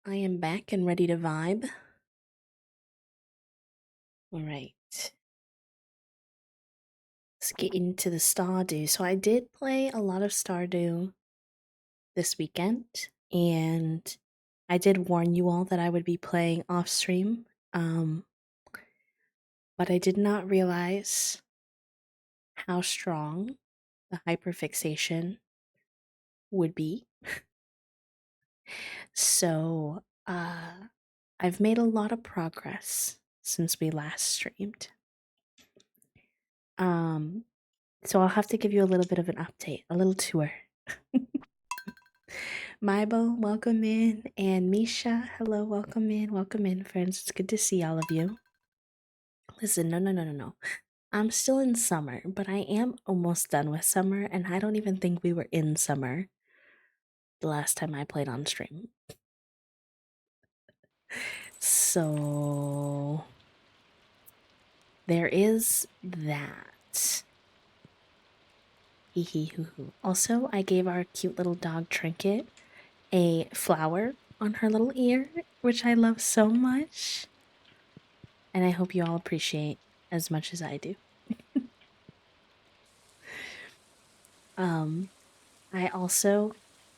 I am back and ready to vibe. Alright. Let's get into the Stardew. So I did play a lot of Stardew this weekend, and I did warn you all that I would be playing off stream. But I did not realize how strong the hyperfixation would be. So, I've made a lot of progress since we last streamed. Um, So I'll have to give you a little bit of an update, a little tour. Maibo, welcome in. And Misha, hello, welcome in, friends. It's good to see all of you. Listen, no. I'm still in summer, but I am almost done with summer, and I don't even think we were in summer the last time I played on stream. So there is that. Hee hee hoo hoo. Also, I gave our cute little dog Trinket a flower on her little ear, which I love so much. And I hope you all appreciate as much as I do. I also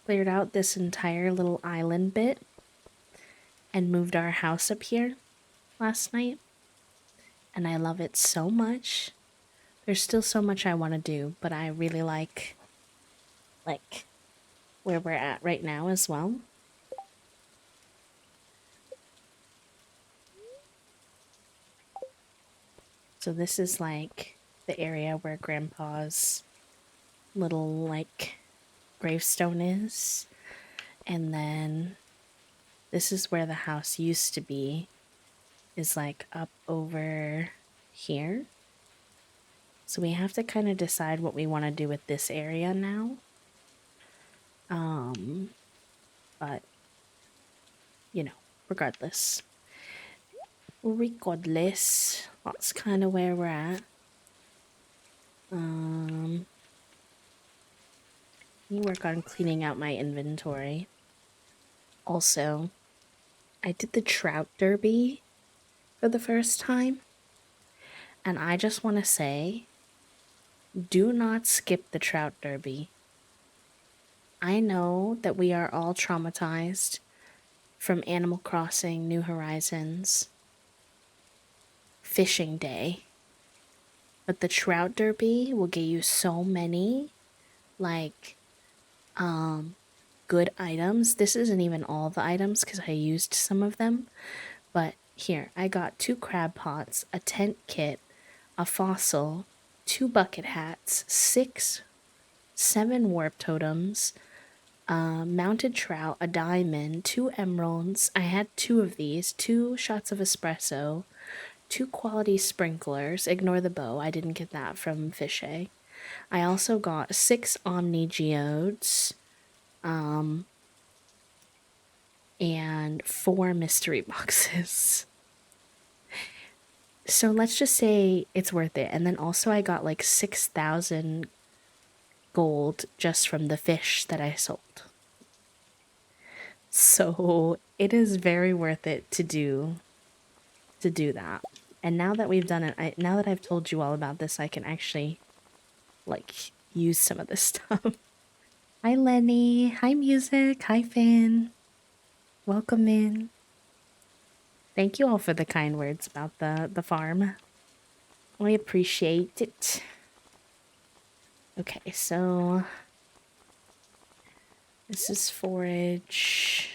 cleared out this entire little island bit and moved our house up here last night. And I love it so much. There's still so much I want to do, but I really like where we're at right now as well. So this is like the area where Grandpa's little gravestone is. And then this is where the house used to be, is like up over here. So we have to kind of decide what we want to do with this area now. But you know, regardless, that's kind of where we're at. Let me work on cleaning out my inventory. Also, I did the trout derby for the first time, and I just want to say, do not skip the trout derby. I know that we are all traumatized from Animal Crossing New Horizons fishing day, but the trout derby will get you so many like good items. This isn't even all the items because I used some of them, but here I got 2 crab pots, a tent kit, a fossil, 2 bucket hats, 7 warp totems, mounted trout, a diamond, 2 emeralds. I had 2 of these, 2 shots of espresso, 2 quality sprinklers. Ignore the bow, I didn't get that from Fishay. I also got 6 Omni Geodes, and 4 mystery boxes. So let's just say it's worth it. And then also I got like 6,000 gold just from the fish that I sold. So it is very worth it to do that. And now that we've done it, now that I've told you all about this, I can actually use some of this stuff. Hi Lenny, hi Music, hi Finn. Welcome in. Thank you all for the kind words about the farm. I appreciate it. Okay, so this is forage.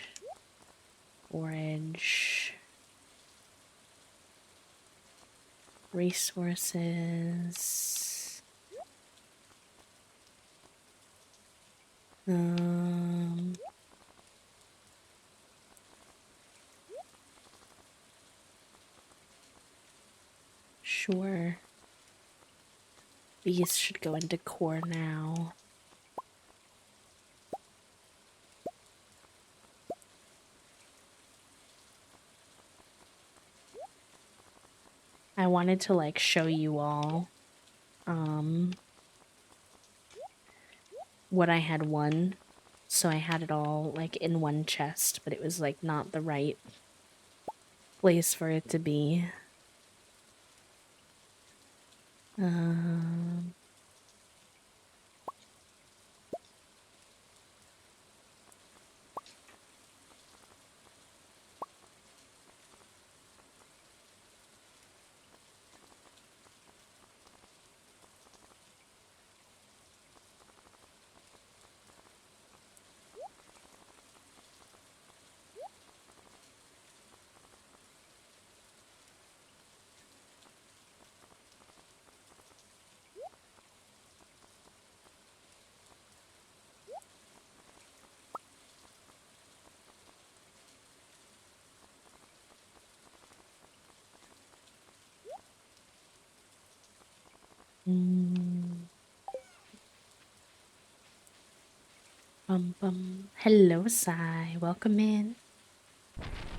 Resources. Sure. These should go into core now. I wanted to show you all what I had won So I had it all like in one chest, but it was like not the right place for it to be. Um, mm, bum. Hello, Sai. Welcome in.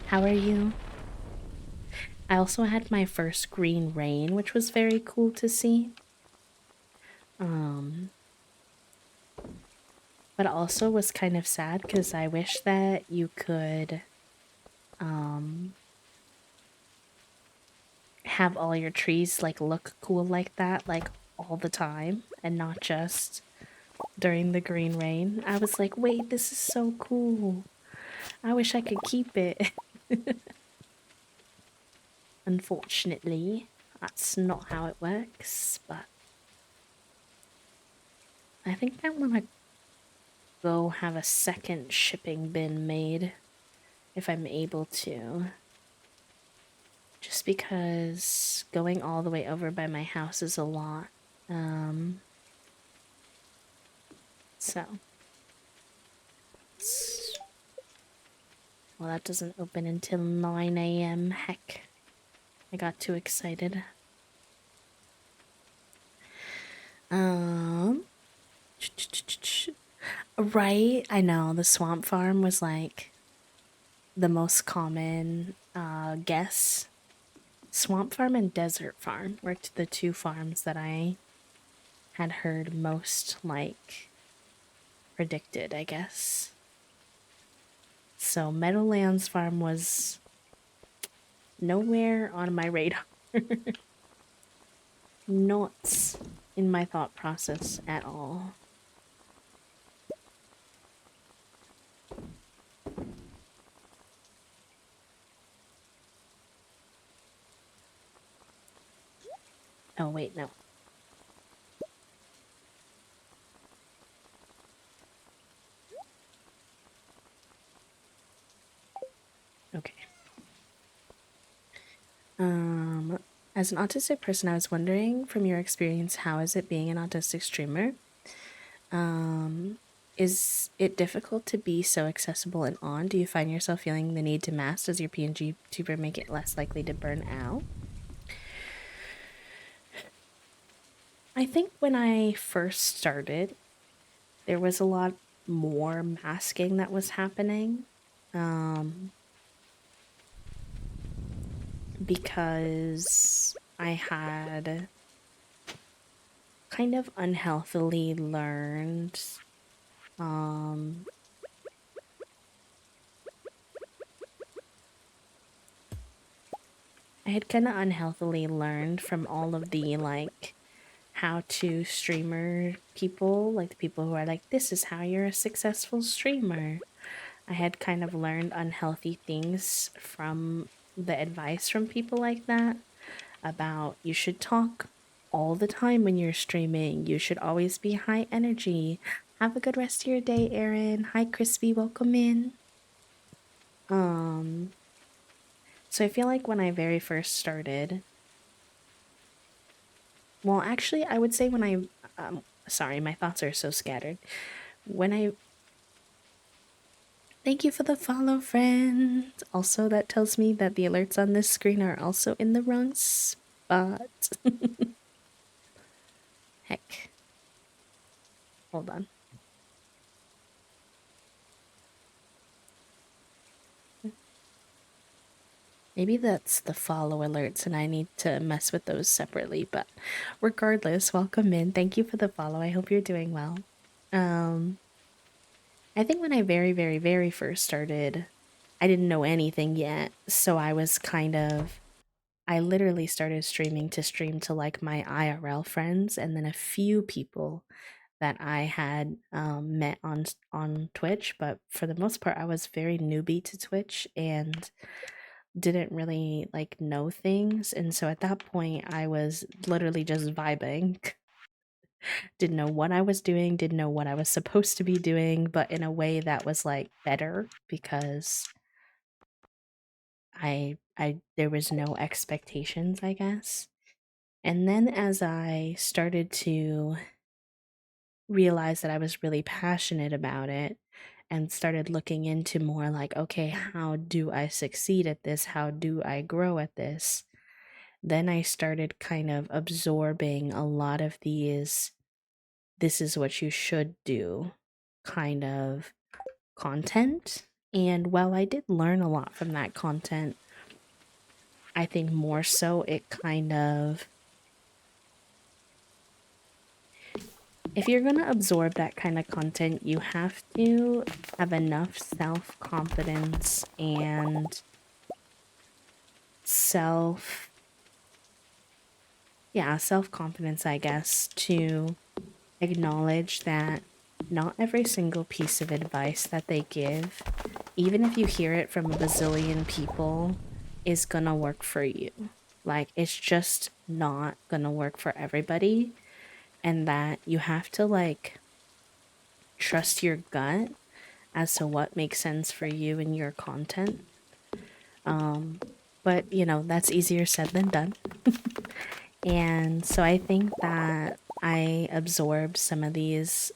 How are you? I also had my first green rain, which was very cool to see. Um, but also was kind of sad because I wish that you could um have all your trees like look cool like that like all the time and not just during the green rain. I was like, wait, this is so cool. I wish I could keep it. Unfortunately, that's not how it works, but I think I want to go have a second shipping bin made if I'm able to. Just because going all the way over by my house is a lot. Um, so, well, that doesn't open until 9 a.m. Heck, I got too excited. Um, right, I know, the swamp farm was like the most common guess. Swamp farm and desert farm were the two farms that I had heard most like predicted, I guess. So Meadowlands farm was nowhere on my radar. Not in my thought process at all. Oh, wait, no. Okay. Um, as an autistic person, I was wondering from your experience, how is it being an autistic streamer? Um, is it difficult to be so accessible and on? Do you find yourself feeling the need to mask? Does your PNG tuber make it less likely to burn out? I think when I first started, there was a lot more masking that was happening. Because I had kind of unhealthily learned um I had kind of unhealthily learned from all of the like how to streamer people, like the people who are like, this is how you're a successful streamer. I had kind of learned unhealthy things from the advice from people like that about you should talk all the time when you're streaming. You should always be high energy. Have a good rest of your day, Erin. Hi, Crispy. Welcome in. Um, so I feel like when I very first started, well, actually, I would say when sorry, my thoughts are so scattered. When I, thank you for the follow, friend. Also, that tells me that the alerts on this screen are also in the wrong spot. Heck. Hold on. Maybe that's the follow alerts and I need to mess with those separately, but regardless, welcome in. Thank you for the follow. I hope you're doing well. Um I think when I very, very, very first started, I didn't know anything yet. So I was kind of, I literally started streaming to stream to like my IRL friends and then a few people that I had met on Twitch. But for the most part, I was very newbie to Twitch and didn't really like know things. And so at that point, I was literally just vibing. Didn't know what I was doing, didn't know what I was supposed to be doing, but in a way that was like better because I there was no expectations, I guess. And then as I started to realize that I was really passionate about it and started looking into more like, okay, how do I succeed at this? How do I grow at this? Then I started kind of absorbing a lot of these, this is what you should do kind of content. And while I did learn a lot from that content, I think more so it kind of, if you're going to absorb that kind of content, you have to have enough self confidence and self, yeah, self confidence, I guess, to acknowledge that not every single piece of advice that they give, even if you hear it from a bazillion people, is gonna work for you. Like, it's just not gonna work for everybody. And that you have to, like, trust your gut as to what makes sense for you and your content. Um, but, you know, that's easier said than done. And so I think that I absorbed some of these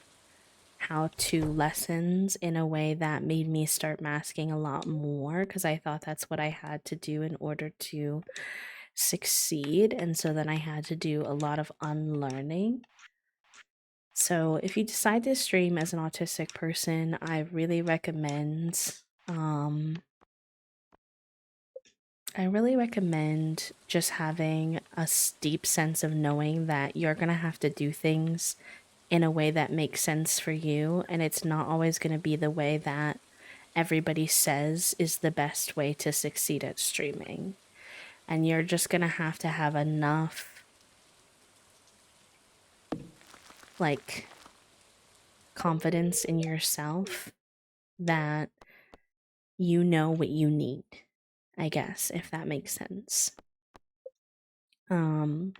how to lessons in a way that made me start masking a lot more because I thought that's what I had to do in order to succeed. And so then I had to do a lot of unlearning. So if you decide to stream as an autistic person, I really recommend um I really recommend just having a deep sense of knowing that you're going to have to do things in a way that makes sense for you. And it's not always going to be the way that everybody says is the best way to succeed at streaming. And you're just going to have enough, like, confidence in yourself that you know what you need, I guess, if that makes sense. Um,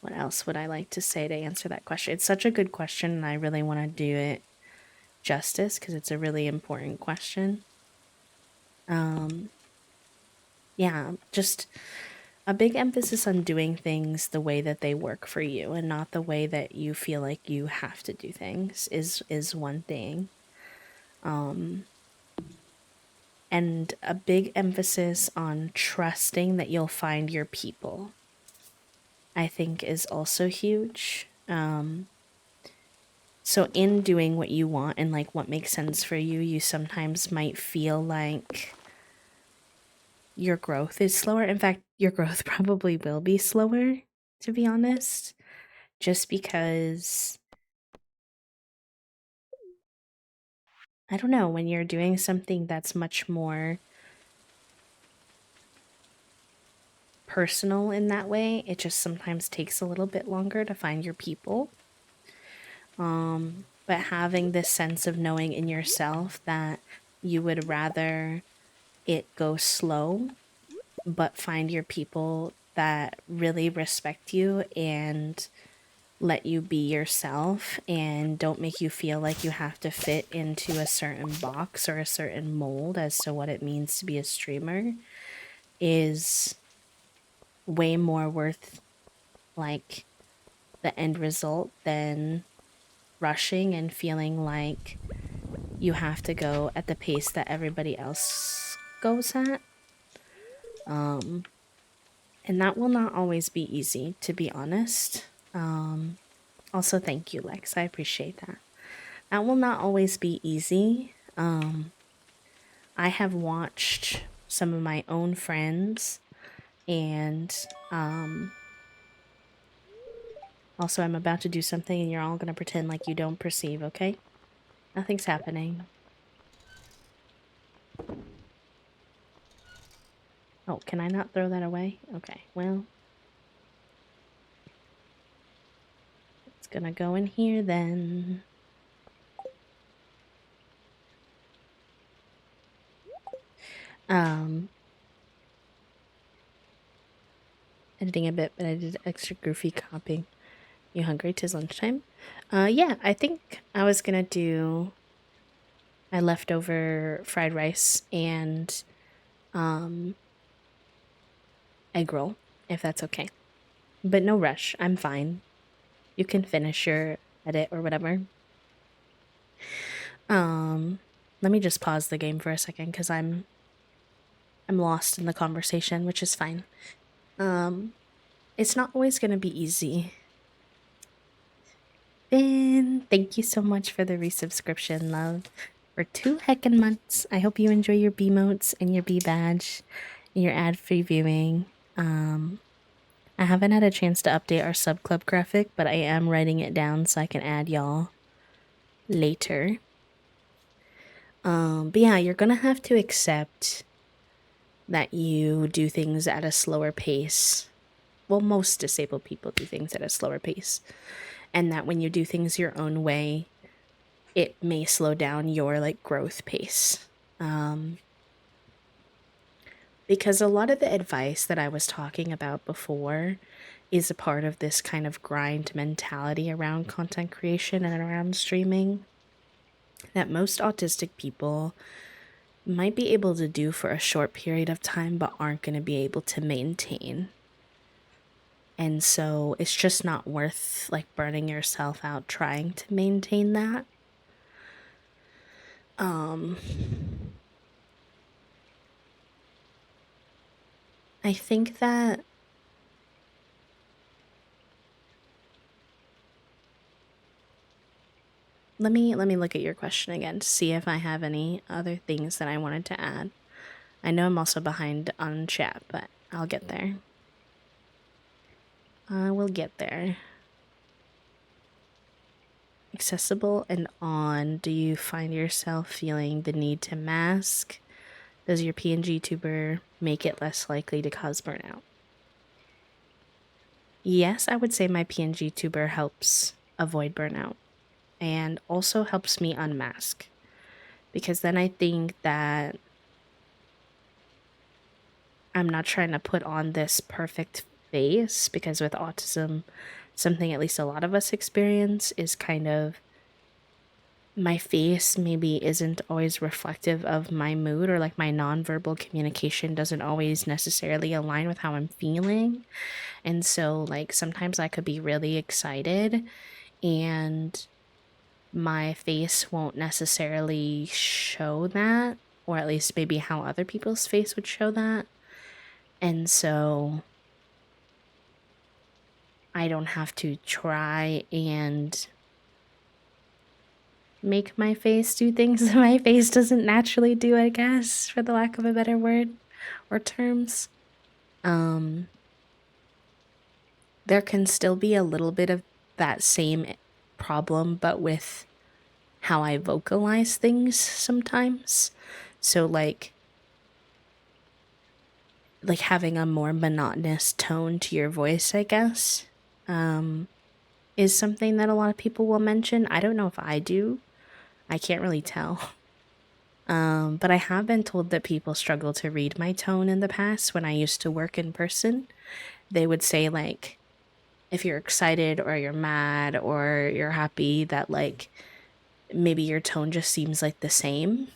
what else would I like to say to answer that question? It's such a good question, and I really want to do it justice because it's a really important question. Um, yeah, just a big emphasis on doing things the way that they work for you and not the way that you feel like you have to do things is one thing. Um, and a big emphasis on trusting that you'll find your people, I think is also huge. So in doing what you want and like what makes sense for you, you sometimes might feel like your growth is slower. In fact, your growth probably will be slower, to be honest, just because I don't know, when you're doing something that's much more personal in that way, it just sometimes takes a little bit longer to find your people. But having this sense of knowing in yourself that you would rather it go slow, but find your people that really respect you and let you be yourself and don't make you feel like you have to fit into a certain box or a certain mold as to what it means to be a streamer is way more worth like the end result than rushing and feeling like you have to go at the pace that everybody else goes at. Um, and that will not always be easy, to be honest. Also, thank you, Lex. I appreciate that. That will not always be easy. I have watched some of my own friends and Also, I'm about to do something and you're all gonna pretend like you don't perceive, okay? Nothing's happening. Oh, can I not throw that away? Okay, well. It's gonna go in here then. Editing a bit, but I did extra goofy copying. You hungry? 'Tis lunchtime. Yeah, I think I was gonna do my leftover fried rice and egg roll, if that's okay. But no rush. I'm fine. You can finish your edit or whatever. Let me just pause the game for a second because I'm lost in the conversation, which is fine. It's not always gonna be easy. Ben, thank you so much for the resubscription, love. For 2 heckin' months. I hope you enjoy your B motes and your B badge and your ad-free viewing. I haven't had a chance to update our sub club graphic, but I am writing it down so I can add y'all later. But yeah, you're gonna have to accept that you do things at a slower pace. Well, most disabled people do things at a slower pace. And that when you do things your own way, it may slow down your like growth pace. Because a lot of the advice that I was talking about before is a part of this kind of grind mentality around content creation and around streaming that most autistic people might be able to do for a short period of time but aren't going to be able to maintain. And so it's just not worth like burning yourself out trying to maintain that. I think that let me look at your question again to see if I have any other things that I wanted to add. I know I'm also behind on chat, but I'll get there. I will get there. Accessible and on. Do you find yourself feeling the need to mask? Does your PNG tuber make it less likely to cause burnout? Yes, I would say my PNG tuber helps avoid burnout and also helps me unmask. Because then I think that I'm not trying to put on this perfect face, because with autism, something at least a lot of us experience is kind of my face maybe isn't always reflective of my mood, or like my nonverbal communication doesn't always necessarily align with how I'm feeling. And so like sometimes I could be really excited and my face won't necessarily show that, or at least maybe how other people's face would show that. And so I don't have to try and make my face do things that my face doesn't naturally do, I guess, for the lack of a better word or terms. There can still be a little bit of that same problem, but with how I vocalize things sometimes. So like having a more monotonous tone to your voice, I guess, is something that a lot of people will mention. I don't know if I do. I can't really tell. But I have been told that people struggle to read my tone in the past when I used to work in person. They would say, like, if you're excited or you're mad or you're happy, that, like, maybe your tone just seems like the same.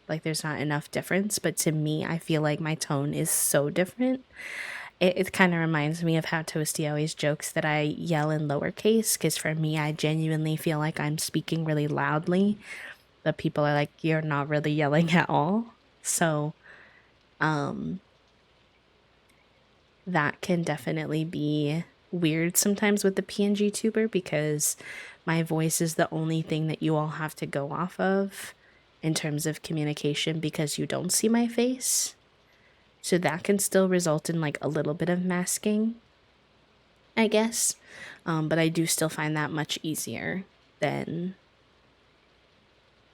Like, there's not enough difference. But to me, I feel like my tone is so different. It kind of reminds me of how Toasty always jokes that I yell in lowercase, because for me, I genuinely feel like I'm speaking really loudly. But people are like, you're not really yelling at all. So, that can definitely be weird sometimes with the PNG tuber, because my voice is the only thing that you all have to go off of in terms of communication, because you don't see my face. So that can still result in like a little bit of masking. I guess. But I do still find that much easier than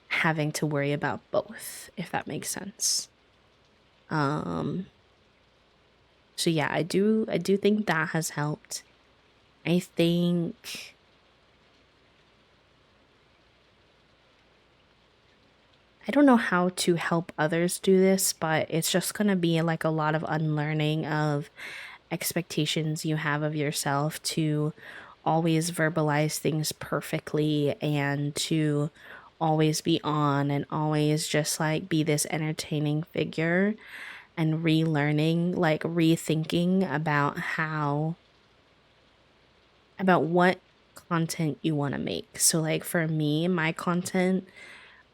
having to worry about both, if that makes sense. Um, so yeah, I do think that has helped. I think I don't know how to help others do this, but it's just going to be like a lot of unlearning of expectations you have of yourself to always verbalize things perfectly and to always be on and always just like be this entertaining figure and relearning, like rethinking about what content you want to make. So like for me, my content,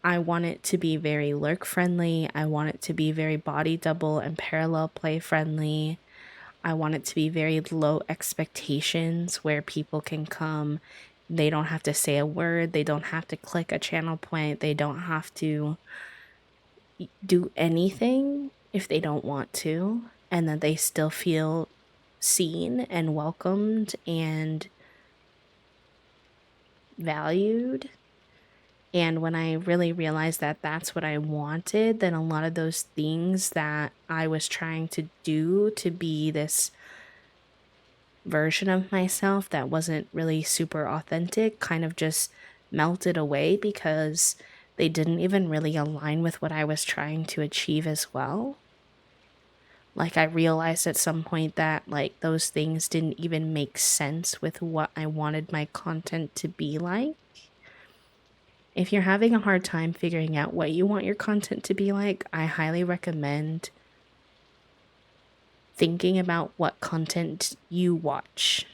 I want it to be very lurk friendly. I want it to be very body double and parallel play friendly. I want it to be very low expectations where people can come. They don't have to say a word. They don't have to click a channel point. They don't have to do anything if they don't want to. And that they still feel seen and welcomed and valued. And when I really realized that that's what I wanted, then a lot of those things that I was trying to do to be this version of myself that wasn't really super authentic kind of just melted away because they didn't even really align with what I was trying to achieve as well. Like I realized at some point that like those things didn't even make sense with what I wanted my content to be like. If you're having a hard time figuring out what you want your content to be like, I highly recommend thinking about what content you watch.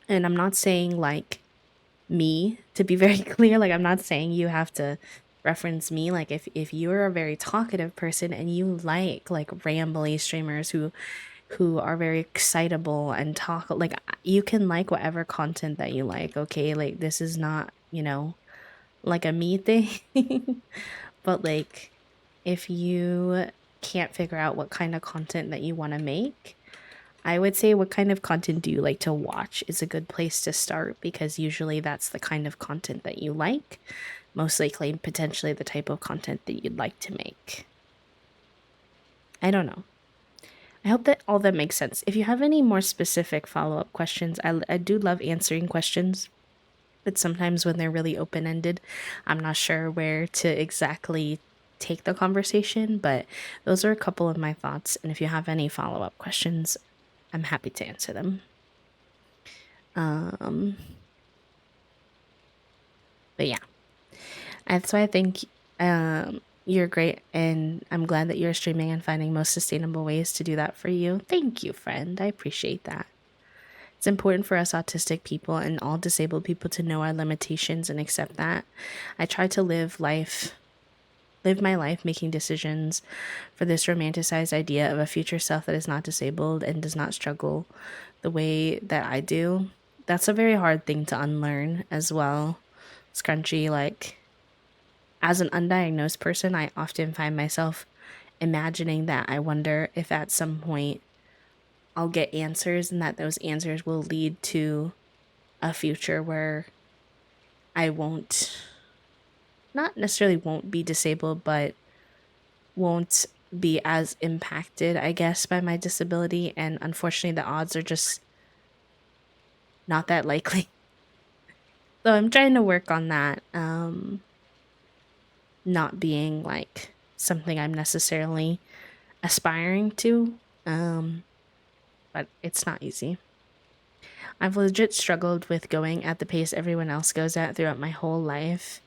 And I'm not saying like me, to be very clear, like I'm not saying you have to reference me. Like if you're a very talkative person and you like rambly streamers who are very excitable and talk, like you can like whatever content that you like, okay? Like this is not, like a me thing. But like if you can't figure out what kind of content that you want to make, I would say what kind of content do you like to watch is a good place to start because usually that's the kind of content that you like, most likely potentially the type of content that you'd like to make. I don't know. I hope that all that makes sense. If you have any more specific follow-up questions, I do love answering questions, but sometimes when they're really open-ended, I'm not sure where to exactly take the conversation, but those are a couple of my thoughts, and if you have any follow-up questions, I'm happy to answer them. Um but yeah. That's why I think you're great, and I'm glad that you're streaming and finding most sustainable ways to do that for you. Thank you, friend. I appreciate that. It's important for us autistic people and all disabled people to know our limitations and accept that. I try to live my life making decisions for this romanticized idea of a future self that is not disabled and does not struggle the way that I do. That's a very hard thing to unlearn as well. Scrunchy, like as an undiagnosed person, I often find myself imagining that I wonder if at some point I'll get answers and that those answers will lead to a future where I not necessarily won't be disabled, but won't be as impacted, I guess, by my disability. And unfortunately, the odds are just not that likely. So I'm trying to work on that. Not being like something I'm necessarily aspiring to. But it's not easy. I've legit struggled with going at the pace everyone else goes at throughout my whole life.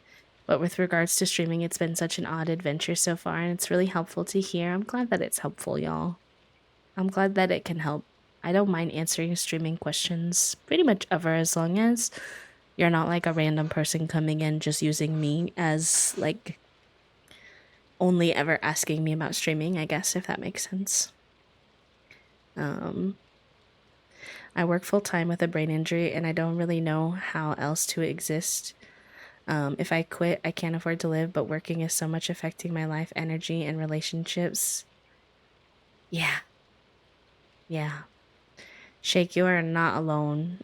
But with regards to streaming, it's been such an odd adventure so far, and it's really helpful to hear. I'm glad that it's helpful, y'all. I'm glad that it can help. I don't mind answering streaming questions pretty much ever as long as you're not like a random person coming in just using me as like only ever asking me about streaming, I guess, if that makes sense. I work full time with a brain injury and I don't really know how else to exist. If I quit, I can't afford to live, but working is so much affecting my life, energy, and relationships. Yeah. Yeah. Shake, you are not alone.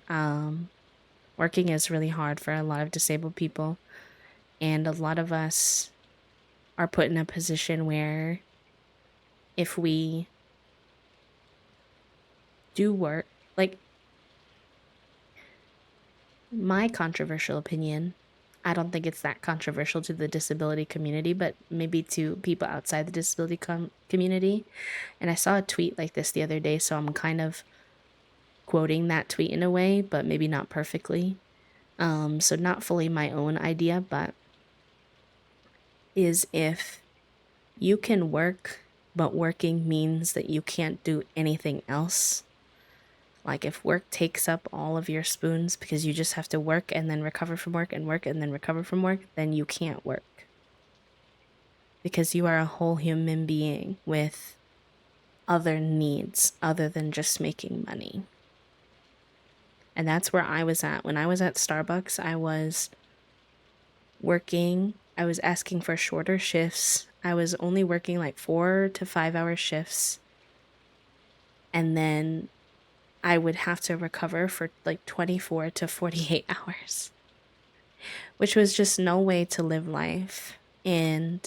Working is really hard for a lot of disabled people, and a lot of us are put in a position where if we do work, like my controversial opinion, I don't think it's that controversial to the disability community, but maybe to people outside the disability community. And I saw a tweet like this the other day, so I'm kind of quoting that tweet in a way, but maybe not perfectly. So not fully my own idea, but is if you can work, but working means that you can't do anything else. Like if work takes up all of your spoons because you just have to work and then recover from work and work and then recover from work, then you can't work. Because you are a whole human being with other needs other than just making money. And that's where I was at. When I was at Starbucks, I was working, I was asking for shorter shifts. I was only working like 4 to 5 hour shifts. And then I would have to recover for like 24 to 48 hours, which was just no way to live life. And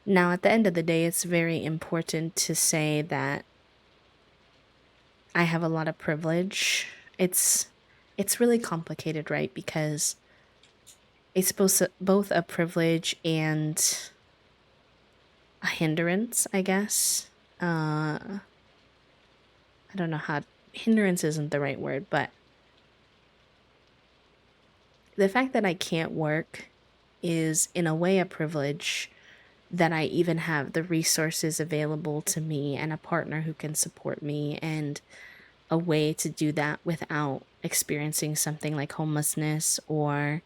now at the end of the day, it's very important to say that I have a lot of privilege. It's really complicated, right? Because it's both a privilege and a hindrance, I guess. I don't know how hindrance isn't the right word, but the fact that I can't work is in a way a privilege, that I even have the resources available to me and a partner who can support me and a way to do that without experiencing something like homelessness or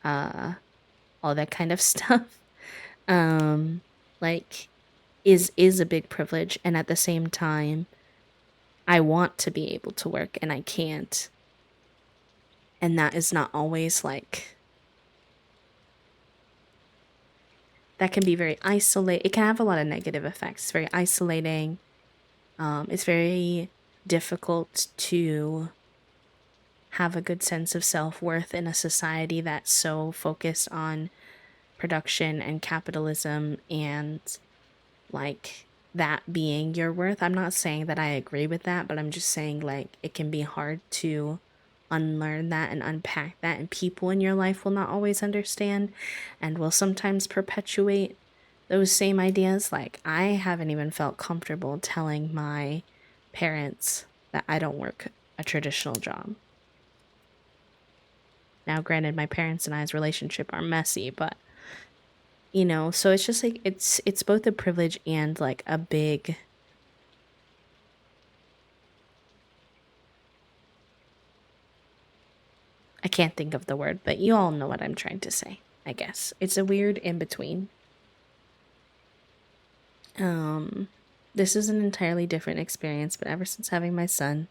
all that kind of stuff. Like is a big privilege, and at the same time I want to be able to work and I can't. And that is not always like, that can be very isolating. It can have a lot of negative effects. It's very isolating. It's very difficult to have a good sense of self-worth in a society that's so focused on production and capitalism and like that being your worth. I'm not saying that I agree with that, but I'm just saying like it can be hard to unlearn that and unpack that, and people in your life will not always understand and will sometimes perpetuate those same ideas. Like I haven't even felt comfortable telling my parents that I don't work a traditional job. Now granted, my parents and I's relationship are messy, but so it's just like it's both a privilege and like a big, I can't think of the word, but you all know what I'm trying to say, I guess. It's a weird in between. This is an entirely different experience, but ever since having my son,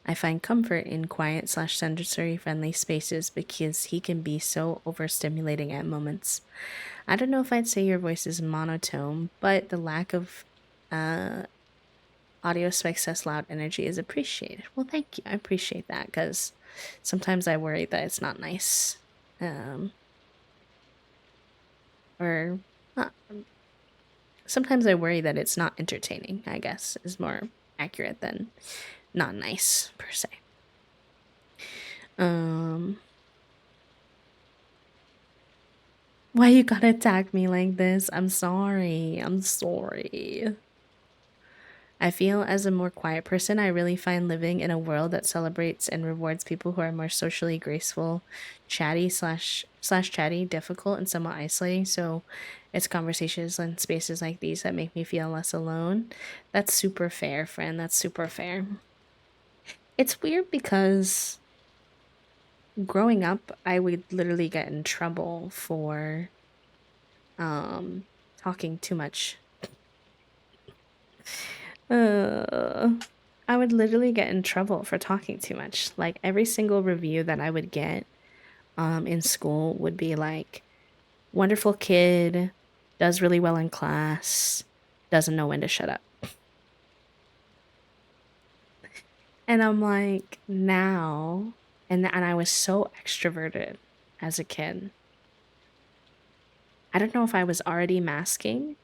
I find comfort in quiet / sensory friendly spaces because he can be so overstimulating at moments. I don't know if I'd say your voice is monotone, but the lack of audio spikes as loud energy is appreciated. Well, thank you. I appreciate that because sometimes I worry that it's not nice. Or not, sometimes I worry that it's not entertaining, I guess, is more accurate than not nice per se. Why you gotta attack me like this? I'm sorry. I'm sorry. I feel as a more quiet person, I really find living in a world that celebrates and rewards people who are more socially graceful, chatty slash chatty, difficult, and somewhat isolating. So it's conversations and spaces like these that make me feel less alone. That's super fair, friend. That's super fair. It's weird because growing up, I would literally get in trouble for talking too much. I would literally get in trouble for talking too much. Like every single review that I would get in school would be like, wonderful kid, does really well in class, doesn't know when to shut up. And I'm like, now, and I was so extroverted as a kid. I don't know if I was already masking.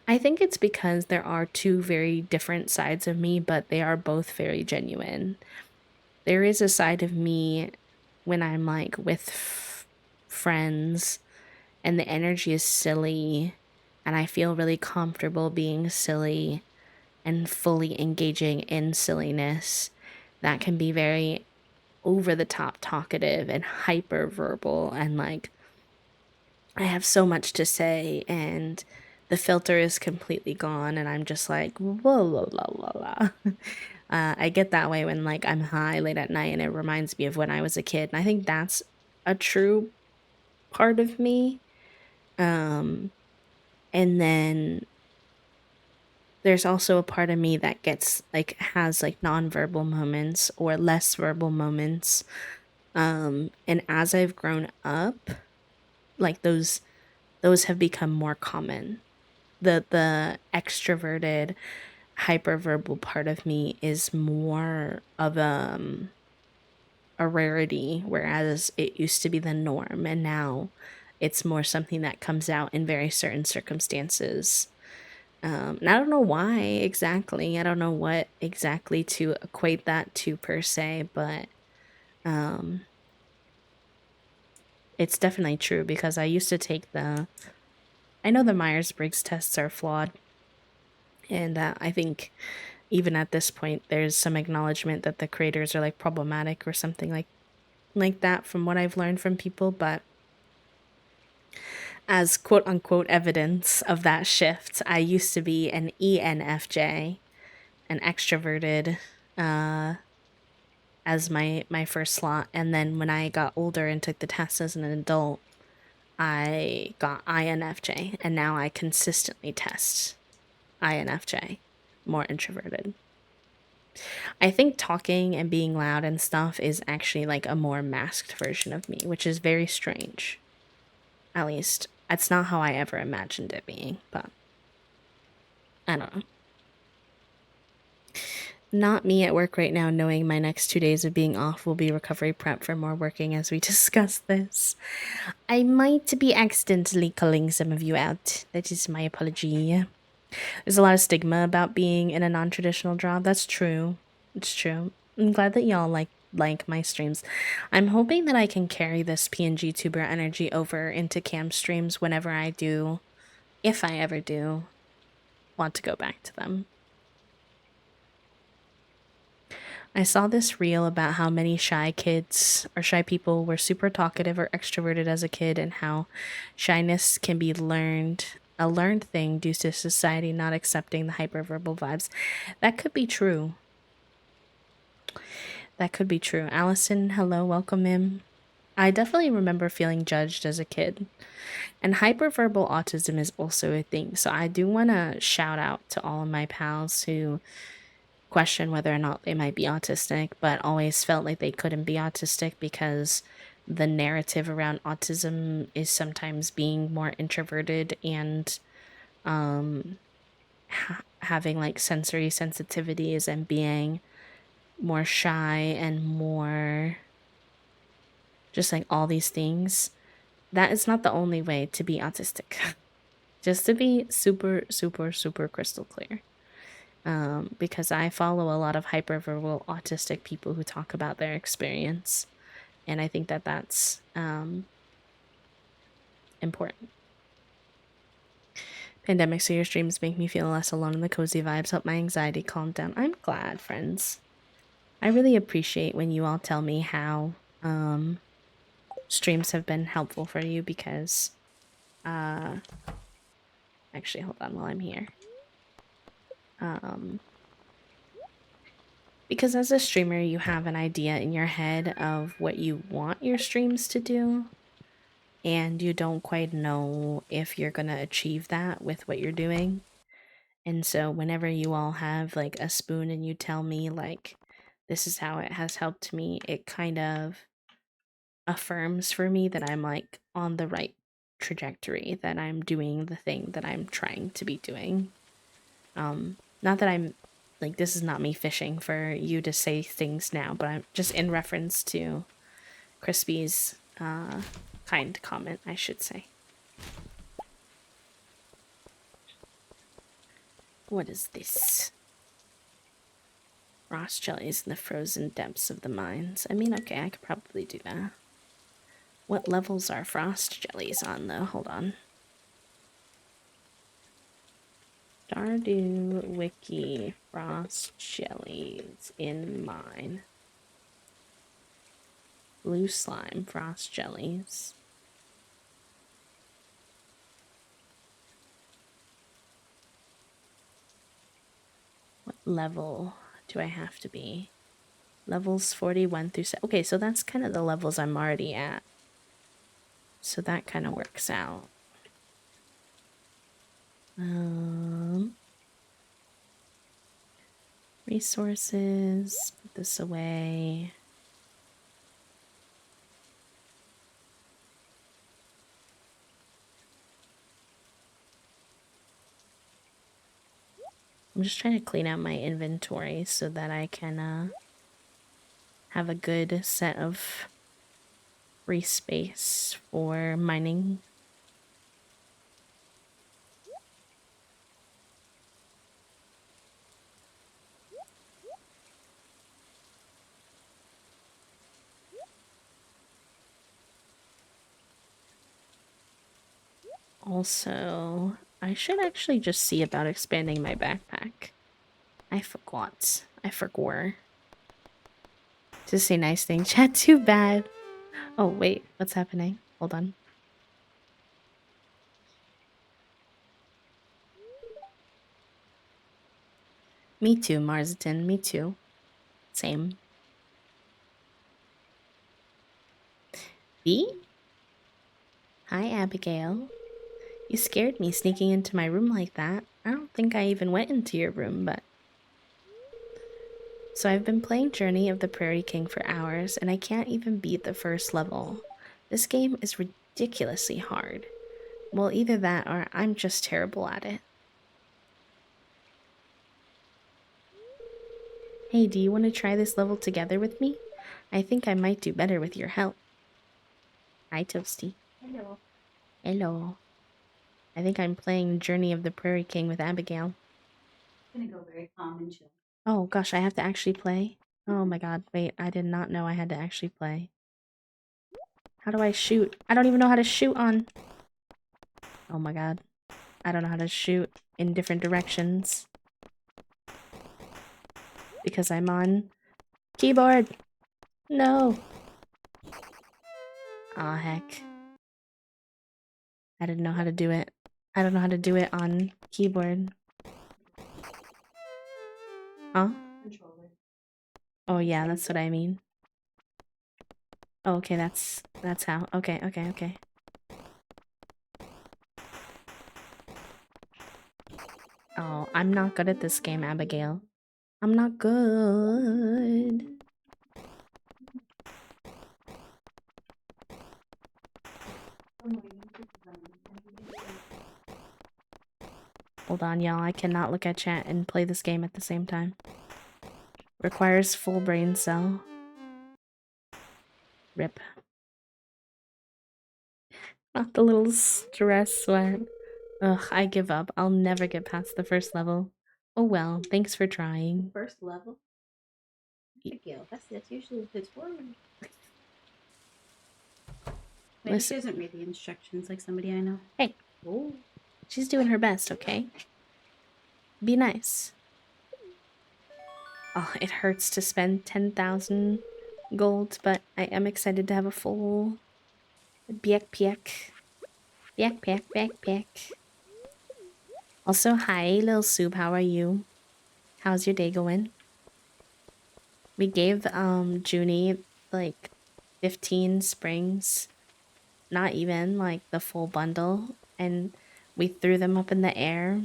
I think it's because there are two very different sides of me, but they are both very genuine. There is a side of me when I'm like with friends and the energy is silly and I feel really comfortable being silly and fully engaging in silliness. That can be very over the top talkative and hyper verbal and like I have so much to say and the filter is completely gone and I'm just like whoa la la la la. I get that way when like I'm high late at night and it reminds me of when I was a kid and I think that's a true part of me. Um and then there's also a part of me that gets like has like nonverbal moments or less verbal moments. And as I've grown up, like those have become more common. The extroverted hyperverbal part of me is more of a rarity, whereas it used to be the norm and now it's more something that comes out in very certain circumstances. And I don't know why exactly. I don't know what exactly to equate that to per se, but um, it's definitely true because I used to take the. I know the Myers Briggs tests are flawed, and I think even at this point, there's some acknowledgement that the creators are like problematic or something like that from what I've learned from people. But as quote unquote evidence of that shift, I used to be an ENFJ, an extroverted, uh, as my first slot, and then when I got older and took the test as an adult, I got INFJ, and now I consistently test INFJ, more introverted. I think talking and being loud and stuff is actually like a more masked version of me, which is very strange. At least that's not how I ever imagined it being, but I don't know. Not me at work right now, knowing my next 2 days of being off will be recovery prep for more working as we discuss this. I might be accidentally calling some of you out. That is my apology. There's a lot of stigma about being in a non-traditional job. That's true. It's true. I'm glad that y'all like my streams. I'm hoping that I can carry this PNG tuber energy over into cam streams whenever I do, if I ever do want to go back to them. I saw this reel about how many shy kids or shy people were super talkative or extroverted as a kid and how shyness can be a learned thing due to society not accepting the hyperverbal vibes. That could be true. That could be true. Allison, hello, welcome in. I definitely remember feeling judged as a kid. And hyperverbal autism is also a thing. So I do want to shout out to all of my pals who question whether or not they might be autistic, but always felt like they couldn't be autistic because the narrative around autism is sometimes being more introverted and um, having like sensory sensitivities and being more shy and more just like all these things. That is not the only way to be autistic. Just to be super, super, super crystal clear. Because I follow a lot of hyperverbal autistic people who talk about their experience. And I think that that's important. Pandemic, so your streams make me feel less alone and the cozy vibes help my anxiety calm down. I'm glad, friends. I really appreciate when you all tell me how streams have been helpful for you because actually hold on while I'm here. Because as a streamer, you have an idea in your head of what you want your streams to do, and you don't quite know if you're going to achieve that with what you're doing. And so, whenever you all have like a spoon and you tell me, like, this is how it has helped me, it kind of affirms for me that I'm like on the right trajectory, that I'm doing the thing that I'm trying to be doing. Not that I'm like, this is not me fishing for you to say things now, but I'm just in reference to Crispy's kind comment, I should say. What is this? Frost jellies in the frozen depths of the mines. I mean, okay, I could probably do that. What levels are frost jellies on, though? Hold on. Stardew Wiki frost jellies in mine. Blue slime frost jellies. What level do I have to be? Levels 41 through 7. Okay, so that's kind of the levels I'm already at. So that kind of works out. Resources. Put this away. I'm just trying to clean out my inventory so that I can have a good set of free space for mining. Also, I should actually just see about expanding my backpack. I forgot. I forgot. To say nice things. Chat, too bad. Oh, wait. What's happening? Hold on. Me too, Marsden. Me too. Same. B? Hi, Abigail. You scared me sneaking into my room like that. I don't think I even went into your room, but... So I've been playing Journey of the Prairie King for hours, and I can't even beat the first level. This game is ridiculously hard. Well, either that or I'm just terrible at it. Hey, do you want to try this level together with me? I think I might do better with your help. Hi, Toasty. Hello. Hello. I think I'm playing Journey of the Prairie King with Abigail. Gonna go very calm and chill. Oh gosh, I have to actually play? Oh my god, wait, I did not know I had to actually play. How do I shoot? I don't even know how to shoot on... Oh my god. I don't know how to shoot in different directions. Because I'm on keyboard. No. Aw, heck. I didn't know how to do it. I don't know how to do it on keyboard. Huh? Controller. Oh yeah, that's what I mean. Oh, okay, that's how. Okay, okay, okay. Oh, I'm not good at this game, Abigail. I'm not good. Hold on, y'all. I cannot look at chat and play this game at the same time. Requires full brain cell. Rip. Not the little stress sweat. Ugh, I give up. I'll never get past the first level. Oh well, thanks for trying. First level. Abigail, that's usually the tutorial. Maybe Listen. she doesn't read the instructions like somebody I know. Hey. Oh. She's doing her best, okay? Be nice. Oh, it hurts to spend 10,000 gold, but I am excited to have a full backpack. Backpack. Also, hi, little Soup. How are you? How's your day going? We gave Junie like 15 springs, not even like the full bundle, and we threw them up in the air,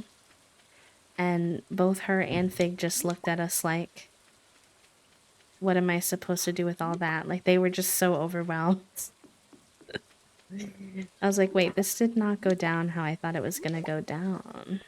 and both her and Fig just looked at us like, what am I supposed to do with all that? Like, they were just so overwhelmed. I was like, wait, this did not go down how I thought it was gonna go down.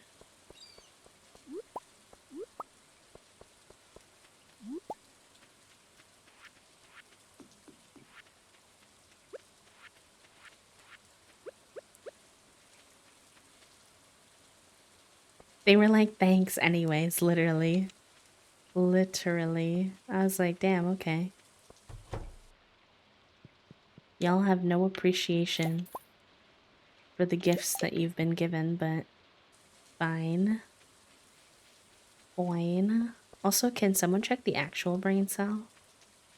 They were like, thanks anyways, literally. Literally. I was like, damn, okay. Y'all have no appreciation for the gifts that you've been given, but fine. Fine. Also, can someone check the actual brain cell?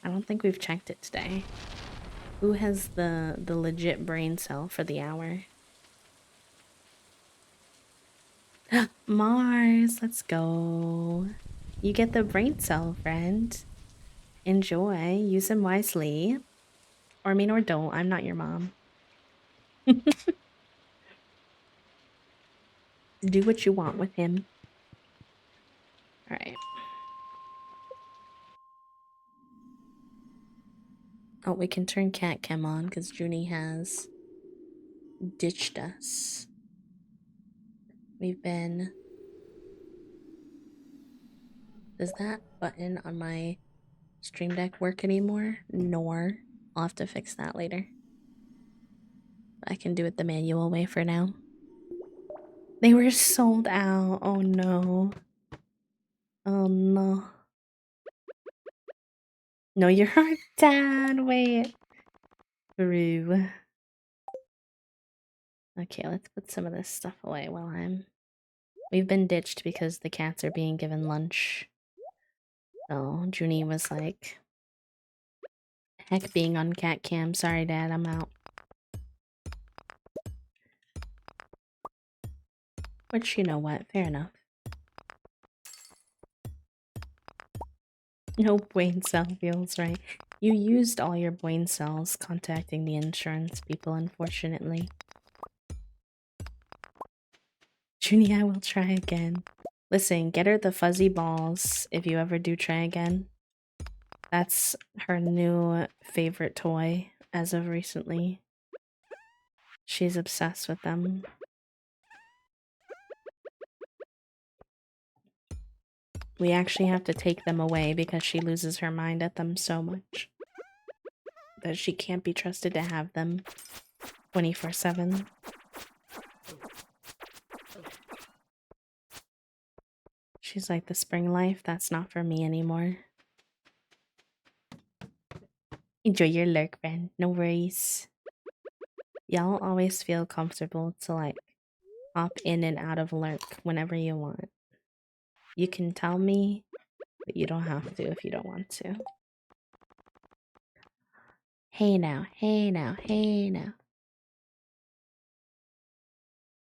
I don't think we've checked it today. Who has the legit brain cell for the hour? Mars, let's go. You get the brain cell, friend. Enjoy. Use them wisely. Or I mean, or don't. I'm not your mom. Do what you want with him. Alright. Oh, we can turn cat cam on because Junie has ditched us. We've been... Does that button on my Stream Deck work anymore? Nor. I'll have to fix that later. I can do it the manual way for now. They were sold out. Oh no. Oh no. No, you're our dad. Wait. Brew. Okay, let's put some of this stuff away while I'm... We've been ditched because the cats are being given lunch. So Junie was like, heck being on cat cam. Sorry, Dad, I'm out. Which, you know what? Fair enough. No brain cell feels right. You used all your brain cells contacting the insurance people, unfortunately. Junie, I will try again. Listen, get her the fuzzy balls if you ever do try again. That's her new favorite toy as of recently. She's obsessed with them. We actually have to take them away because she loses her mind at them so much that she can't be trusted to have them 24/7. She's like, the spring life, that's not for me anymore. Enjoy your lurk, friend. No worries. Y'all always feel comfortable to like hop in and out of lurk whenever you want. You can tell me, but you don't have to if you don't want to. Hey now, hey now, hey now.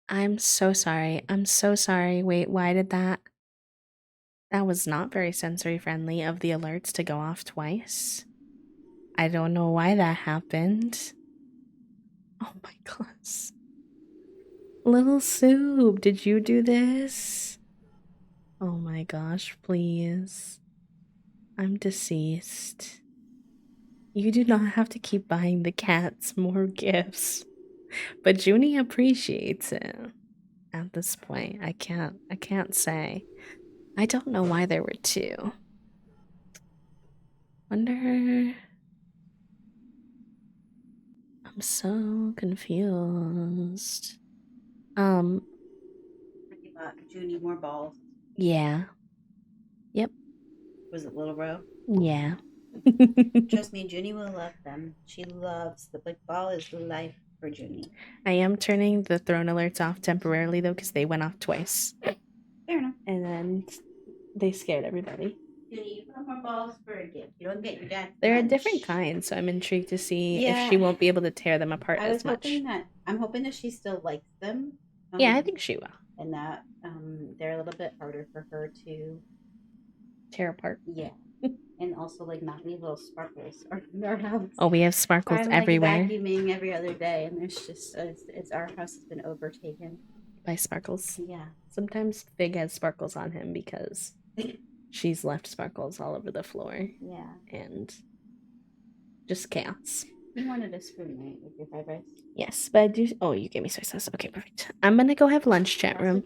I'm so sorry. I'm so sorry. Wait, why did that? That was not very sensory friendly of the alerts to go off twice. I don't know why that happened. Oh my gosh. Little Soup, did you do this? Oh my gosh, please. I'm deceased. You do not have to keep buying the cats more gifts. But Junie appreciates it. At this point, I can't say. I don't know why there were two. Wonder... I'm so confused. You bought Junie more balls. Yeah. Yep. Was it Little Row? Yeah. Trust me, Junie will love them. She loves the big ball is life for Junie. I am turning the throne alerts off temporarily though because they went off twice. Fair enough. And then they scared everybody. Junie, you got more balls for a gift. You don't get your dad. They're a lunch. different kind, so I'm intrigued to see if Yeah. she won't be able to tear them apart I was as much. I'm hoping that she still likes them. Yeah, I think she will. And that they're a little bit harder for her to tear apart. Yeah. And also like not leave little sparkles around our house. Oh, we have sparkles I'm everywhere. Like vacuuming every other day, and there's just it's our house has been overtaken by sparkles. Yeah. Sometimes Fig has sparkles on him because she's left sparkles all over the floor. Yeah. And just chaos. You wanted a spoon, right, with your fried rice? Yes, but I do. Oh, you gave me soy sauce. Okay, perfect. I'm gonna go have lunch, chat room.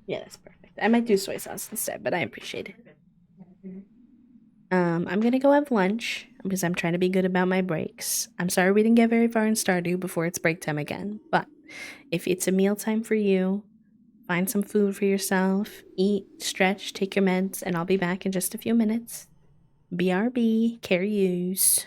Yeah, that's perfect. I might do soy sauce instead, but I appreciate it. I'm gonna go have lunch because I'm trying to be good about my breaks. I'm sorry we didn't get very far in Stardew before it's break time again, but if it's a meal time for you, find some food for yourself, eat, stretch, take your meds, and I'll be back in just a few minutes. BRB, care use.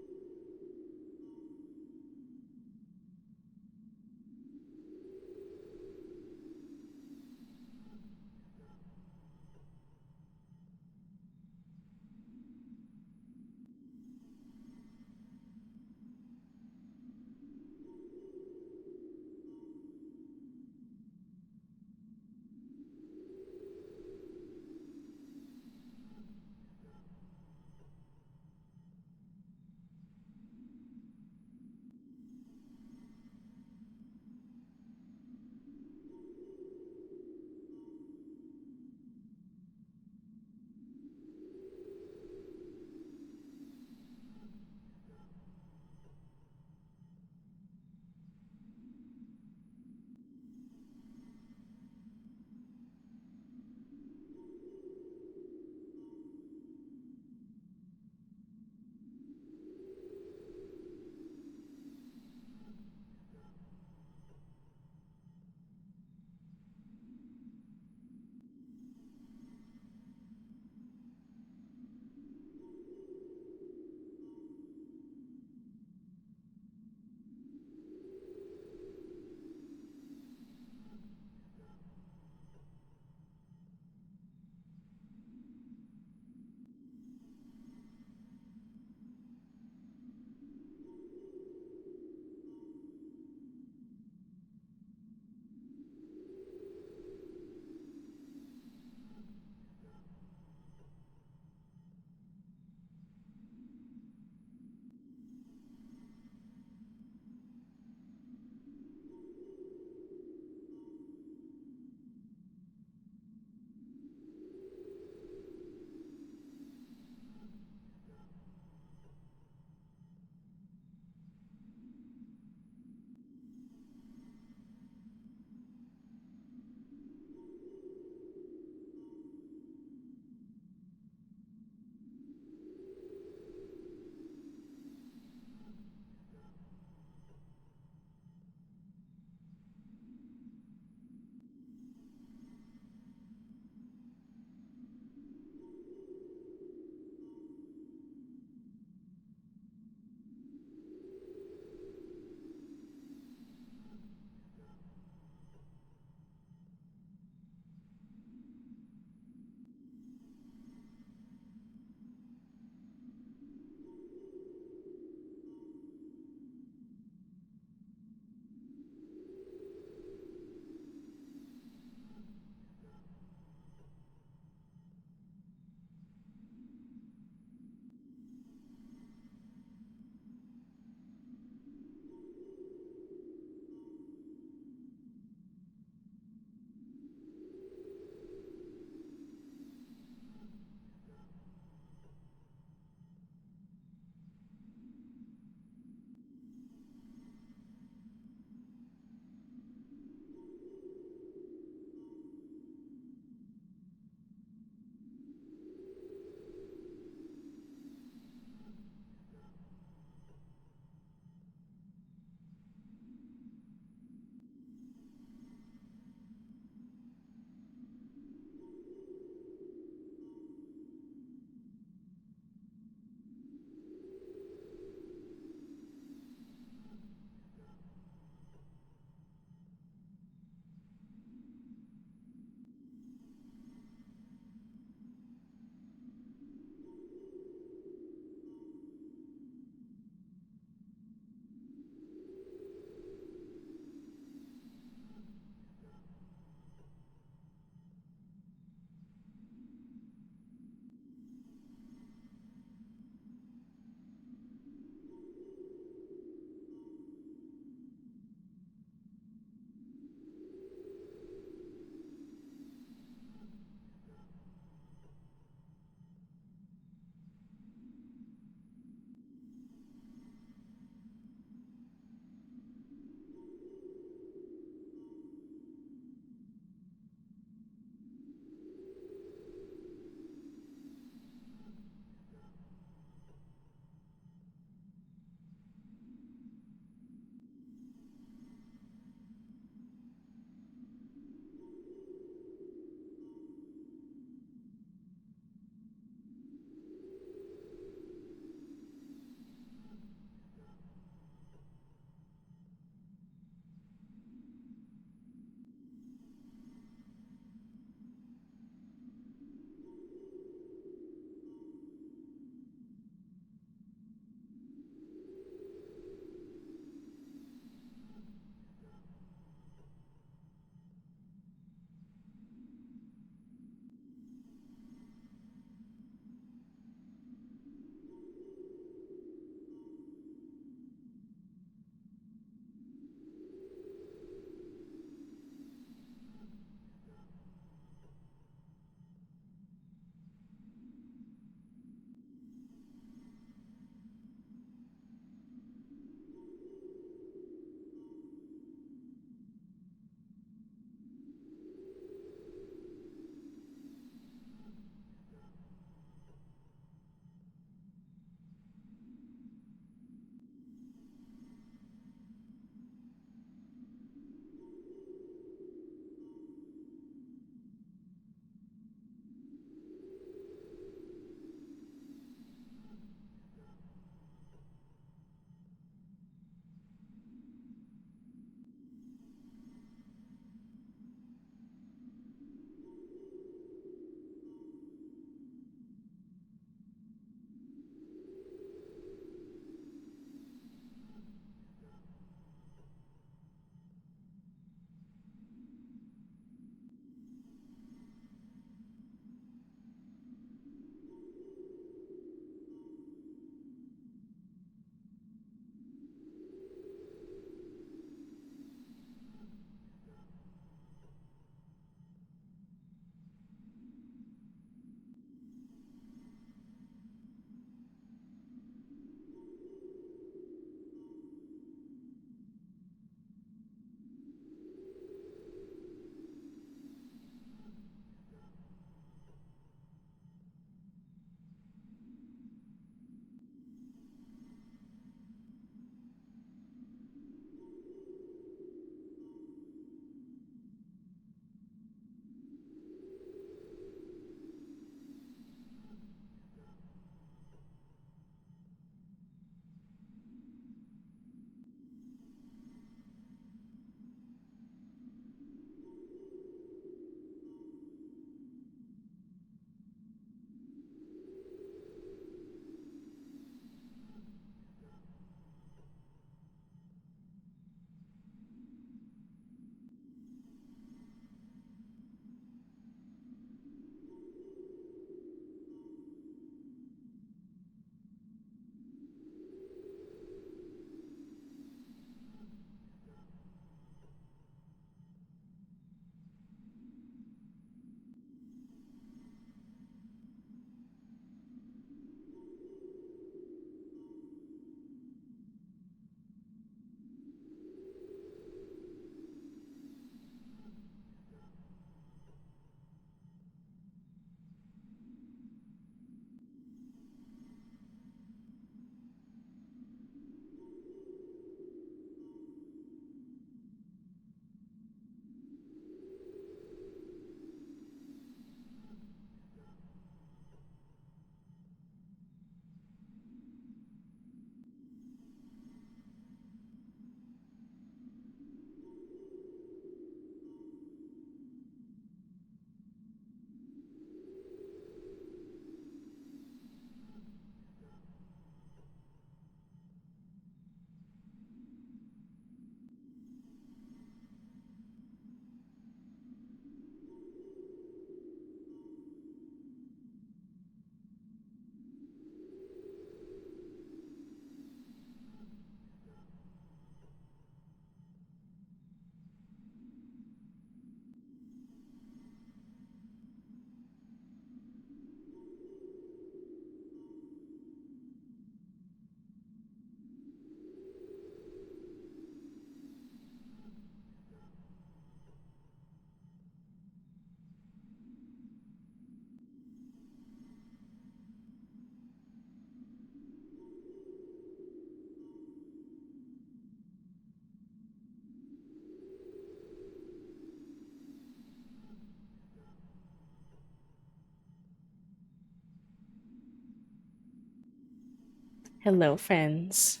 Hello, friends.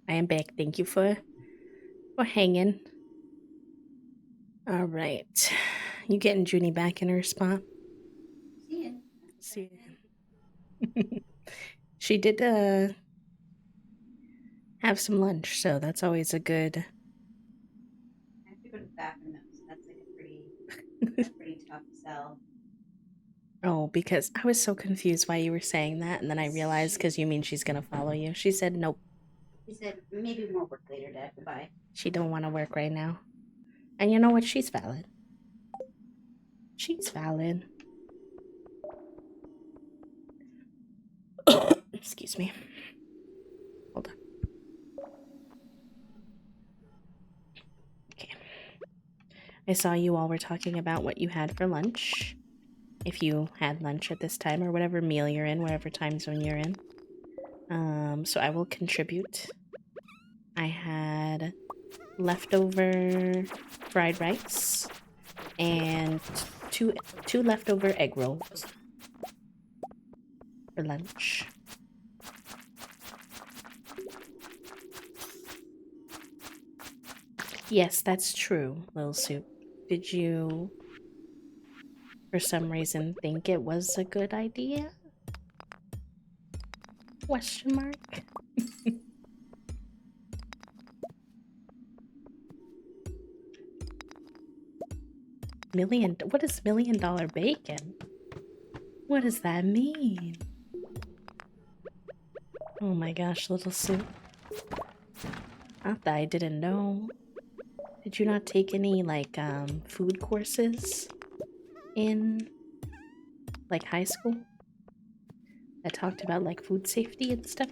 I am back. Thank you for hanging. All right. You getting Junie back in her spot? See it. See. She did have some lunch, so that's always a good. I have to go to the bathroom though, so that's pretty tough sell. Oh, because I was so confused why you were saying that, and then I realized She because you mean she's gonna follow you. She said nope. she said maybe more work later, Dad. Goodbye. She don't want to work right now. And you know what? She's valid. She's valid. Excuse me. Hold on. Okay. I saw you all were talking about what you had for lunch. If you had lunch at this time or whatever meal you're in, whatever time zone you're in. So I will contribute. I had leftover fried rice and two leftover egg rolls for lunch. Yes, that's true, Little Soup. Did you, for some reason, think it was a good idea? Question mark. What is $1 million bacon? What does that mean? Oh my gosh, Little Soup. Not that I didn't know. Did you not take any, like, food courses in, like, high school? That talked about, like, food safety and stuff?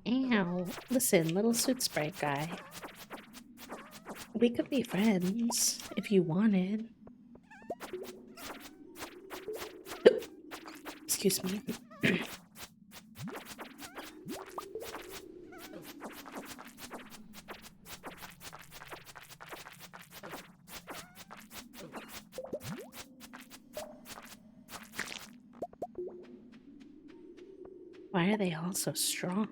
Ow. Listen, Little Suit Sprite guy. We could be friends if you wanted. Excuse me. Why are they all so strong?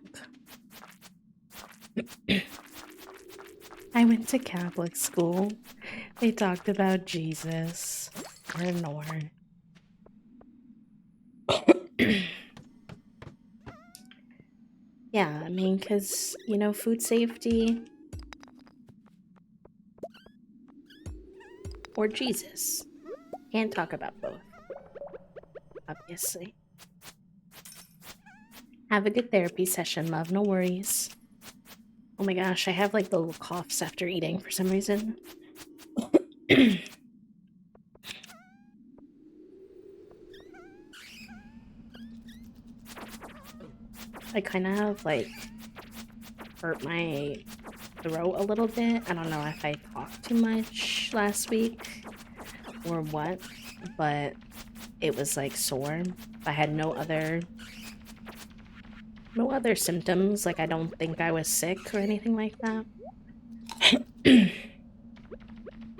I went to Catholic school. They talked about Jesus. Or nor. Yeah, I mean, because, you know, food safety or Jesus. Can't talk about both, obviously. Have a good therapy session, love. No worries. Oh my gosh, I have like little coughs after eating for some reason. I kind of like hurt my throat a little bit. I don't know if I talked too much last week or what, but it was like sore. I had no other symptoms. Like I don't think I was sick or anything like that.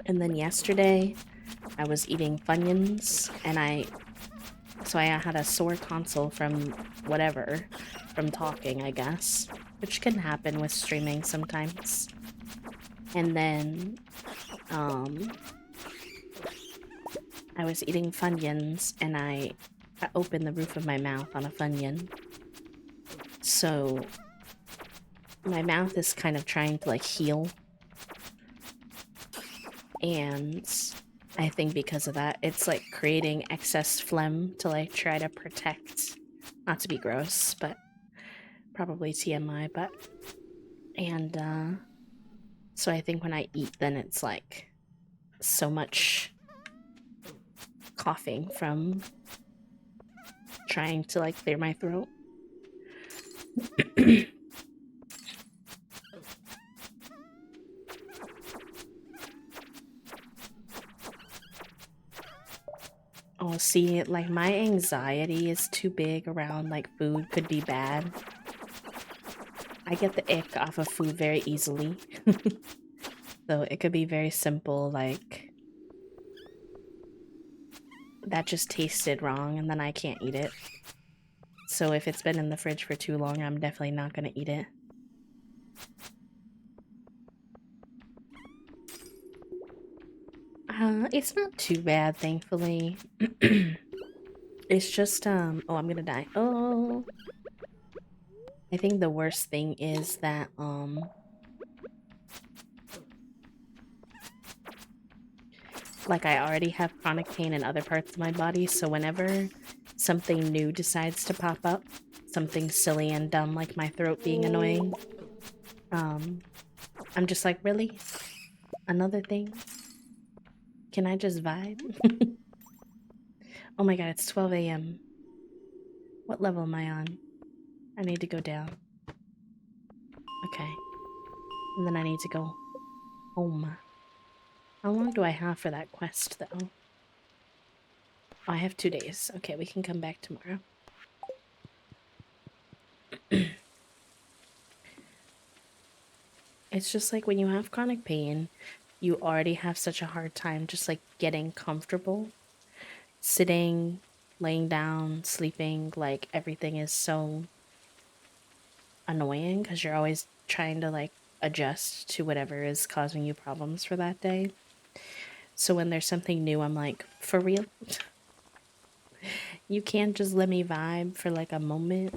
And then yesterday I was eating Funyuns and I had a sore tonsil from whatever, from talking, I guess, which can happen with streaming sometimes. And then, I was eating Funyuns and I opened the roof of my mouth on a Funyun. So, my mouth is kind of trying to like heal. And I think because of that, it's like creating excess phlegm to like try to protect, not to be gross, but probably TMI, but, and, so I think when I eat, then it's like so much coughing from trying to like clear my throat. Oh, see, like my anxiety is too big around like food could be bad. I get the ick off of food very easily. So it could be very simple, like that just tasted wrong and then I can't eat it. So if it's been in the fridge for too long, I'm definitely not gonna eat it. It's not too bad, thankfully. It's just, oh, I'm gonna die. Oh, I think the worst thing is that, like I already have chronic pain in other parts of my body, so whenever something new decides to pop up, something silly and dumb like my throat being annoying, um, I'm just like, really? Another thing? Can I just vibe? Oh my god, it's 12 a.m. What level am I on? I need to go down. Okay. And then I need to go home. How long do I have for that quest, though? Oh, I have 2 days. Okay, we can come back tomorrow. It's just like when you have chronic pain, you already have such a hard time just like getting comfortable. Sitting, laying down, sleeping, like everything is so annoying because you're always trying to like adjust to whatever is causing you problems for that day. So when there's something new, I'm like, for real? You can't just let me vibe for like a moment?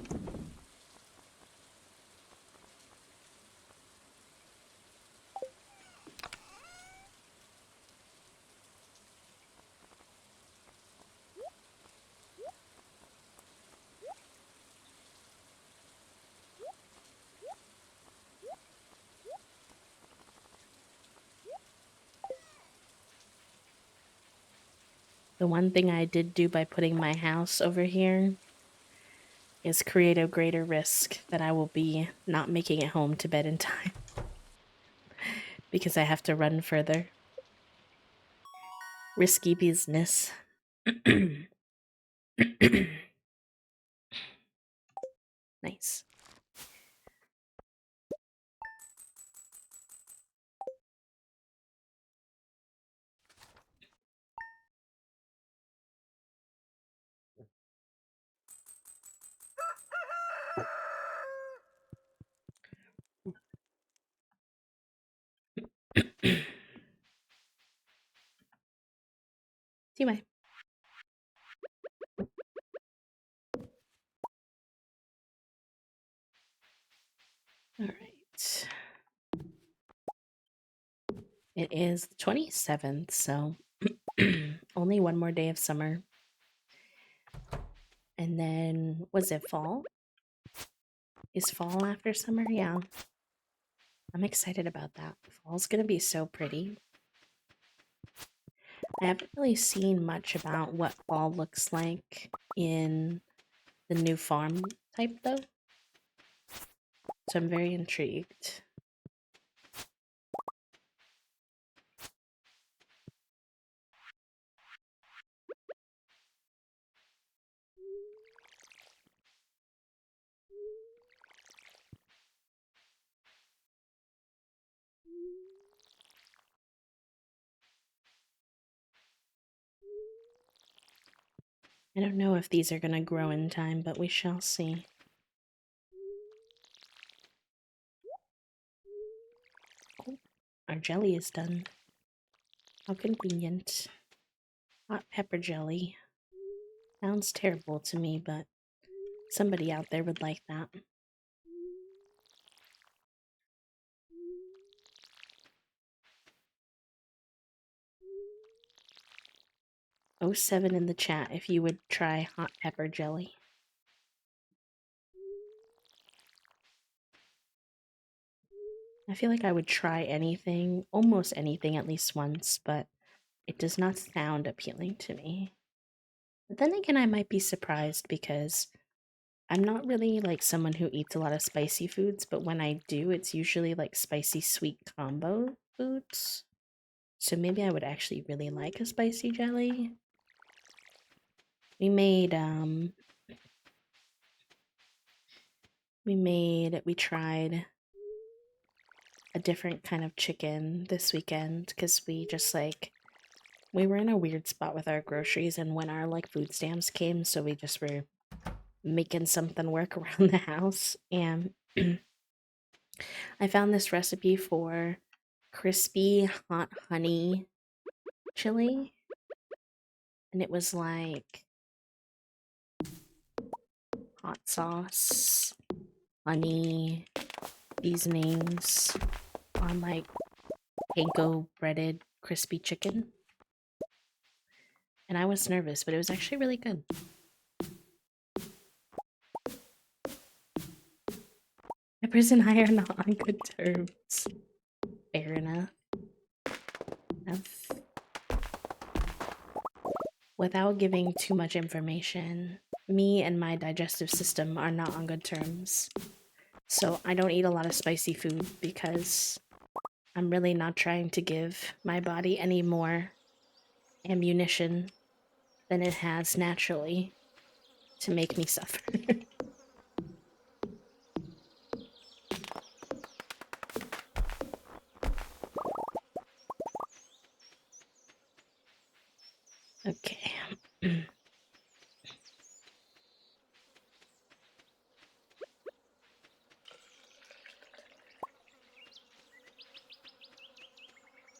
The one thing I did do by putting my house over here is create a greater risk that I will be not making it home to bed in time because I have to run further. Risky business. Nice. Anyway, all right. It is the 27th, so only one more day of summer. And then, was it fall? Is fall after summer? Yeah. I'm excited about that. Fall's gonna be so pretty. I haven't really seen much about what fall looks like in the new farm type, though. So I'm very intrigued. I don't know if these are gonna grow in time, but we shall see. Oh, our jelly is done. How convenient. Hot pepper jelly. Sounds terrible to me, but somebody out there would like that. Oh, 07 in the chat if you would try hot pepper jelly. I feel like I would try anything, almost anything at least once, but it does not sound appealing to me. But then again, I might be surprised because I'm not really like someone who eats a lot of spicy foods, but when I do, it's usually like spicy sweet combo foods. So maybe I would actually really like a spicy jelly. We made we tried a different kind of chicken this weekend because we just like we were in a weird spot with our groceries and when our like food stamps came, so we just were making something work around the house, and I found this recipe for crispy hot honey chili, and it was like hot sauce, honey, seasonings on like panko breaded crispy chicken. And I was nervous, but it was actually really good. Peppers and I are not on good terms. Fair enough. Without giving too much information, me and my digestive system are not on good terms. So I don't eat a lot of spicy food because I'm really not trying to give my body any more ammunition than it has naturally to make me suffer. Okay.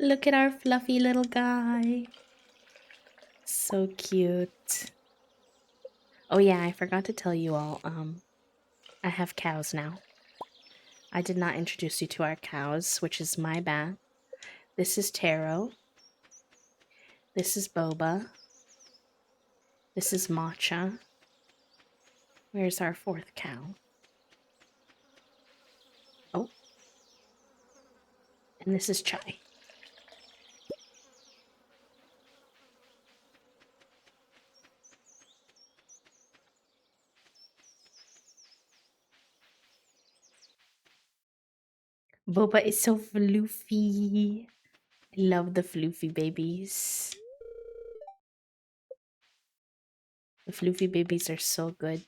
Look at our fluffy little guy. So cute. Oh yeah, I forgot to tell you all, I have cows now. I did not introduce you to our cows, which is my bad. This is Taro. This is Boba. This is Matcha. Where's our fourth cow? Oh. And this is Chai. Boba is so floofy. I love the floofy babies. The floofy babies are so good.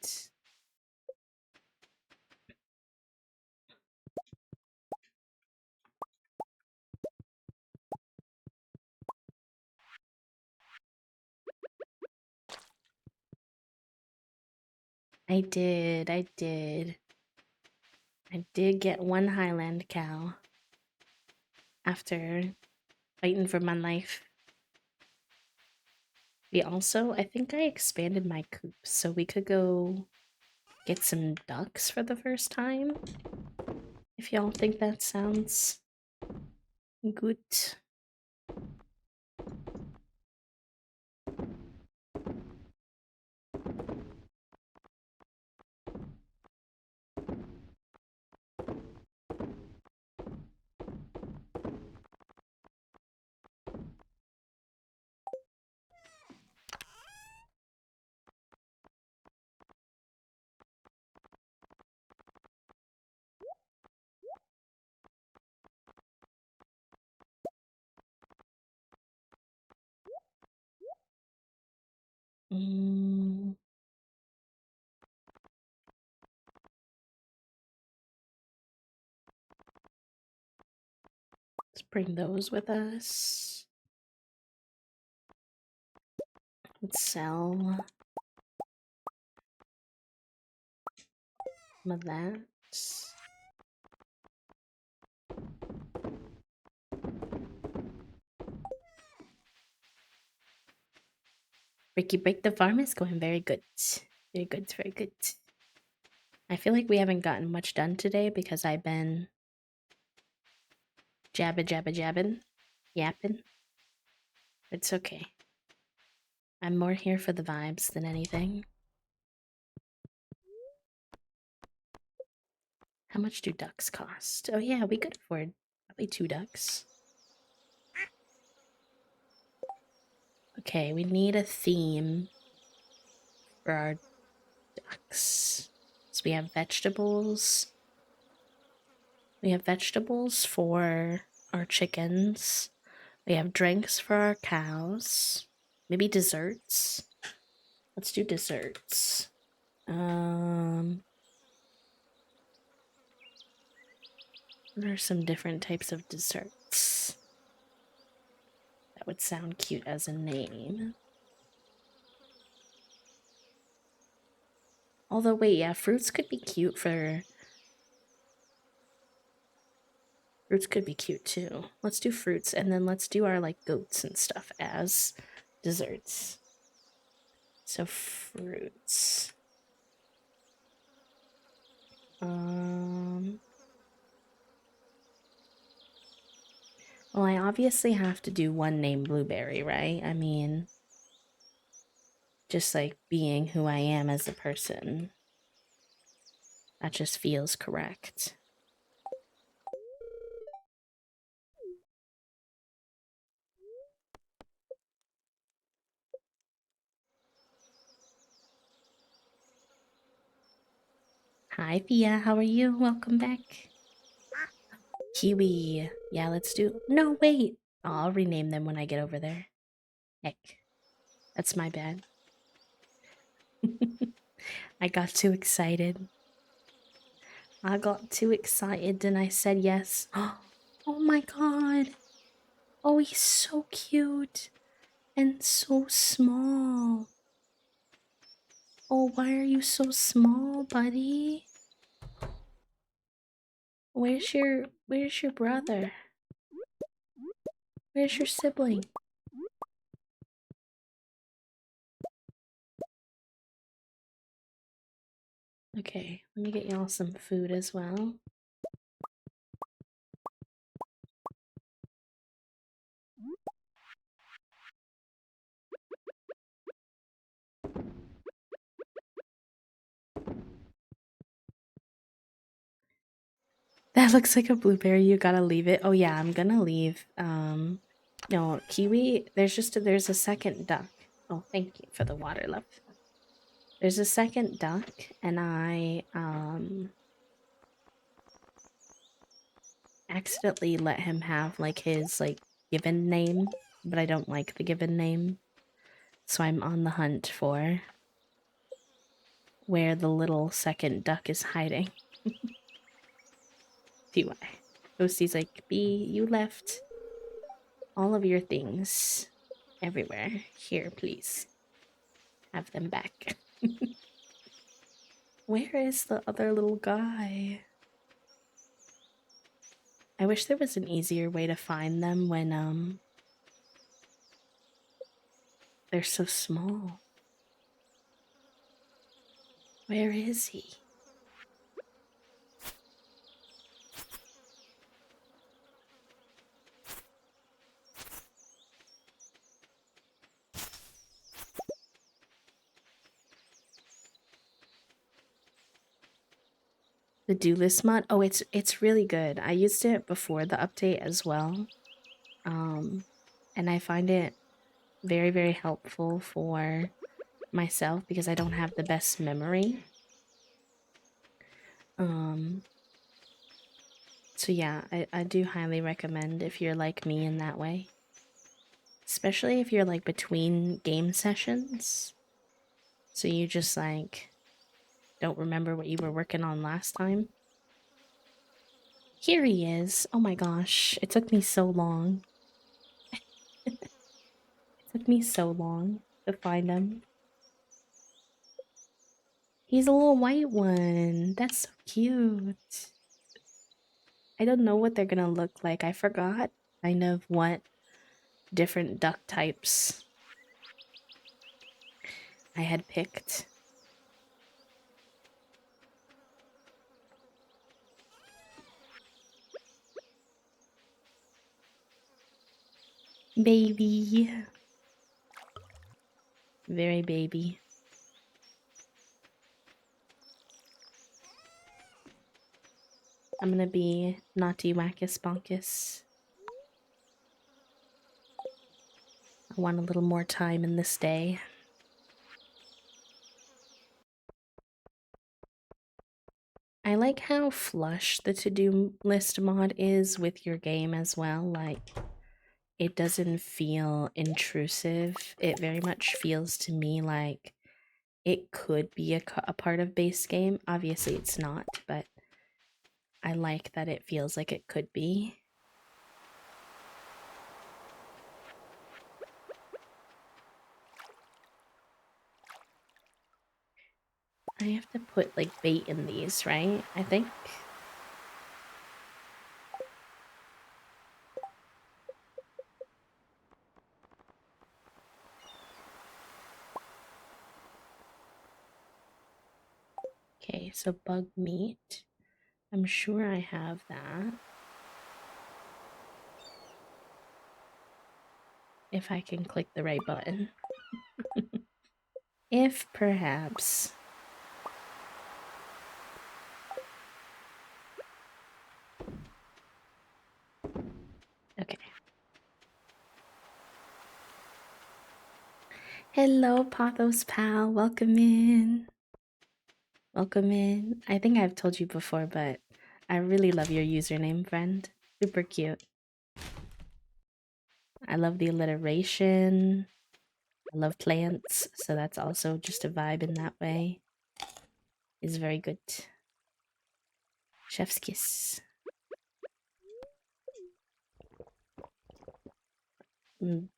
I did. I did get one Highland cow after fighting for my life. We also, I think I expanded my coop so we could go get some ducks for the first time. If y'all think that sounds good. Mm, let's bring those with us. Let's sell some of that. Ricky Break the Farm is going very good. Very good, very good. I feel like we haven't gotten much done today because I've been jabbing, yapping. It's okay. I'm more here for the vibes than anything. How much do ducks cost? Oh yeah, we could afford probably 2 ducks. Okay, we need a theme for our ducks. So we have vegetables. We have vegetables for our chickens. We have drinks for our cows. Maybe desserts. Let's do desserts. What are some different types of desserts? That would sound cute as a name. Although, wait, yeah, fruits could be cute for... Fruits could be cute too. Let's do fruits, and then let's do our, like, goats and stuff as desserts. So, fruits. Well, I obviously have to do one named Blueberry, right? I mean, just like being who I am as a person. That just feels correct. Hi, Fia. How are you? Welcome back. Kiwi. Yeah, let's do... No, wait. I'll rename them when I get over there. Heck. That's my bad. I got too excited. I got too excited and I said yes. Oh my god. Oh, he's so cute. And so small. Oh, why are you so small, buddy? Where's your brother? Where's your sibling? Okay, let me get y'all some food as well. That looks like a blueberry. You gotta leave it. Oh yeah, I'm gonna leave. No, kiwi. There's a second duck. Oh, thank you for the water, love. There's a second duck, and I accidentally let him have like his like given name, but I don't like the given name. So I'm on the hunt for where the little second duck is hiding. See why. Ghostie's like, B, you left all of your things everywhere. Here, please. Have them back. Where is the other little guy? I wish there was an easier way to find them when they're so small. Where is he? The do list mod? Oh, it's really good. I used it before the update as well. And I find it very, very helpful for myself because I don't have the best memory. So yeah, I do highly recommend if you're like me in that way. Especially if you're like between game sessions. So you just like don't remember what you were working on last time. Here he is. Oh my gosh, it took me so long. It took me so long to find him. He's a little white one. That's so cute. I don't know what they're gonna look like. I forgot kind of what different duck types I had picked. Baby. Very baby. I'm gonna be naughty wackus bonkus. I want a little more time in this day. I like how flush the to-do list mod is with your game as well. Like, it doesn't feel intrusive. It very much feels to me like it could be a part of base game. Obviously, it's not, but I like that it feels like it could be. I have to put like bait in these, right? I think. Okay, so bug meat. I'm sure I have that. If I can click the right button. If perhaps. Okay. Hello, Pothos pal. Welcome in. Welcome in. I think I've told you before, but I really love your username, friend. Super cute. I love the alliteration. I love plants, so that's also just a vibe in that way. Is very good. Chef's kiss.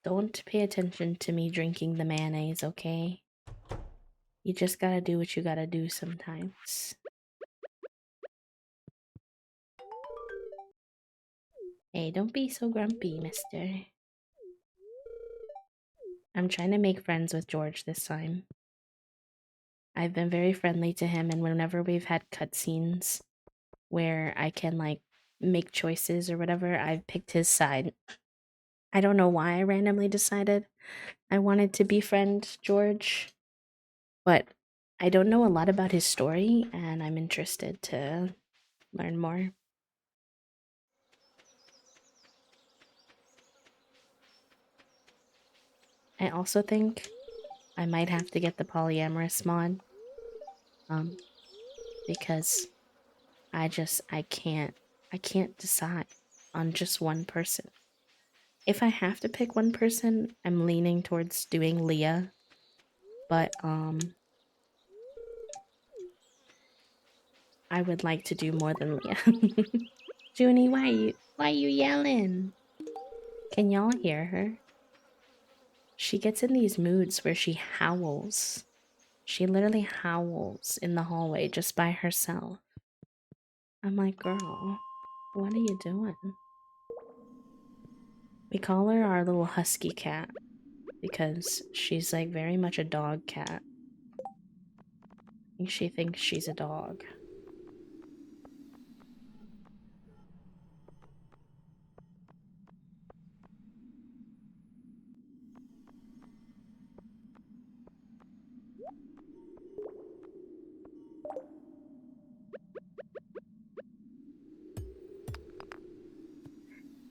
Don't pay attention to me drinking the mayonnaise, okay? You just gotta do what you gotta do sometimes. Hey, don't be so grumpy, mister. I'm trying to make friends with George this time. I've been very friendly to him, and whenever we've had cutscenes where I can, like, make choices or whatever, I've picked his side. I don't know why I randomly decided I wanted to befriend George, but I don't know a lot about his story, and I'm interested to learn more. I also think I might have to get the polyamorous mod, because I can't decide on just one person. If I have to pick one person, I'm leaning towards doing Leah, but I would like to do more than Leah. Junie, why you yelling? Can y'all hear her? She gets in these moods where she howls. She literally howls in the hallway just by herself. I'm like, girl, what are you doing? We call her our little husky cat because she's like very much a dog cat. I think she thinks she's a dog.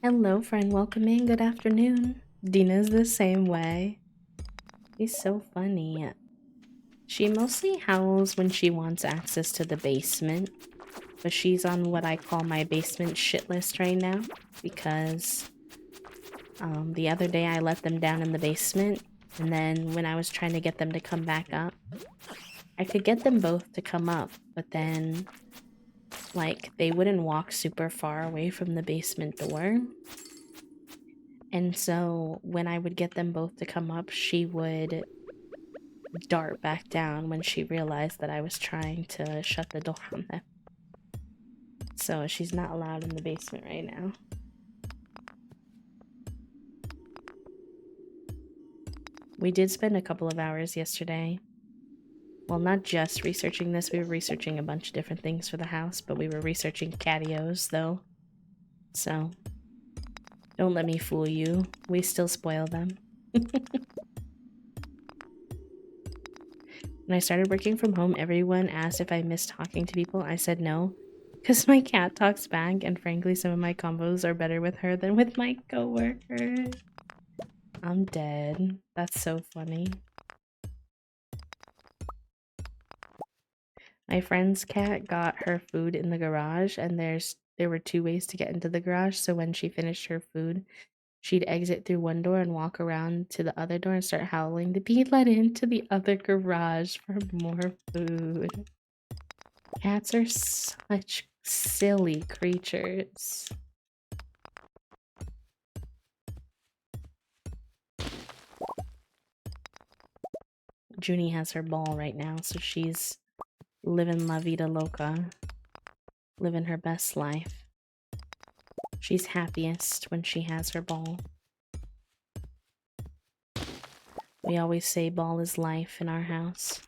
Hello, friend. Welcome in. Good afternoon. Dina's the same way. She's so funny. She mostly howls when she wants access to the basement, but she's on what I call my basement shit list right now because the other day I let them down in the basement, and then when I was trying to get them to come back up, I could get them both to come up, but then like they wouldn't walk super far away from the basement door. And so when I would get them both to come up, she would dart back down when she realized that I was trying to shut the door on them. So she's not allowed in the basement right now. We did spend a couple of hours yesterday. Well, not just researching this, we were researching a bunch of different things for the house, but we were researching catios though. So don't let me fool you. We still spoil them. When I started working from home, everyone asked if I missed talking to people. I said no, because my cat talks back, and frankly, some of my combos are better with her than with my coworker. I'm dead. That's so funny. My friend's cat got her food in the garage, and there were two ways to get into the garage. So when she finished her food, she'd exit through one door and walk around to the other door and start howling to be let into the other garage for more food. Cats are such silly creatures. Junie has her ball right now, so she's living la vida loca, living her best life. She's happiest when she has her ball. We always say ball is life in our house.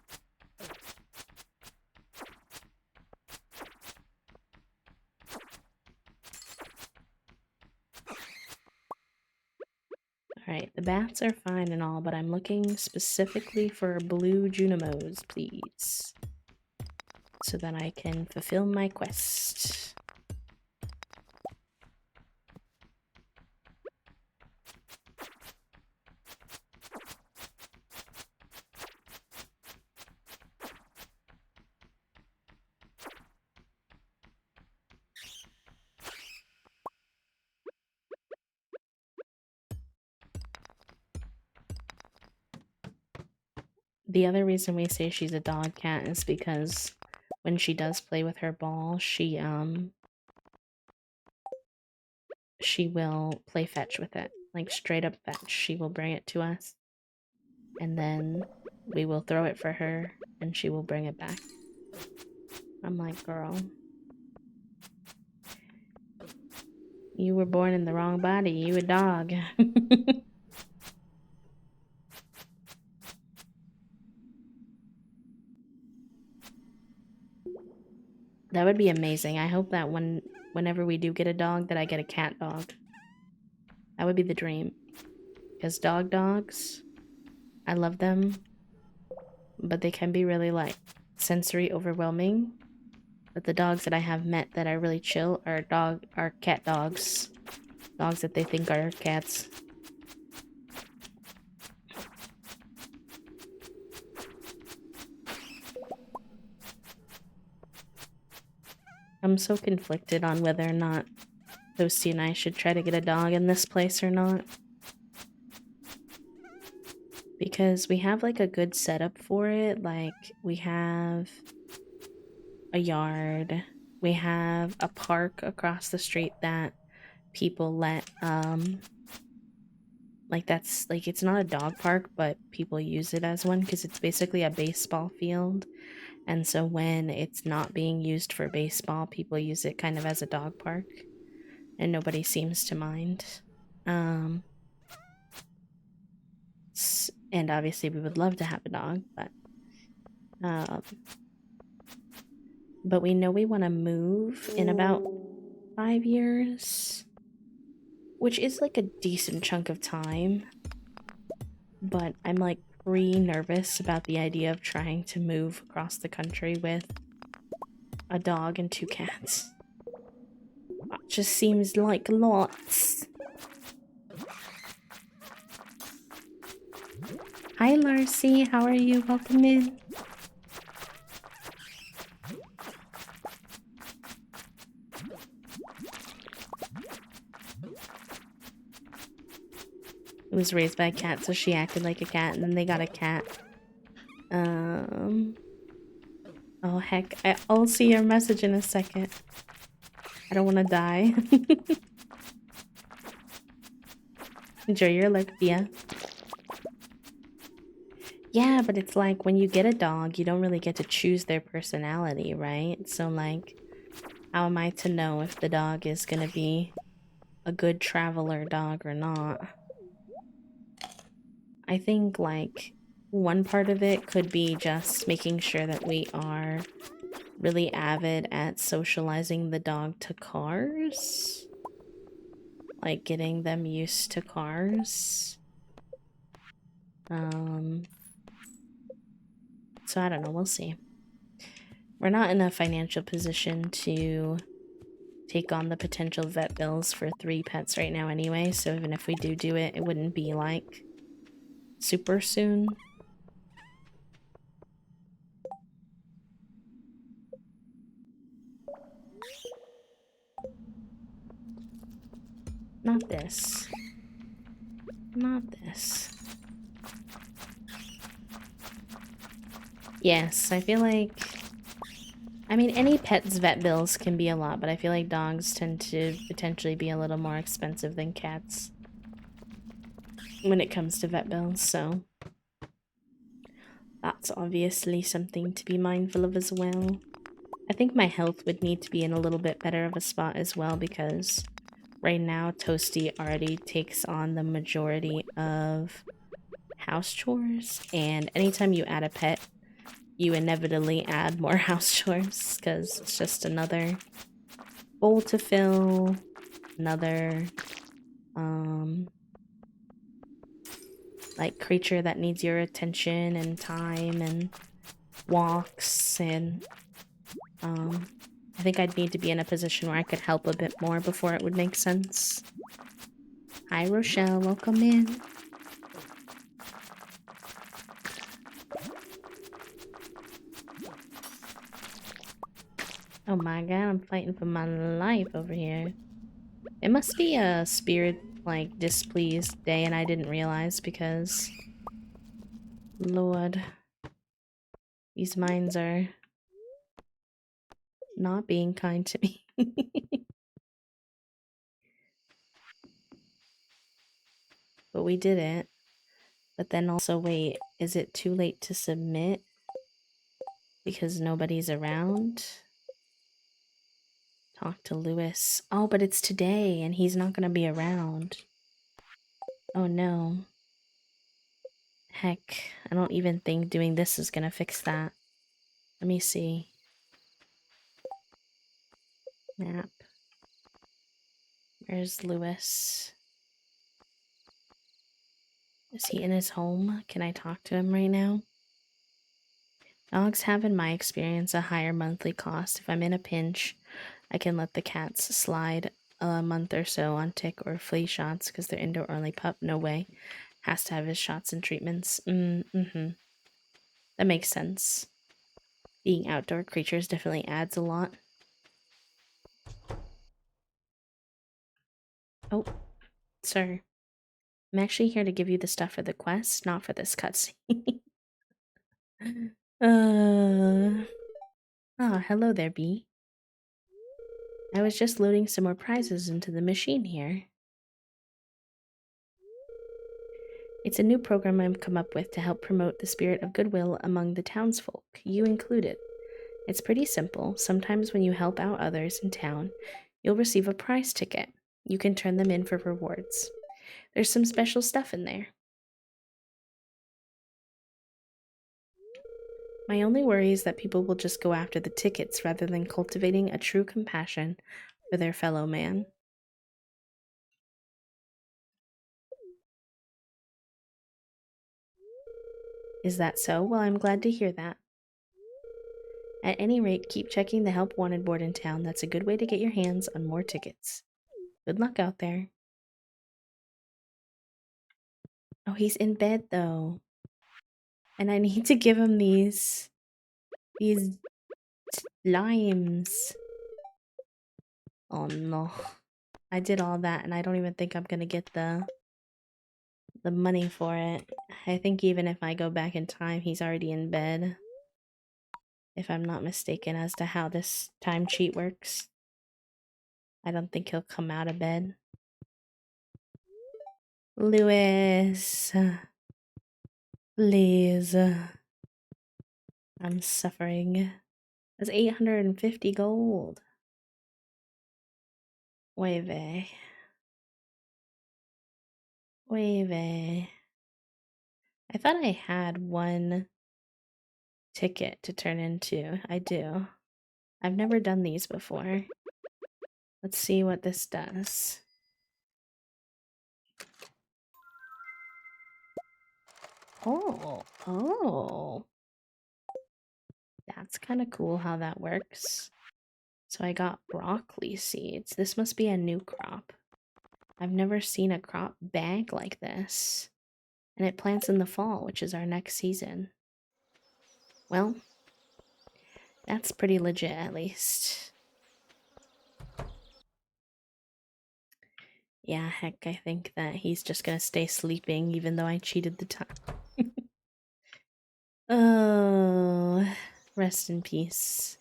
Alright, the bats are fine and all, but I'm looking specifically for blue Junimos, please. So that I can fulfill my quest. The other reason we say she's a dog cat is because when she does play with her ball, she will play fetch with it. Like straight up fetch. She will bring it to us. And then we will throw it for her and she will bring it back. I'm like, girl, you were born in the wrong body. You a dog. That would be amazing. I hope that whenever we do get a dog, that I get a cat dog. That would be the dream. Because dogs, I love them, but they can be really, like, sensory overwhelming. But the dogs that I have met that are really chill are cat dogs. Dogs that they think are cats. I'm so conflicted on whether or not Toasty and I should try to get a dog in this place or not. Because we have like a good setup for it. Like we have a yard. We have a park across the street that people let like that's like it's not a dog park, but people use it as one because it's basically a baseball field. And so when it's not being used for baseball, people use it kind of as a dog park. And nobody seems to mind. And obviously we would love to have a dog, but we know we want to move in about 5 years, which is like a decent chunk of time. But I'm like pre-nervous about the idea of trying to move across the country with a dog and 2 cats. It just seems like lots. Hi Larcy, how are you? Welcome in. It was raised by a cat, so she acted like a cat, and then they got a cat. Oh heck, I'll see your message in a second. I don't want to die. Enjoy your life, Bia. Yeah, but it's like when you get a dog, you don't really get to choose their personality, right? So like, how am I to know if the dog is gonna be a good traveler dog or not? I think like one part of it could be just making sure that we are really avid at socializing the dog to cars. Like getting them used to cars. So I don't know, we'll see. We're not in a financial position to take on the potential vet bills for 3 pets right now anyway, so even if we do it, it wouldn't be like super soon. Not this. Not this. Yes, I feel like... I mean, any pet's vet bills can be a lot, but I feel like dogs tend to potentially be a little more expensive than cats when it comes to vet bills, so... That's obviously something to be mindful of as well. I think my health would need to be in a little bit better of a spot as well because right now Toasty already takes on the majority of house chores, and anytime you add a pet, you inevitably add more house chores because it's just another bowl to fill, another like creature that needs your attention and time and walks, and I think I'd need to be in a position where I could help a bit more before it would make sense. Hi Rochelle, welcome in. Oh my god, I'm fighting for my life over here. It must be a spirit, like, displeased day and I didn't realize because... Lord. These mines are... not being kind to me. But we did it. But then also, wait, is it too late to submit? Because nobody's around? Talk to Lewis. Oh, but it's today and he's not gonna be around. Oh no. Heck, I don't even think doing this is gonna fix that. Let me see. Map. Where's Lewis? Is he in his home? Can I talk to him right now? Dogs have, in my experience, a higher monthly cost. If I'm in a pinch, I can let the cats slide a month or so on tick or flea shots because they're indoor only pup. No way. Has to have his shots and treatments. Mm-hmm. That makes sense. Being outdoor creatures definitely adds a lot. Oh, sir. I'm actually here to give you the stuff for the quest, not for this cutscene. Hello there, Bee. I was just loading some more prizes into the machine here. It's a new program I've come up with to help promote the spirit of goodwill among the townsfolk, you included. It's pretty simple. Sometimes when you help out others in town, you'll receive a prize ticket. You can turn them in for rewards. There's some special stuff in there. My only worry is that people will just go after the tickets rather than cultivating a true compassion for their fellow man. Is that so? Well, I'm glad to hear that. At any rate, keep checking the Help Wanted board in town. That's a good way to get your hands on more tickets. Good luck out there. Oh, he's in bed though. And I need to give him these limes. Oh no. I did all that and I don't even think I'm gonna get the money for it. I think even if I go back in time, he's already in bed. If I'm not mistaken as to how this time cheat works. I don't think he'll come out of bed. Lewis. Please. I'm suffering. That's 850 gold. Wave. Wave. I thought I had one ticket to turn into. I do. I've never done these before. Let's see what this does. Oh. That's kind of cool how that works. So I got broccoli seeds. This must be a new crop. I've never seen a crop bank like this. And it plants in the fall, which is our next season. Well, that's pretty legit at least. Yeah, heck, I think that he's just gonna stay sleeping even though I cheated the time. Oh, rest in peace.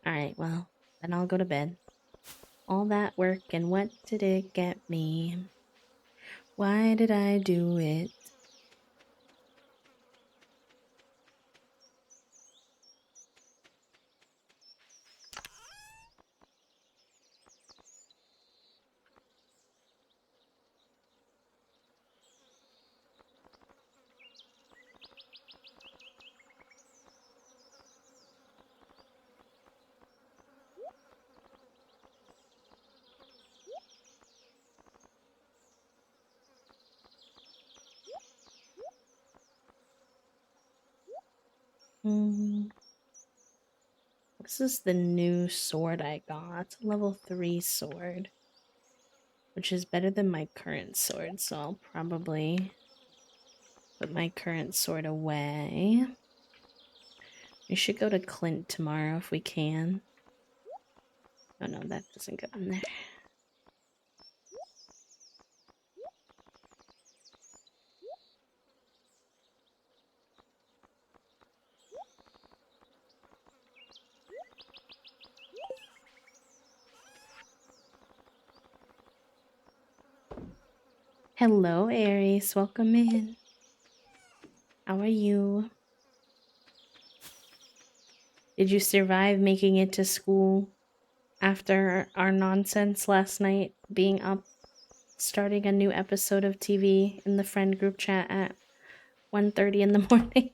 Alright, well, then I'll go to bed. All that work and what did it get me? Why did I do it? Mm, this is the new sword I got. It's a level 3 sword, which is better than my current sword, so I'll probably put my current sword away. We should go to Clint tomorrow if we can. Oh no, that doesn't go in there. Hello, Aries. Welcome in. How are you? Did you survive making it to school after our nonsense last night, being up, starting a new episode of TV in the friend group chat at 1:30 in the morning?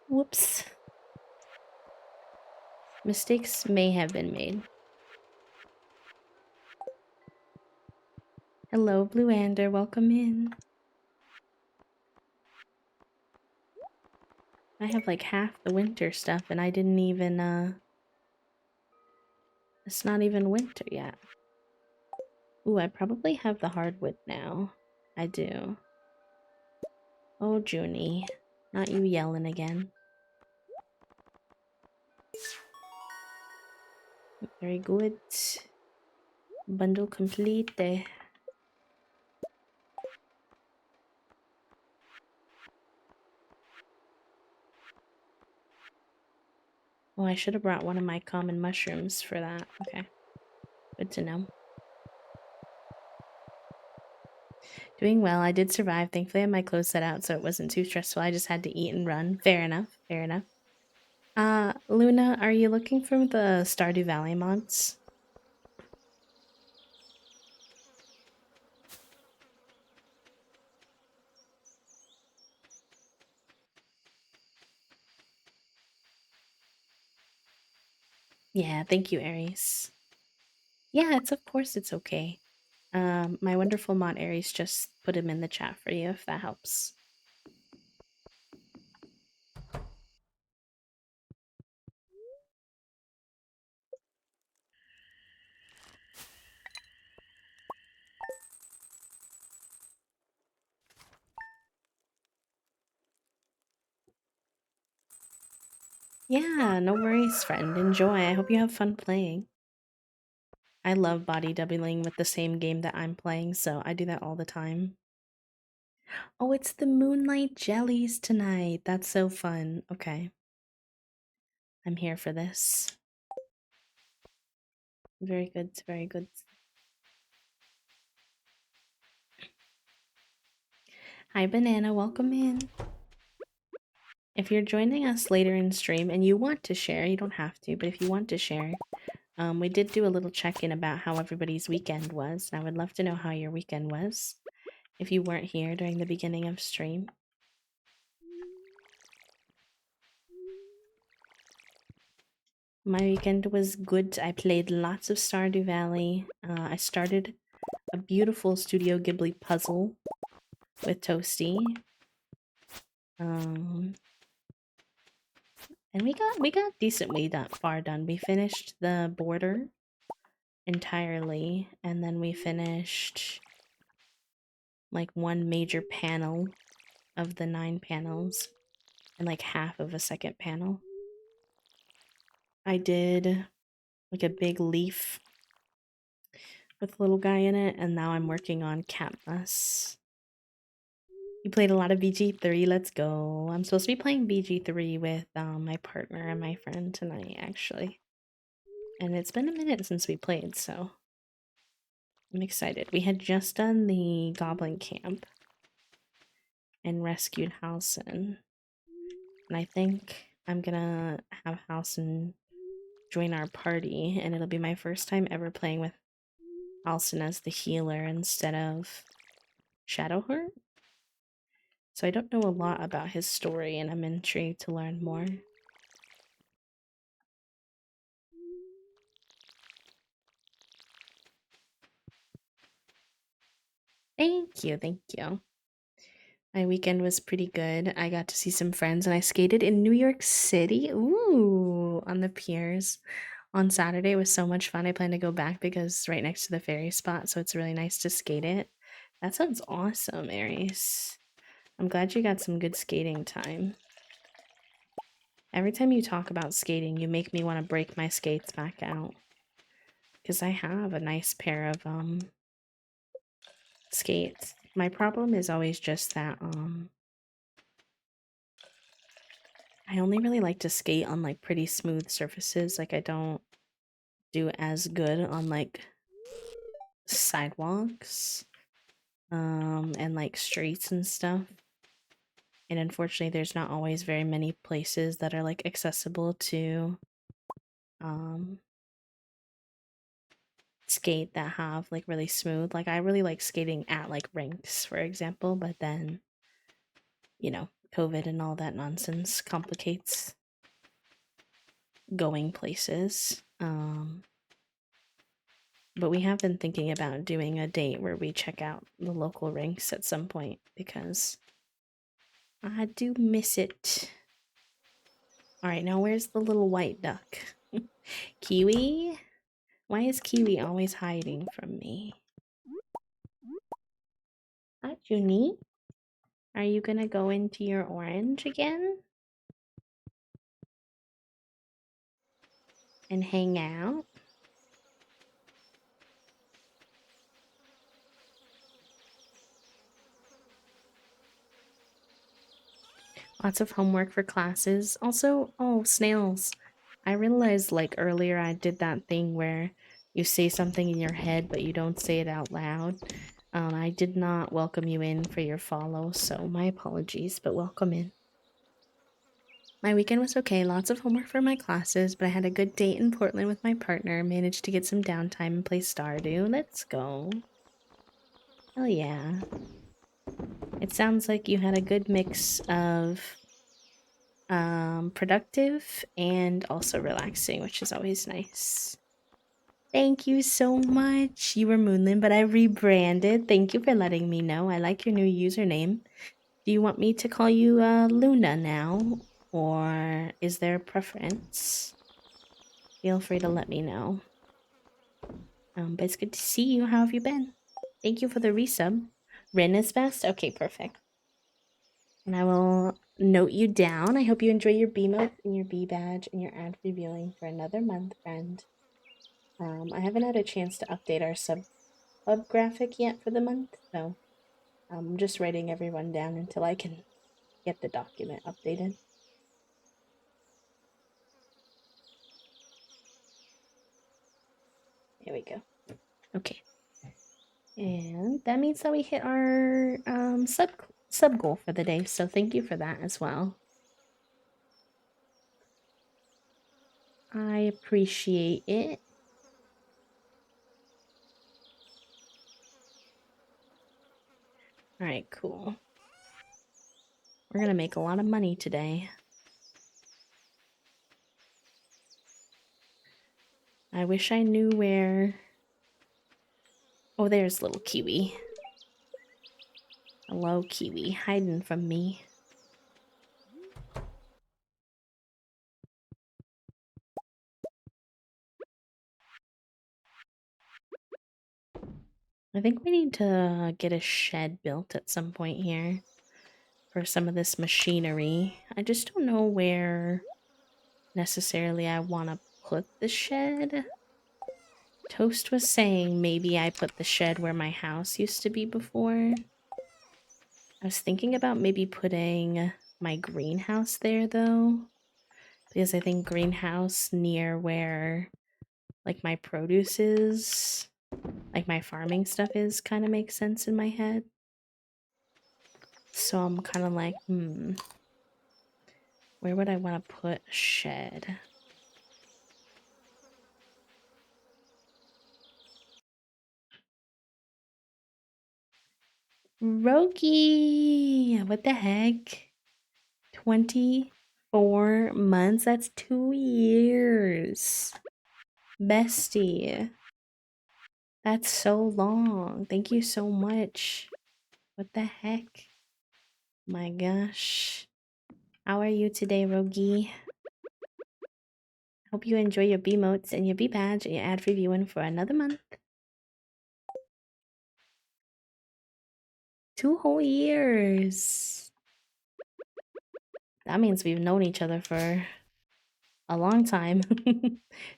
Whoops. Mistakes may have been made. Hello, Blue Ander. Welcome in. I have like half the winter stuff and I didn't even, it's not even winter yet. Ooh, I probably have the hardwood now. I do. Oh, Junie. Not you yelling again. Very good. Bundle complete. Oh, I should have brought one of my common mushrooms for that. Okay. Good to know. Doing well. I did survive. Thankfully, I had my clothes set out, so it wasn't too stressful. I just had to eat and run. Fair enough. Fair enough. Luna, are you looking for the Stardew Valley mods? Yeah, thank you, Aries. Yeah, it's of course it's okay. My wonderful mod Aries just put him in the chat for you if that helps. Yeah, no worries, friend. Enjoy. I hope you have fun playing. I love body doubling with the same game that I'm playing, so I do that all the time. Oh, it's the Moonlight Jellies tonight. That's so fun. Okay. I'm here for this. Very good, very good. Hi, Banana. Welcome in. If you're joining us later in stream and you want to share, you don't have to, but if you want to share, we did do a little check-in about how everybody's weekend was. I would love to know how your weekend was if you weren't here during the beginning of stream. My weekend was good. I played lots of Stardew Valley. I started a beautiful Studio Ghibli puzzle with Toasty. And we got decently far done. We finished the border entirely, and then we finished like one major panel of the 9 panels and like half of a second panel. I did like a big leaf with a little guy in it, and now I'm working on Catmus. You played a lot of BG3, let's go. I'm supposed to be playing BG3 with my partner and my friend tonight, actually. And it's been a minute since we played, so I'm excited. We had just done the Goblin Camp and rescued Halson. And I think I'm gonna have Halson join our party, and it'll be my first time ever playing with Halson as the healer instead of Shadowheart. So I don't know a lot about his story, and I'm intrigued to learn more. Thank you, thank you. My weekend was pretty good. I got to see some friends and I skated in New York City. Ooh, on the piers on Saturday. It was so much fun. I plan to go back because it's right next to the ferry spot, so it's really nice to skate it. That sounds awesome, Aries. I'm glad you got some good skating time. Every time you talk about skating, you make me want to break my skates back out. Because I have a nice pair of skates. My problem is always just that I only really like to skate on like pretty smooth surfaces. Like I don't do as good on like sidewalks and like streets and stuff. And unfortunately there's not always very many places that are like accessible to um skate that have like really smooth. Like I really like skating at like rinks, for example, but then COVID and all that nonsense complicates going places. But we have been thinking about doing a date where we check out the local rinks at some point because I do miss it. All right, now where's the little white duck? Kiwi? Why is Kiwi always hiding from me? Hi, Junie. Are you gonna go into your orange again and hang out? Lots of homework for classes. Also, oh, snails. I realized like earlier I did that thing where you say something in your head but you don't say it out loud. I did not welcome you in for your follow, so my apologies, but welcome in. My weekend was okay, lots of homework for my classes, but I had a good date in Portland with my partner, managed to get some downtime and play Stardew. Let's go. Hell yeah. It sounds like you had a good mix of productive and also relaxing, which is always nice. Thank you so much. You were Moonlin, but I rebranded. Thank you for letting me know. I like your new username. Do you want me to call you Luna now? Or is there a preference? Feel free to let me know. But it's good to see you. How have you been? Thank you for the resub. Rin is best? Okay, perfect. And I will note you down. I hope you enjoy your B mode and your B badge and your ad revealing for another month, friend. I haven't had a chance to update our sub graphic yet for the month, so I'm just writing everyone down until I can get the document updated. There we go. Okay. And that means that we hit our sub goal for the day, so thank you for that as well. I appreciate it. All right, cool. We're gonna make a lot of money today. I wish I knew where... Oh, there's little Kiwi. Hello, Kiwi, hiding from me. I think we need to get a shed built at some point here for some of this machinery. I just don't know where necessarily I want to put the shed. Toast was saying maybe I put the shed where my house used to be before. I was thinking about maybe putting my greenhouse there though, because I think greenhouse near where like my produce is, like my farming stuff is, kind of makes sense in my head. So I'm kind of like, where would I want to put a shed? Roki! What the heck? 24 months? That's 2 years. Bestie. That's so long. Thank you so much. What the heck? My gosh. How are you today, Rogi? Hope you enjoy your B motes and your B badge and your ad reviewing for another month. 2 whole years. That means we've known each other for a long time.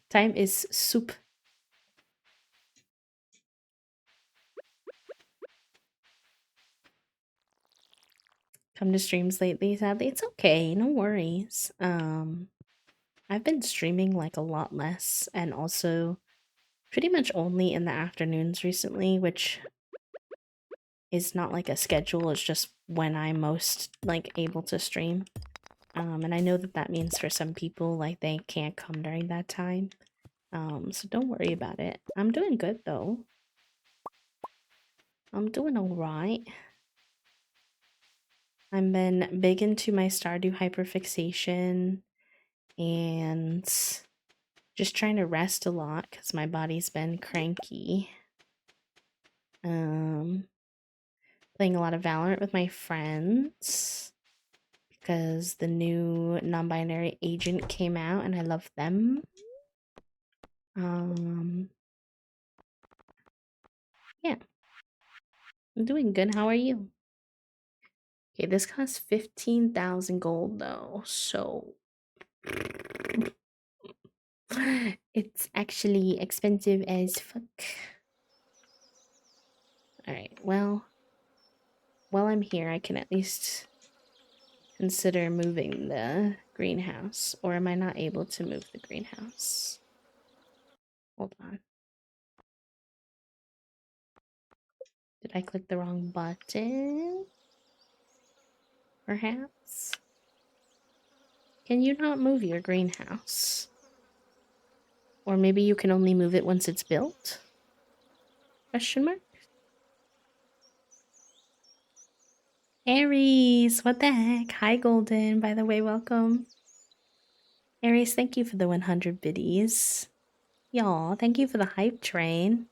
Time is soup. Come to streams lately, sadly. It's okay, no worries. I've been streaming like a lot less and also pretty much only in the afternoons recently, which is not like a schedule, it's just when I'm most like able to stream. And I know that that means for some people like they can't come during that time. So don't worry about it. I'm doing good though. I'm doing all right. I've been big into my Stardew hyperfixation and just trying to rest a lot because my body's been cranky. Playing a lot of Valorant with my friends because the new non-binary agent came out and I love them. Yeah, I'm doing good. How are you? Okay, this costs 15,000 gold though, so it's actually expensive as fuck. Alright, well, while I'm here, I can at least consider moving the greenhouse. Or am I not able to move the greenhouse? Hold on. Did I click the wrong button? Perhaps? Can you not move your greenhouse? Or maybe you can only move it once it's built? Question mark? Aries, what the heck? Hi, Golden. By the way, welcome. Aries, thank you for the 100 biddies. Y'all, thank you for the hype train.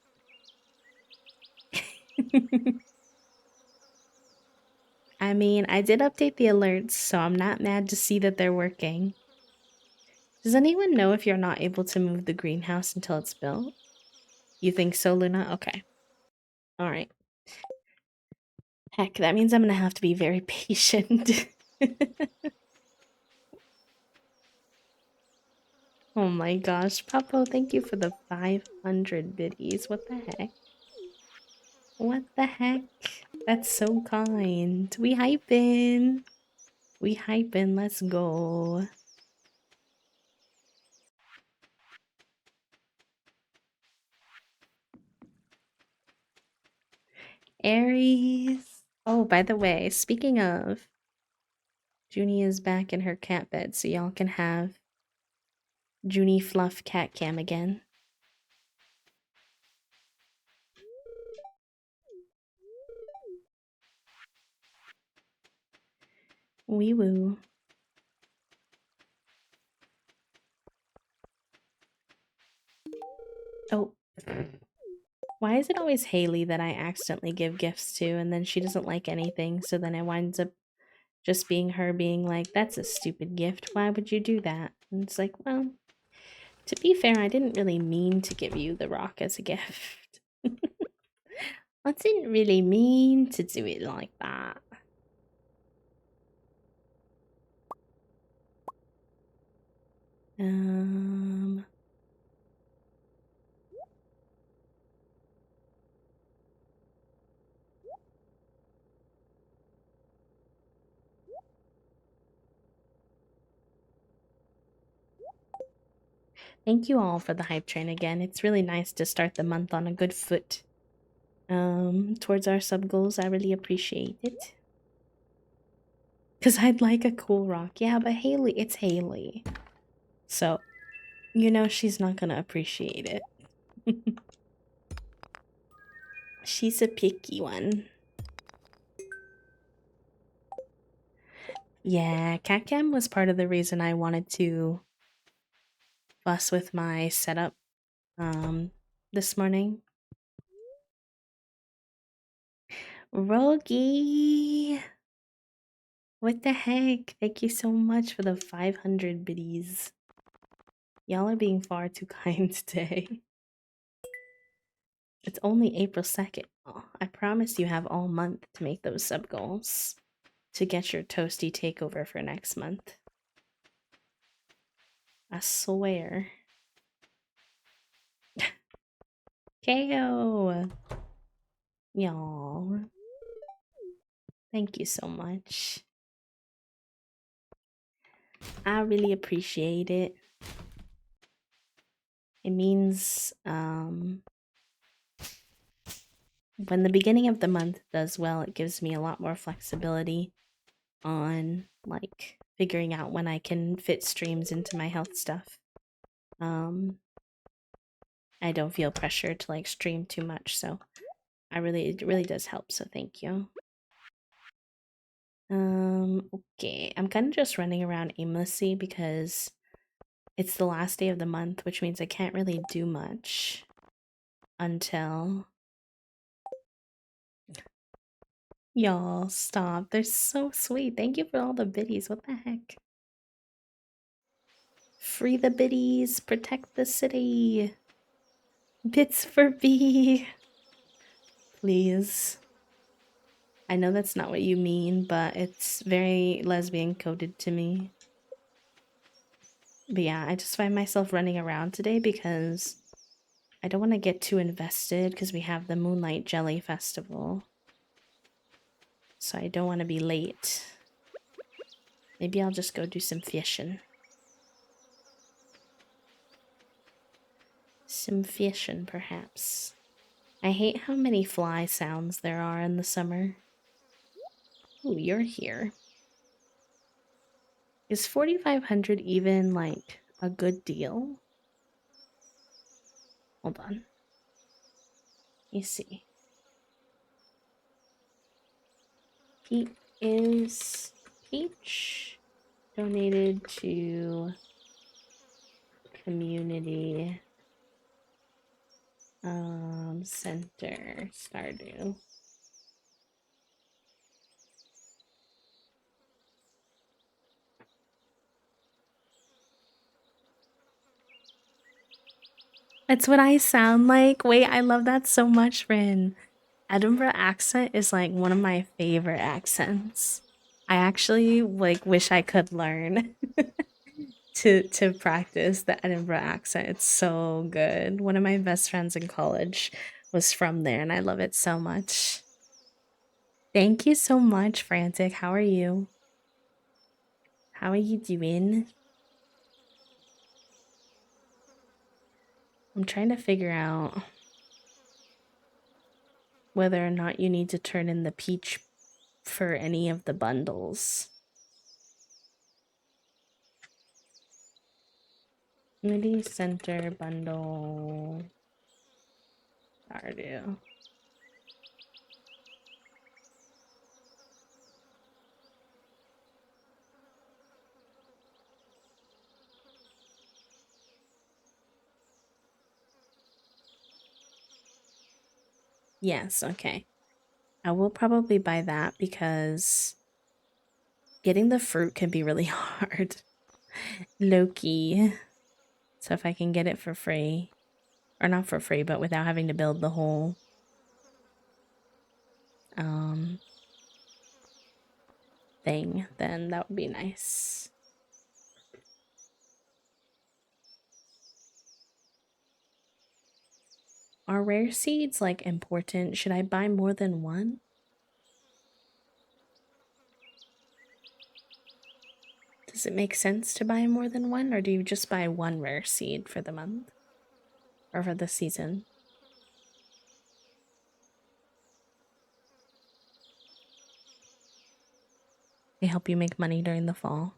I mean, I did update the alerts, so I'm not mad to see that they're working. Does anyone know if you're not able to move the greenhouse until it's built? You think so, Luna? Okay. Alright. Heck, that means I'm gonna have to be very patient. Oh my gosh, Papo, thank you for the 500 biddies. What the heck? What the heck? That's so kind. We hypin'. We hypin'. Let's go. Aries. Oh, by the way, speaking of, Junie is back in her cat bed, so y'all can have Junie Fluff cat cam again. Wee woo. Oh. Why is it always Haley that I accidentally give gifts to and then she doesn't like anything, so then it winds up just being her being like, that's a stupid gift. Why would you do that? And it's like, well, to be fair, I didn't really mean to give you the rock as a gift. I didn't really mean to do it like that. Thank you all for the hype train again. It's really nice to start the month on a good foot. Towards our sub goals, I really appreciate it. Because I'd like a cool rock. Yeah, but Haley, it's Haley. So, you know she's not gonna appreciate it. She's a picky one. Yeah, CatCam was part of the reason I wanted to fuss with my setup this morning. Rogi! What the heck? Thank you so much for the 500 biddies. Y'all are being far too kind today. It's only April 2nd. Oh, I promise you have all month to make those sub goals to get your toasty takeover for next month. I swear. KO! Y'all. Thank you so much. I really appreciate it. It means when the beginning of the month does well, it gives me a lot more flexibility on like figuring out when I can fit streams into my health stuff. I don't feel pressure to like stream too much, so it really does help, so thank you. Okay, I'm kind of just running around aimlessly because it's the last day of the month, which means I can't really do much until... Y'all, stop. They're so sweet. Thank you for all the biddies. What the heck? Free the biddies. Protect the city. Bits for B. Please. I know that's not what you mean, but it's very lesbian coded to me. But yeah, I just find myself running around today because I don't want to get too invested because we have the Moonlight Jelly Festival. So I don't want to be late. Maybe I'll just go do some fishing. Some fishing, perhaps. I hate how many fly sounds there are in the summer. Ooh, you're here. Is 4,500 even, like, a good deal? Hold on. Let me see. Peach donated to community center stardew. That's what I sound like. Wait, I love that so much, Rin. Edinburgh accent is like one of my favorite accents. I actually like wish I could learn to practice the Edinburgh accent. It's so good. One of my best friends in college was from there and I love it so much. Thank you so much, Frantic. How are you? How are you doing? I'm trying to figure out whether or not you need to turn in the peach for any of the bundles. Community Center bundle. Stardew. Yes, okay. I will probably buy that because getting the fruit can be really hard. Loki. So if I can get it for free, or not for free, but without having to build the whole thing, then that would be nice. Are rare seeds like important? Should I buy more than one? Does it make sense to buy more than one, or do you just buy one rare seed for the month? Or for the season? They help you make money during the fall.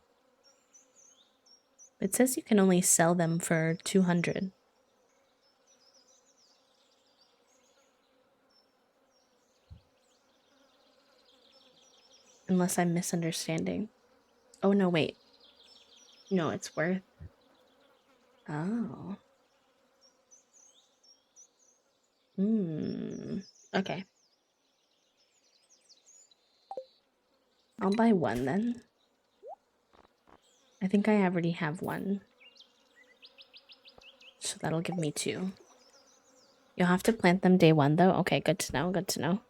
It says you can only sell them for 200. Unless I'm misunderstanding. Oh, no, wait. No, it's worth. Oh. Okay. I'll buy one then. I think I already have one. So that'll give me 2. You'll have to plant them day 1 though. Okay, good to know, good to know.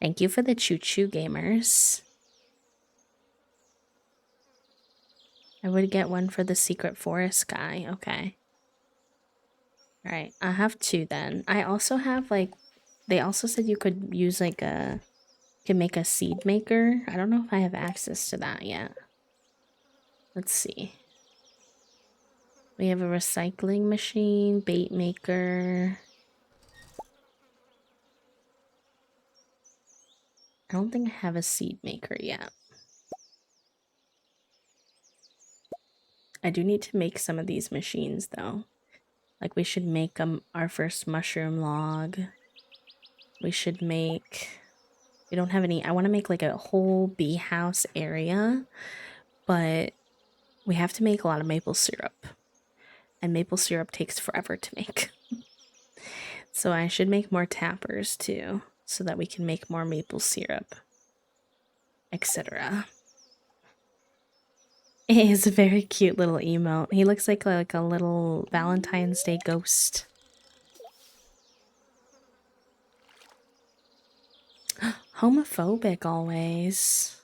Thank you for the choo-choo gamers. I would get one for the secret forest guy. Okay. Alright, I have 2 then. I also have like, they also said you could use like can make a seed maker. I don't know if I have access to that yet. Let's see. We have a recycling machine, bait maker. I don't think I have a seed maker yet. I do need to make some of these machines though. Like we should make our first mushroom log. We should make, we don't have any, I want to make like a whole bee house area, but we have to make a lot of maple syrup. And maple syrup takes forever to make. So I should make more tappers too, so that we can make more maple syrup, etc. It is a very cute little emote. He looks like a little Valentine's Day ghost. Homophobic always.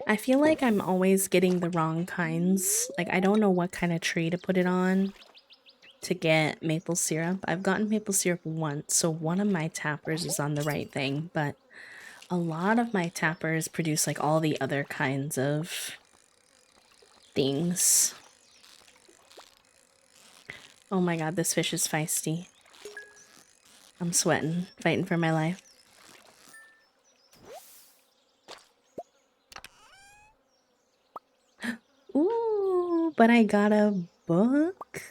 I feel like I'm always getting the wrong kinds. Like I don't know what kind of tree to put it on to get maple syrup. I've gotten maple syrup once, so one of my tappers is on the right thing, but a lot of my tappers produce like all the other kinds of things. Oh my god, this fish is feisty. I'm sweating, fighting for my life. Ooh, but I got a book?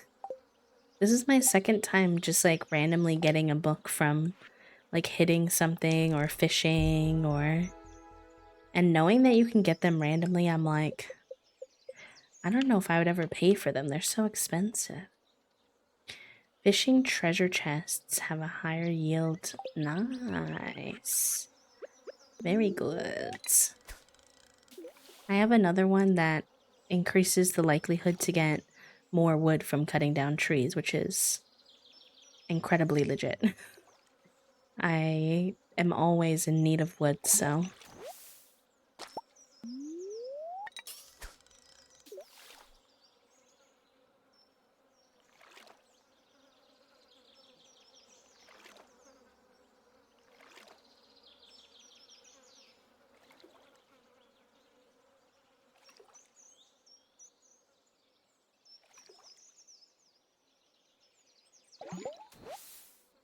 This is my second time just like randomly getting a book from like hitting something or fishing or... And knowing that you can get them randomly, I'm like, I don't know if I would ever pay for them. They're so expensive. Fishing treasure chests have a higher yield. Nice. Very good. I have another one that increases the likelihood to get more wood from cutting down trees, which is incredibly legit. I am always in need of wood, so...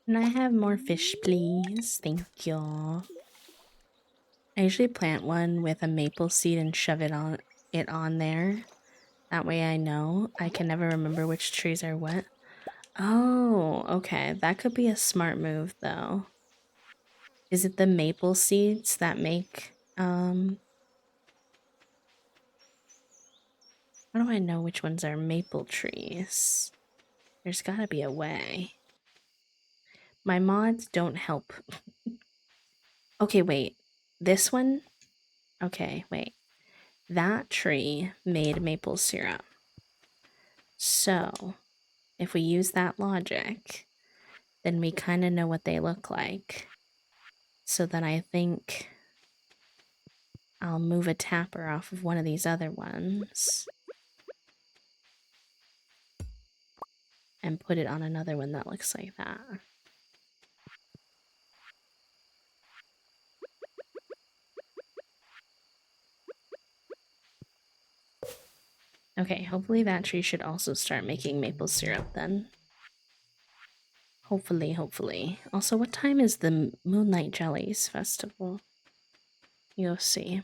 Can I have more fish, please? Thank you. I usually plant one with a maple seed and shove it on there. That way I know. I can never remember which trees are what. Oh, okay. That could be a smart move though. Is it the maple seeds that make how do I know which ones are maple trees? There's gotta be a way. My mods don't help. Okay, wait. This one? Okay, wait. That tree made maple syrup. So, if we use that logic, then we kind of know what they look like. So then I think I'll move a tapper off of one of these other ones and put it on another one that looks like that. Okay, hopefully that tree should also start making maple syrup then. Hopefully, hopefully. Also, what time is the Moonlight Jellies Festival? You'll see.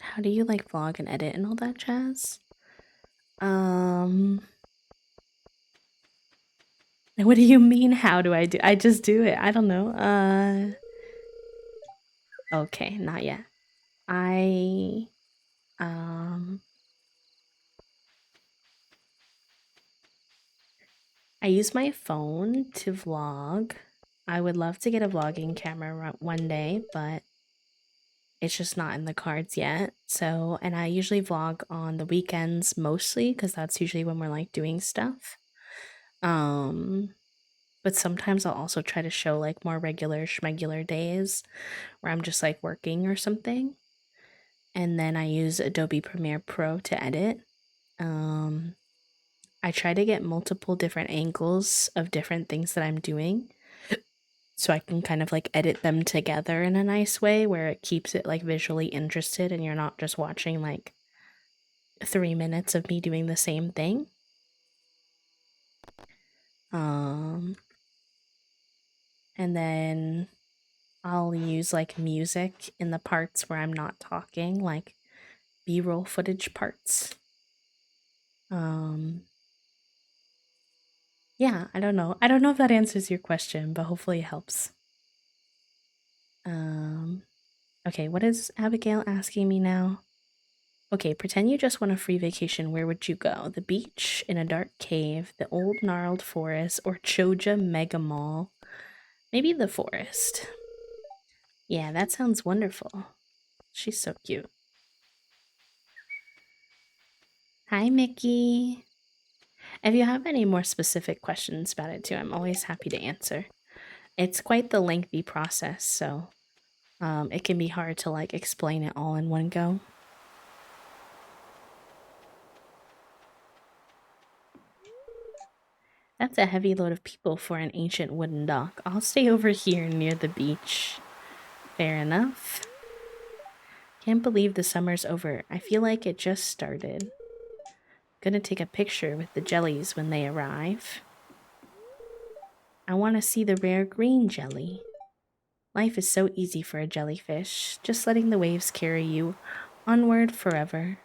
How do you like vlog and edit and all that jazz? What do you mean how do I do? I just do it. I don't know. Okay, not yet. I I use my phone to vlog. I would love to get a vlogging camera one day, but it's just not in the cards yet. So, and I usually vlog on the weekends mostly because that's usually when we're like doing stuff. Um, but sometimes I'll also try to show like more regular schmegular days where I'm just like working or something. And then I use Adobe Premiere Pro to edit. Um, I try to get multiple different angles of different things that I'm doing so I can kind of like edit them together in a nice way where it keeps it like visually interested and you're not just watching like 3 minutes of me doing the same thing. Um, and then I'll use like music in the parts where I'm not talking, like B-roll footage parts. Um, yeah, I don't know. I don't know if that answers your question, but hopefully it helps. Um, okay, what is Abigail asking me now? Okay, pretend you just want a free vacation. Where would you go? The beach, in a dark cave, the old gnarled forest, or Choja Mega Mall? Maybe the forest. Yeah, that sounds wonderful. She's so cute. Hi, Mickey. If you have any more specific questions about it too, I'm always happy to answer. It's quite the lengthy process, so it can be hard to like explain it all in one go. That's a heavy load of people for an ancient wooden dock. I'll stay over here near the beach. Fair enough. Can't believe the summer's over. I feel like it just started. Gonna take a picture with the jellies when they arrive. I want to see the rare green jelly. Life is so easy for a jellyfish, just letting the waves carry you onward forever.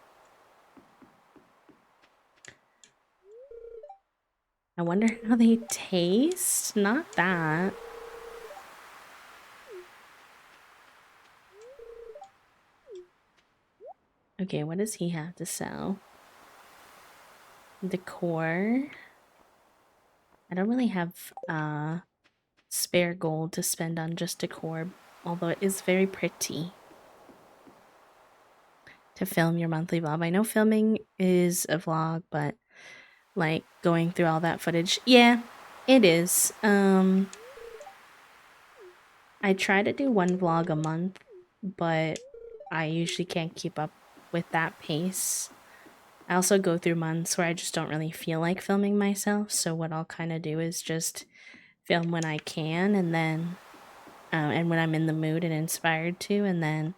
I wonder how they taste? Not that. Okay, what does he have to sell? Decor. I don't really have spare gold to spend on just decor, although it is very pretty to film your monthly vlog. I know filming is a vlog, but like going through all that footage, yeah, it is. I try to do one vlog a month, but I usually can't keep up with that pace. I also go through months where I just don't really feel like filming myself, so what I'll kind of do is just film when I can, and then and when I'm in the mood and inspired to, and then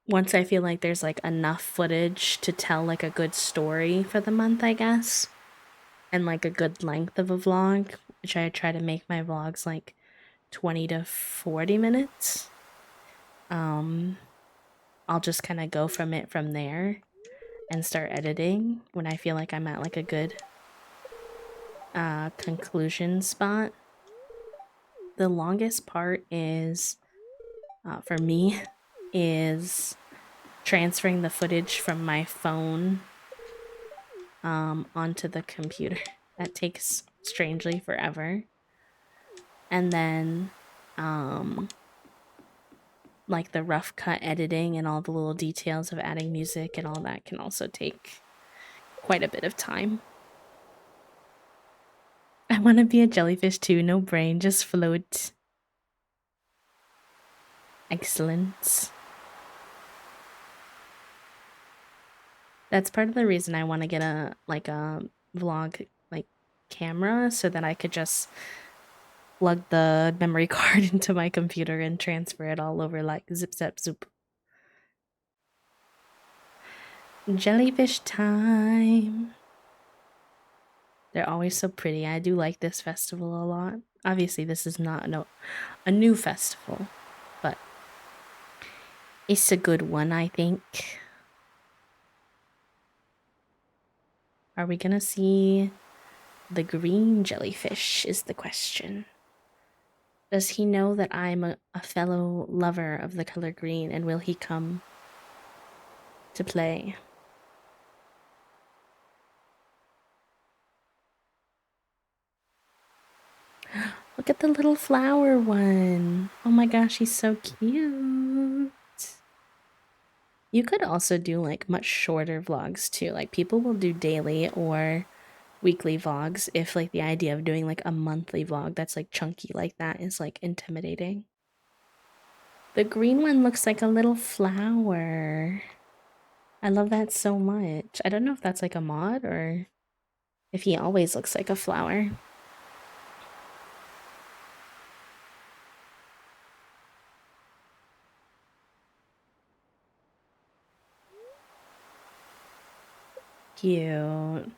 once I feel like there's like enough footage to tell like a good story for the month, I guess, and like a good length of a vlog, which I try to make my vlogs like 20 to 40 minutes. I'll just kind of go from there and start editing when I feel like I'm at like a good conclusion spot. The longest part is for me is transferring the footage from my phone onto the computer. That takes strangely forever. And then like the rough cut editing and all the little details of adding music and all that can also take quite a bit of time. I want to be a jellyfish too, no brain, just float. Excellent. That's part of the reason I want to get a vlog like camera so that I could just plug the memory card into my computer and transfer it all over like zip zap zoop. Jellyfish time. They're always so pretty. I do like this festival a lot. Obviously, this is not a new festival, but it's a good one, I think. Are we gonna see the green jellyfish is the question. Does he know that I'm a fellow lover of the color green, and will he come to play? Look at the little flower one. Oh my gosh, he's so cute. You could also do like much shorter vlogs too. Like people will do daily or weekly vlogs if like the idea of doing like a monthly vlog that's like chunky like that is like intimidating. The green one looks like a little flower. I love that so much. I don't know if that's like a mod or if he always looks like a flower. Cute.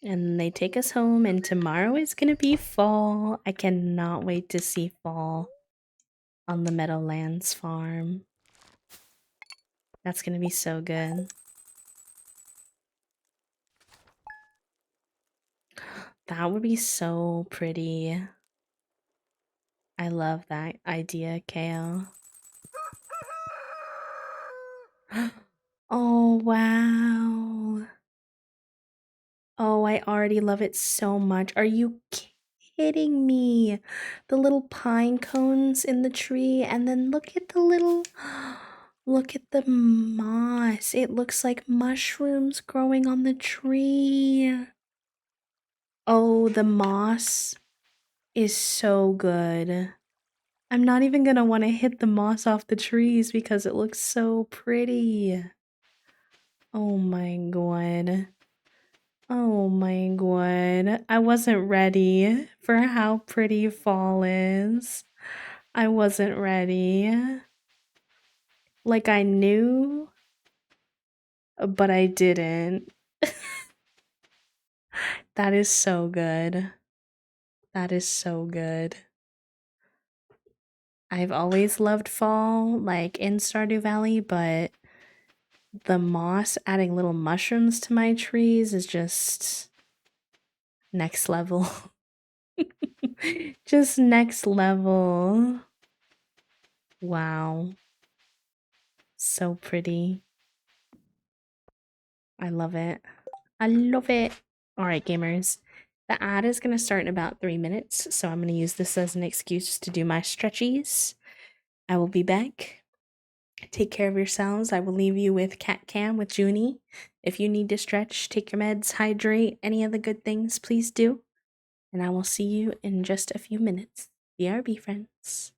And they take us home, and tomorrow is gonna be fall. I cannot wait to see fall on the Meadowlands farm. That's gonna be so good. That would be so pretty. I love that idea, Kale. Oh, wow. Oh, I already love it so much. Are you kidding me? The little pine cones in the tree, and then look at the little. Look at the moss. It looks like mushrooms growing on the tree. Oh, the moss is so good. I'm not even gonna want to hit the moss off the trees because it looks so pretty. Oh my god. Oh my god. I wasn't ready for how pretty fall is. I wasn't ready. Like I knew, but I didn't. That is so good. That is so good. I've always loved fall, like in Stardew Valley, but the moss adding little mushrooms to my trees is just next level. Just next level. Wow. So pretty. I love it. I love it. All right, gamers. The ad is going to start in about 3 minutes, so I'm going to use this as an excuse to do my stretchies. I will be back. Take care of yourselves. I will leave you with Cat Cam with Junie. If you need to stretch, take your meds, hydrate, any of the good things, please do. And I will see you in just a few minutes. BRB, friends.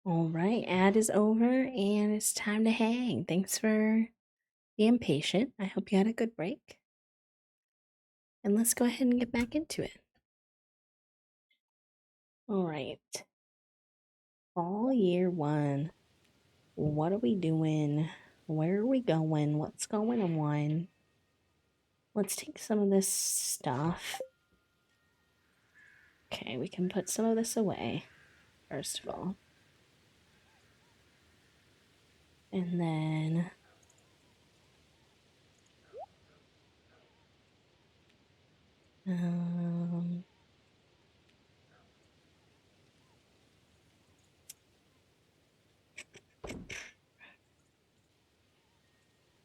All right, ad is over and it's time to hang. Thanks for being patient. I hope you had a good break. And let's go ahead and get back into it. All right. Fall year one. What are we doing? Where are we going? What's going on? Let's take some of this stuff. Okay, we can put some of this away, first of all. And then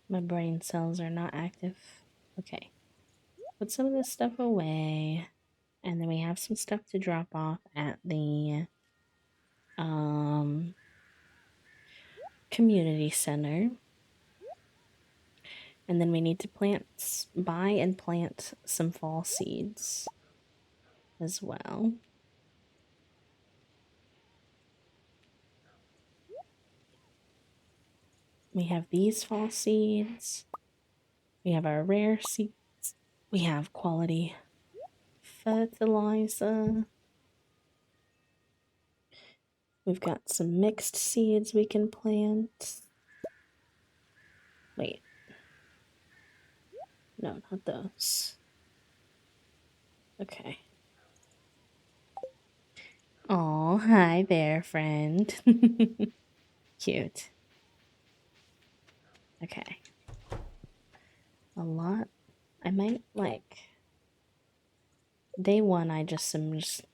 my brain cells are not active. Okay. Put some of this stuff away. And then we have some stuff to drop off at the community center. And then we need to buy and plant some fall seeds as well. We have these fall seeds. We have our rare seeds. We have quality fertilizer. We've got some mixed seeds we can plant. Wait. No, not those. Okay. Oh, hi there, friend. Cute. Okay. A lot. I might like day one.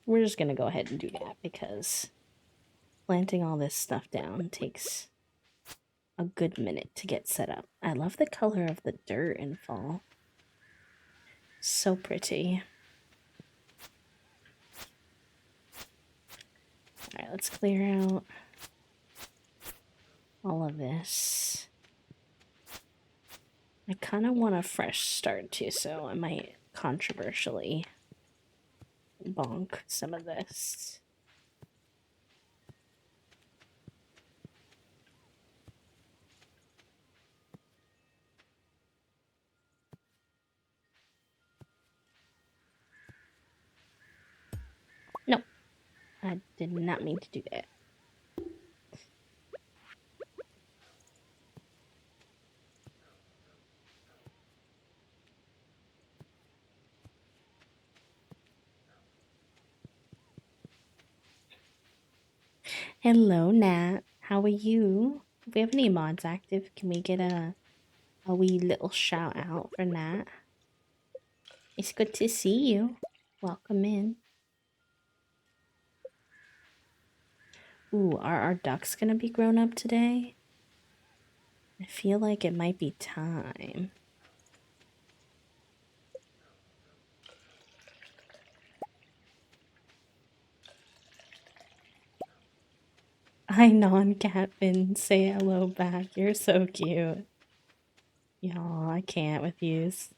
We're just gonna go ahead and do that because planting all this stuff down takes a good minute to get set up. I love the color of the dirt in fall. So pretty. Alright, let's clear out all of this. I kind of want a fresh start too, so I might controversially bonk some of this. No, I did not mean to do that. Hello, Nat. How are you? If we have any mods active, can we get a wee little shout out for Nat? It's good to see you. Welcome in. Ooh, are our ducks gonna be grown up today? I feel like it might be time. Hi, non-catfin. Say hello back. You're so cute. Y'all, I can't with yous.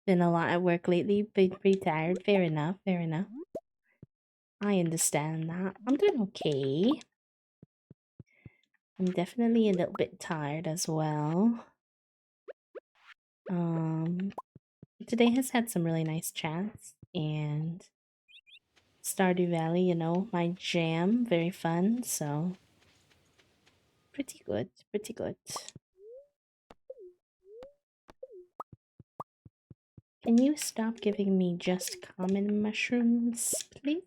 Been a lot of work lately. Been pretty tired. Fair enough. Fair enough. I understand that. I'm doing okay. I'm definitely a little bit tired as well. Today has had some really nice chats, and Stardew Valley, you know, my jam, very fun, so pretty good, pretty good. Can you stop giving me just common mushrooms, please?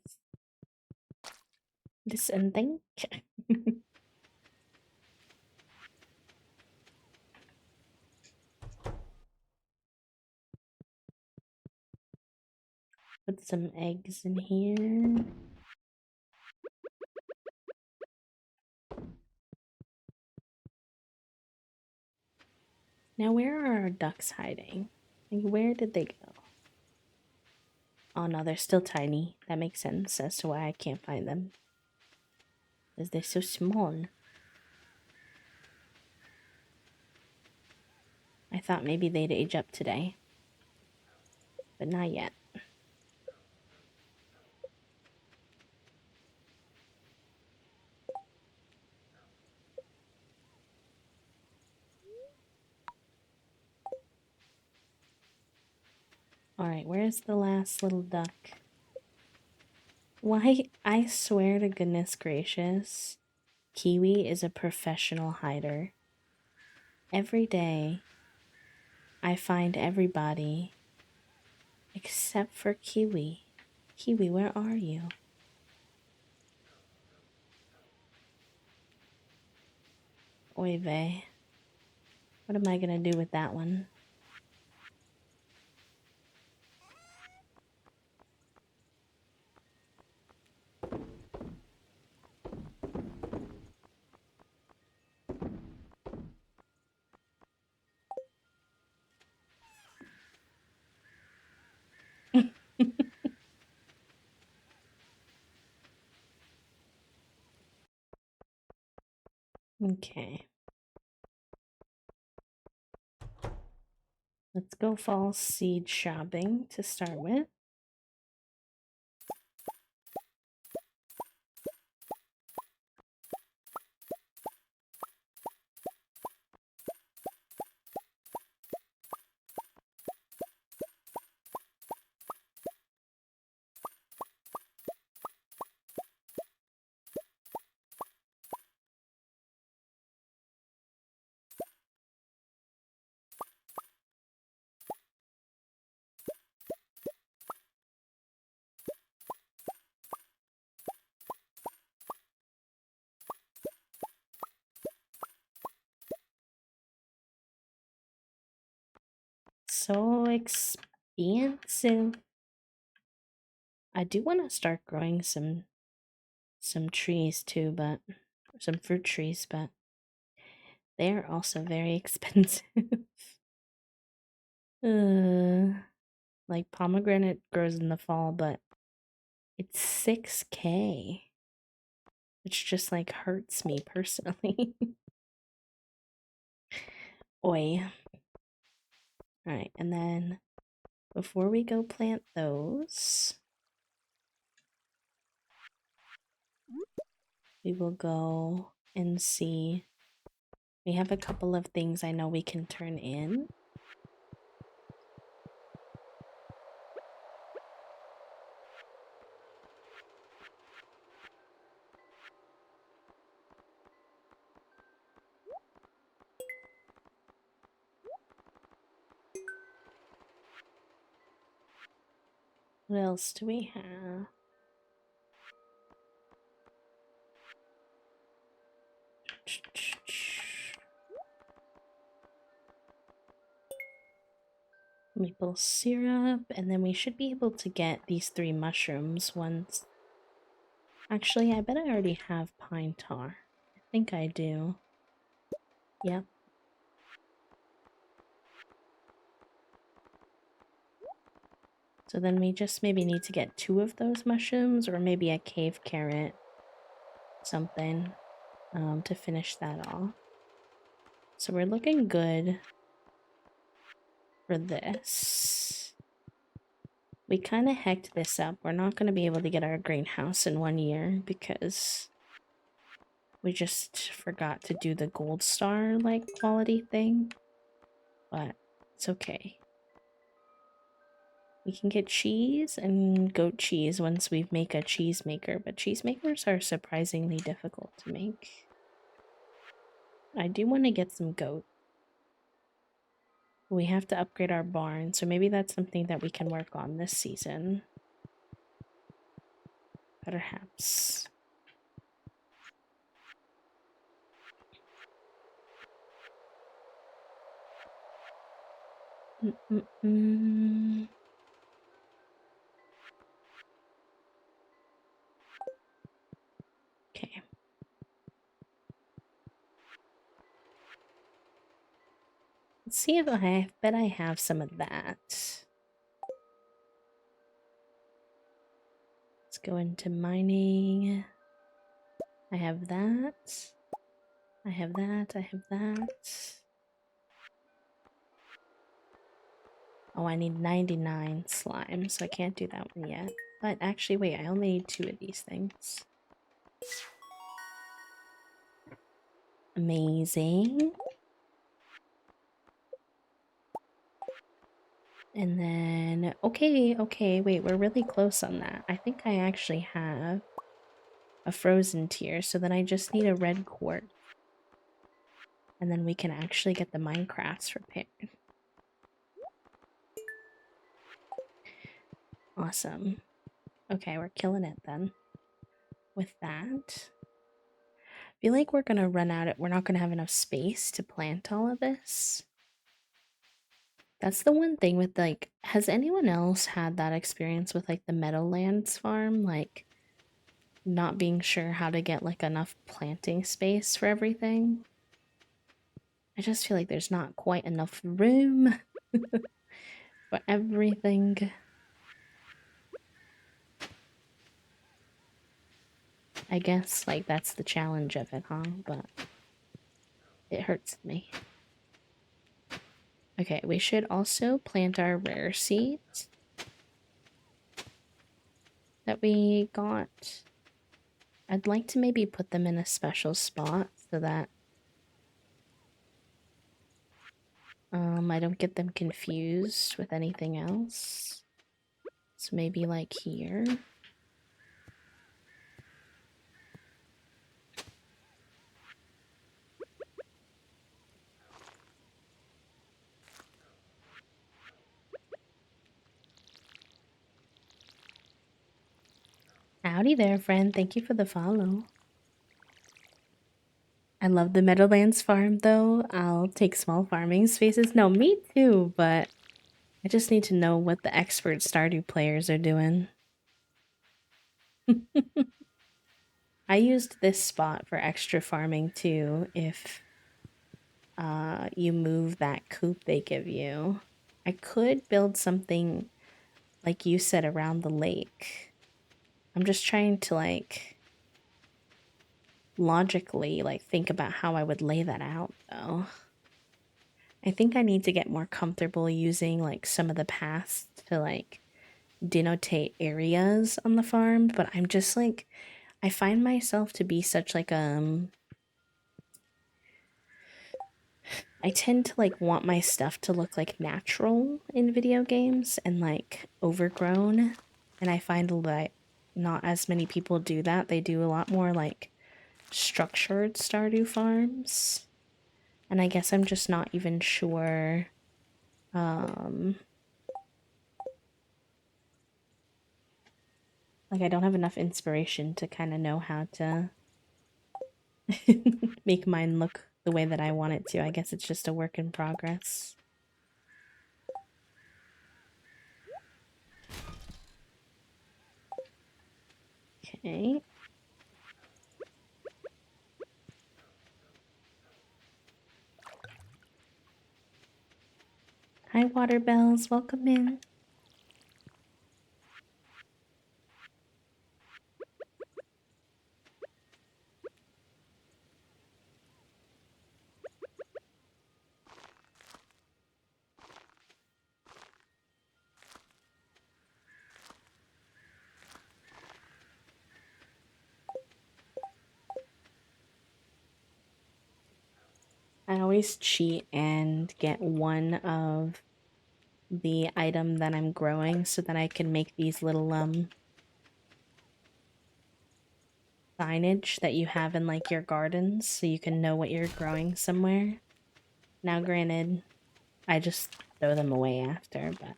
Listen, thank Put some eggs in here. Now, where are our ducks hiding? Like, where did they go? Oh no, they're still tiny. That makes sense as to why I can't find them. Because they're so small. I thought maybe they'd age up today. But not yet. Alright, where's the last little duck? Why, I swear to goodness gracious, Kiwi is a professional hider. Every day, I find everybody except for Kiwi. Kiwi, where are you? Oy vey. What am I gonna do with that one? Okay. Let's go fall seed shopping to start with. So expensive. I do want to start growing some trees too, but some fruit trees, but they are also very expensive. Like pomegranate grows in the fall, but it's 6K. Which just like hurts me personally. Oi. Alright, and then before we go plant those, we will go and see. We have a couple of things I know we can turn in. What else do we have? Maple syrup, and then we should be able to get these 3 mushrooms once. Actually, I bet I already have pine tar. I think I do. Yep. So then we just maybe need to get 2 of those mushrooms, or maybe a cave carrot, something, to finish that off. So we're looking good for this. We kind of hecked this up. We're not going to be able to get our greenhouse in 1 year because we just forgot to do the gold star like quality thing. But it's okay. We can get cheese and goat cheese once we make a cheese maker, but cheese makers are surprisingly difficult to make. I do want to get some goat. We have to upgrade our barn, so maybe that's something that we can work on this season. Perhaps. Okay. Let's see if I bet I have some of that. Let's go into mining. I have that. I have that. I have that. Oh, I need 99 slime, so I can't do that one yet. But actually, wait, I only need 2 of these things. Amazing. And then, okay, wait, we're really close on that. I think I actually have a frozen tier, so then I just need a red quartz. And then we can actually get the Minecrafts repaired. Awesome. Okay, we're killing it then. With that, I feel like we're gonna run out of, we're not gonna have enough space to plant all of this. That's the one thing with like, has anyone else had that experience with like the Meadowlands farm? Like, not being sure how to get like enough planting space for everything? I just feel like there's not quite enough room for everything. I guess like that's the challenge of it, huh? But it hurts me. Okay, we should also plant our rare seeds that we got. I'd like to maybe put them in a special spot so that I don't get them confused with anything else. So maybe like here. Howdy there, friend. Thank you for the follow. I love the Meadowlands farm, though. I'll take small farming spaces. No, me too, but I just need to know what the expert Stardew players are doing. I used this spot for extra farming too, if you move that coop they give you. I could build something like you said around the lake. I'm just trying to like logically like think about how I would lay that out though. I think I need to get more comfortable using like some of the paths to like denotate areas on the farm, but I'm just like I find myself to be such like I tend to like want my stuff to look like natural in video games and like overgrown. And I find that not as many people do that. They do a lot more like structured Stardew farms. And I guess I'm just not even sure um like I don't have enough inspiration to kind of know how to make mine look the way that I want it to. I guess it's just a work in progress. Okay. Hi, water bells. Welcome in. I always cheat and get one of the item that I'm growing so that I can make these little signage that you have in like your gardens so you can know what you're growing somewhere. Now granted, I just throw them away after, but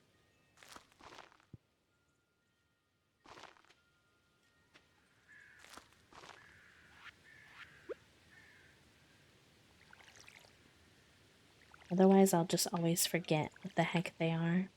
otherwise I'll just always forget what the heck they are.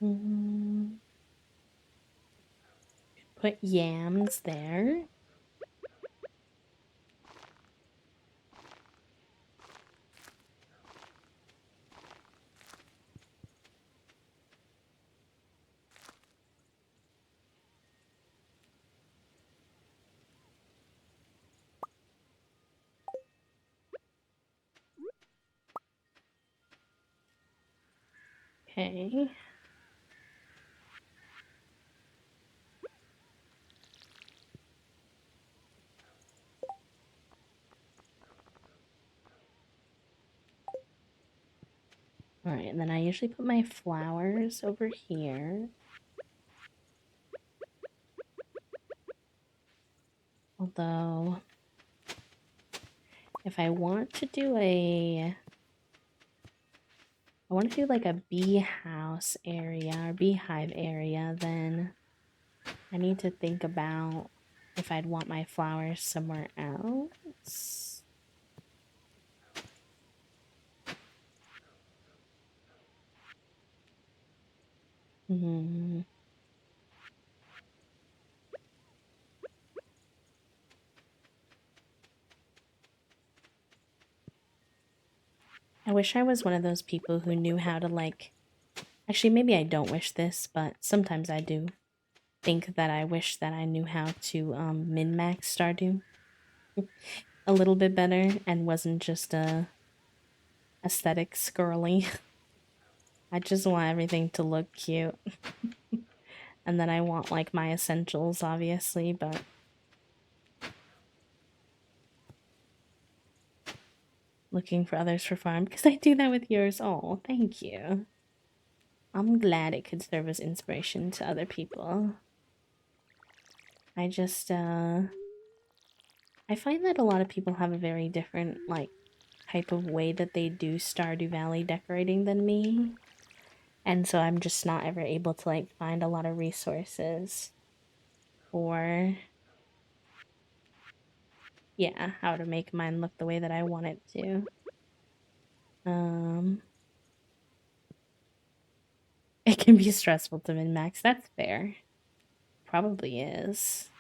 Mm, put yams there. Okay. All right, and then I usually put my flowers over here. Although, if I want to do I want to do like a bee house area or beehive area, then I need to think about if I'd want my flowers somewhere else. Hmm. I wish I was one of those people who knew how to like. Actually, maybe I don't wish this, but sometimes I do think that I wish that I knew how to min-max Stardew a little bit better and wasn't just a aesthetic girly. I just want everything to look cute. And then I want like my essentials, obviously, but looking for others for farm because I do that with yours. Oh, thank you. I'm glad it could serve as inspiration to other people. I just I find that a lot of people have a very different like type of way that they do Stardew Valley decorating than me. And so I'm just not ever able to like find a lot of resources for yeah, how to make mine look the way that I want it to. Um it can be stressful to min max. That's fair. Probably is.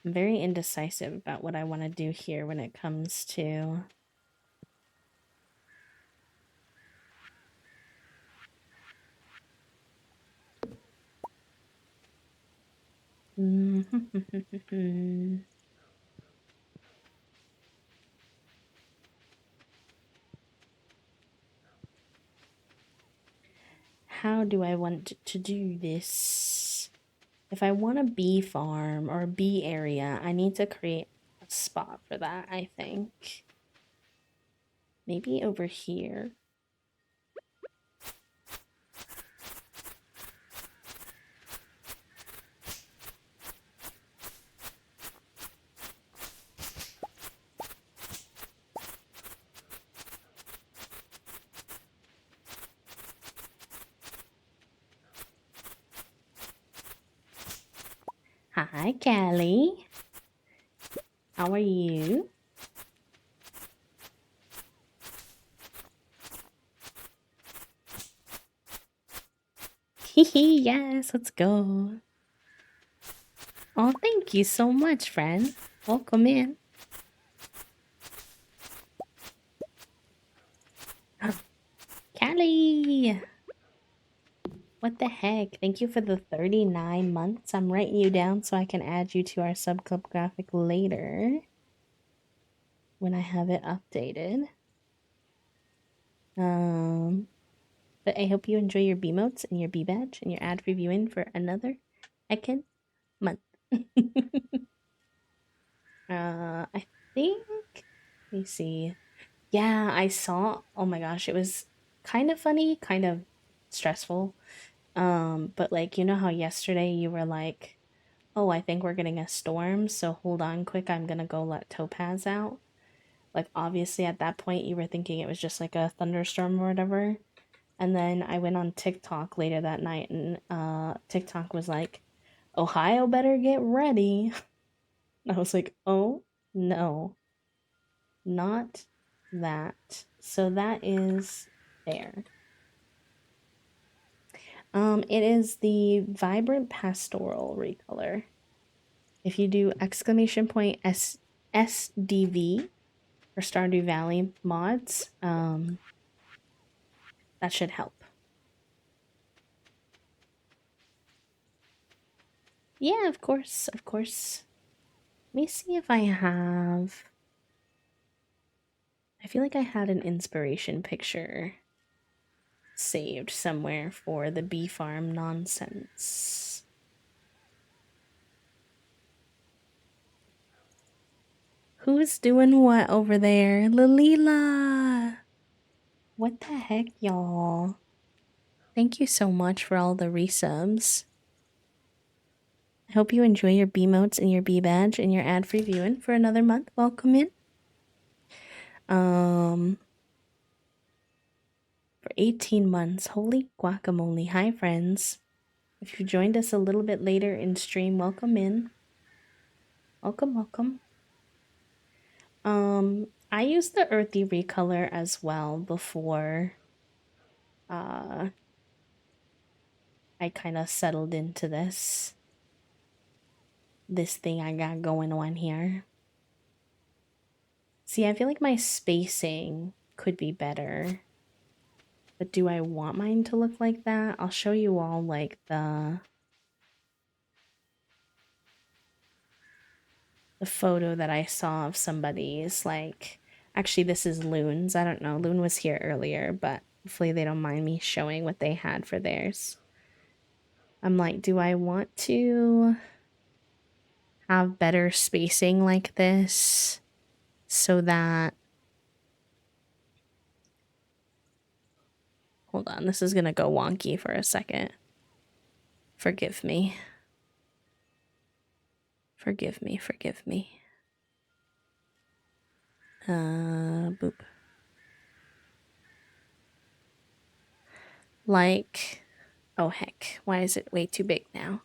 I'm very indecisive about what I want to do here when it comes to how do I want to do this? If I want a bee farm or a bee area, I need to create a spot for that, I think. Maybe over here. Hi, Callie. How are you? Hee yes, let's go. Oh, thank you so much, friend. Welcome in. Callie! What the heck? Thank you for the 39 months. I'm writing you down so I can add you to our sub club graphic later when I have it updated. But I hope you enjoy your B motes and your B badge and your ad reviewing for another heckin' month. I think. Let me see. Yeah, I saw. Oh my gosh, it was kind of funny, kind of stressful. But like, you know how yesterday you were like, oh, I think we're getting a storm, so hold on quick, I'm gonna go let Topaz out. Like, obviously, at that point, you were thinking it was just like a thunderstorm or whatever. And then I went on TikTok later that night, and TikTok was like, Ohio better get ready. I was like, oh no, not that. So that is there. It is the Vibrant Pastoral recolor. If you do exclamation point SDV for Stardew Valley mods, that should help. Yeah, of course, of course. Let me see if I have. I feel like I had an inspiration picture saved somewhere for the bee farm nonsense. Who's doing what over there? Lalila! What the heck, y'all? Thank you so much for all the resubs. I hope you enjoy your bee motes and your bee badge and your ad-free viewing for another month. Welcome in. For 18 months. Holy guacamole. Hi, friends. If you joined us a little bit later in stream, welcome in. Welcome, welcome. I used the earthy recolor as well before I kind of settled into this thing I got going on here. See, I feel like my spacing could be better. But do I want mine to look like that? I'll show you all like the photo that I saw of somebody's. Like, actually this is Loon's. I don't know. Loon was here earlier, but hopefully they don't mind me showing what they had for theirs. I'm like, do I want to have better spacing like this so that, hold on, this is gonna go wonky for a second. Forgive me. Forgive me, forgive me. Boop. Like, oh heck, why is it way too big now?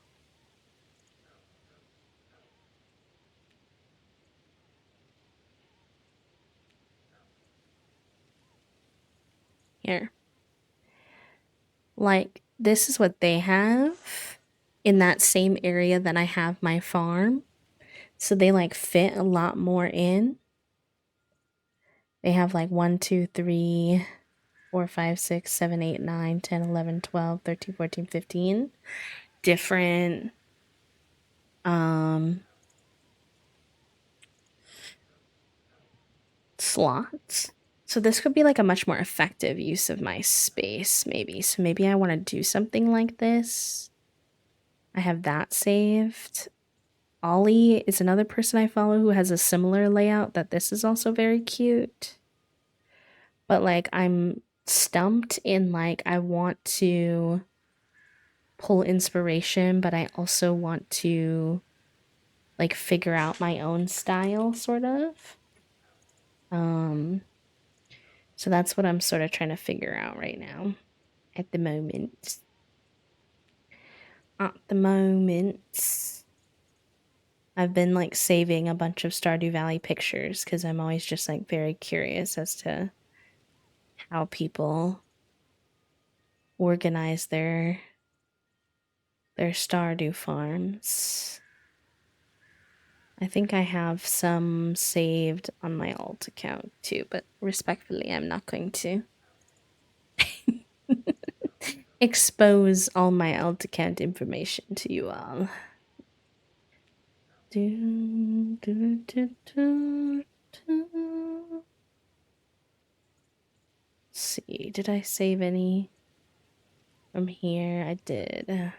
Here. Like, this is what they have in that same area that I have my farm. So they like fit a lot more in. They have like 1, 2, 3, 4, 5, 6, 7, 8, 9, 10, 11, 12, 13, 14, 15 different slots. So this could be like a much more effective use of my space, maybe. So maybe I want to do something like this. I have that saved. Ollie is another person I follow who has a similar layout that this is also very cute. But like I'm stumped in like I want to pull inspiration, but I also want to like figure out my own style sort of. So that's what I'm sort of trying to figure out right now at the moment. At the moment, I've been like saving a bunch of Stardew Valley pictures because I'm always just like very curious as to how people organize their Stardew farms. I think I have some saved on my alt account too, but respectfully, I'm not going to expose all my alt account information to you all. Let's see, did I save any from here? I did.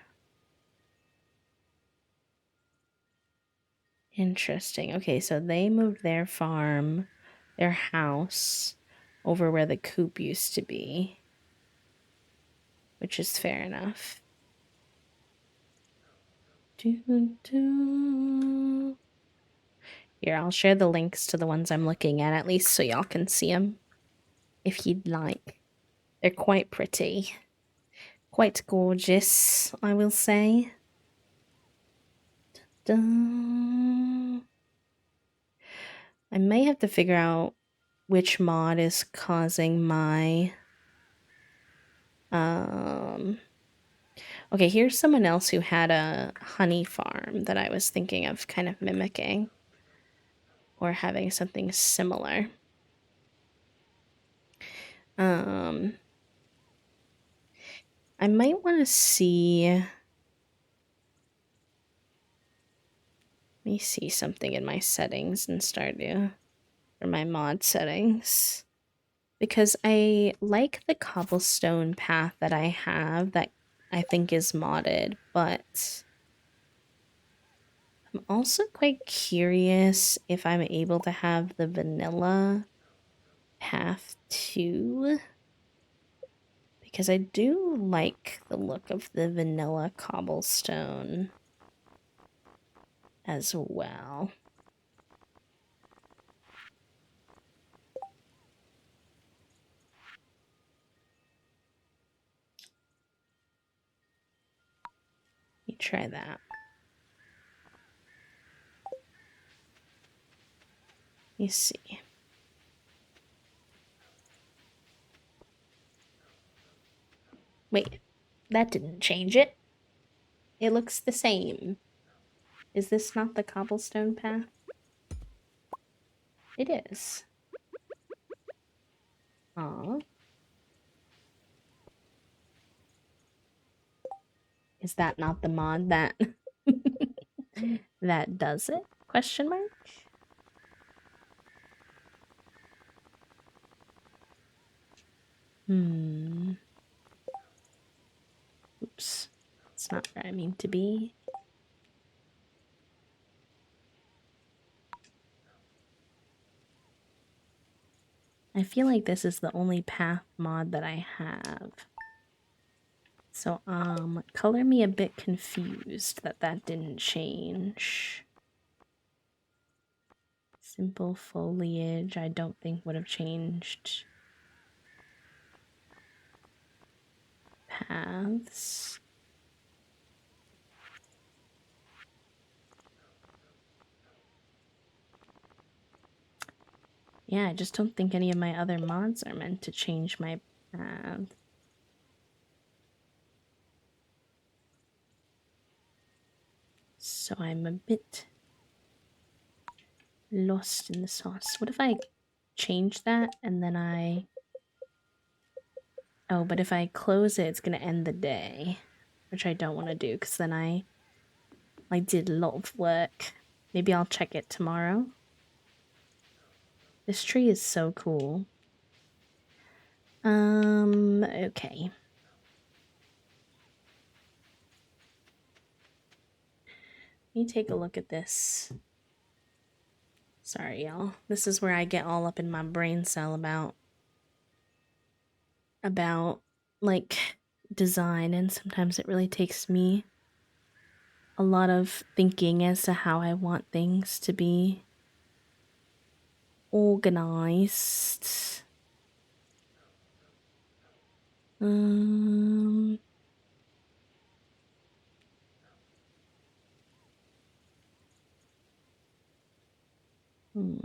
Interesting. Okay, so they moved their farm, their house, over where the coop used to be, which is fair enough. Here, I'll share the links to the ones I'm looking at least so y'all can see them if you'd like. They're quite pretty. Quite gorgeous, I will say. I may have to figure out which mod is causing my okay, here's someone else who had a honey farm that I was thinking of kind of mimicking or having something similar. I might want to see. Let me see something in my settings in Stardew, or my mod settings. because I like the cobblestone path that I have that I think is modded, but I'm also quite curious if I'm able to have the vanilla path too, because I do like the look of the vanilla cobblestone as well. Let me try that. You see. Wait, that didn't change it. It looks the same. Is this not the cobblestone path? It is. Aw. Is that not the mod that that does it? Question mark? Hmm. Oops. It's not where I mean to be. I feel like this is the only path mod that I have. So, color me a bit confused that that didn't change. Simple foliage, I don't think would have changed. Paths. Yeah, I just don't think any of my other mods are meant to change my path. So I'm a bit lost in the sauce. What if I change that and then I... Oh, but if I close it, it's going to end the day, which I don't want to do because then I did a lot of work. Maybe I'll check it tomorrow. This tree is so cool. Okay. Let me take a look at this. Sorry, y'all. This is where I get all up in my brain cell about like design, and sometimes it really takes me a lot of thinking as to how I want things to be organized. Um hmm.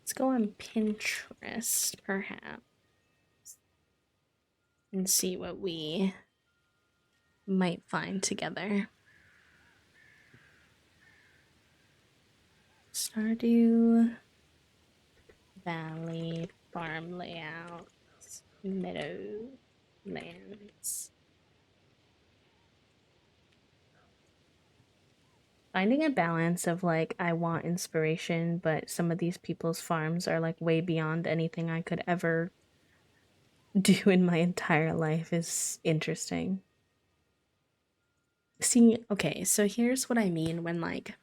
Let's go on Pinterest, perhaps, and see what we might find together. Stardew Valley farm layout, meadow lands. Finding a balance of like, I want inspiration, but some of these people's farms are like way beyond anything I could ever do in my entire life is interesting. See, okay, so here's what I mean when like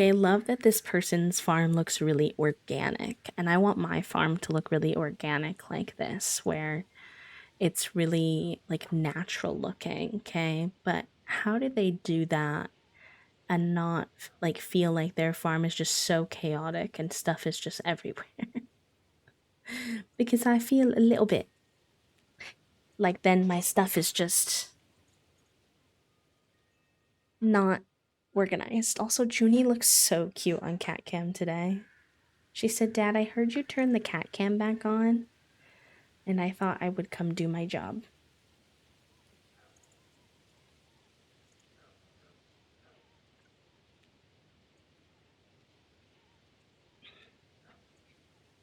I love that this person's farm looks really organic, and I want my farm to look really organic like this, where it's really like natural looking, okay? But how do they do that and not like feel like their farm is just so chaotic and stuff is just everywhere? Because I feel a little bit like then my stuff is just not organized. Also, Junie looks so cute on cat cam today. She said, "Dad, I heard you turn the cat cam back on, and I thought I would come do my job."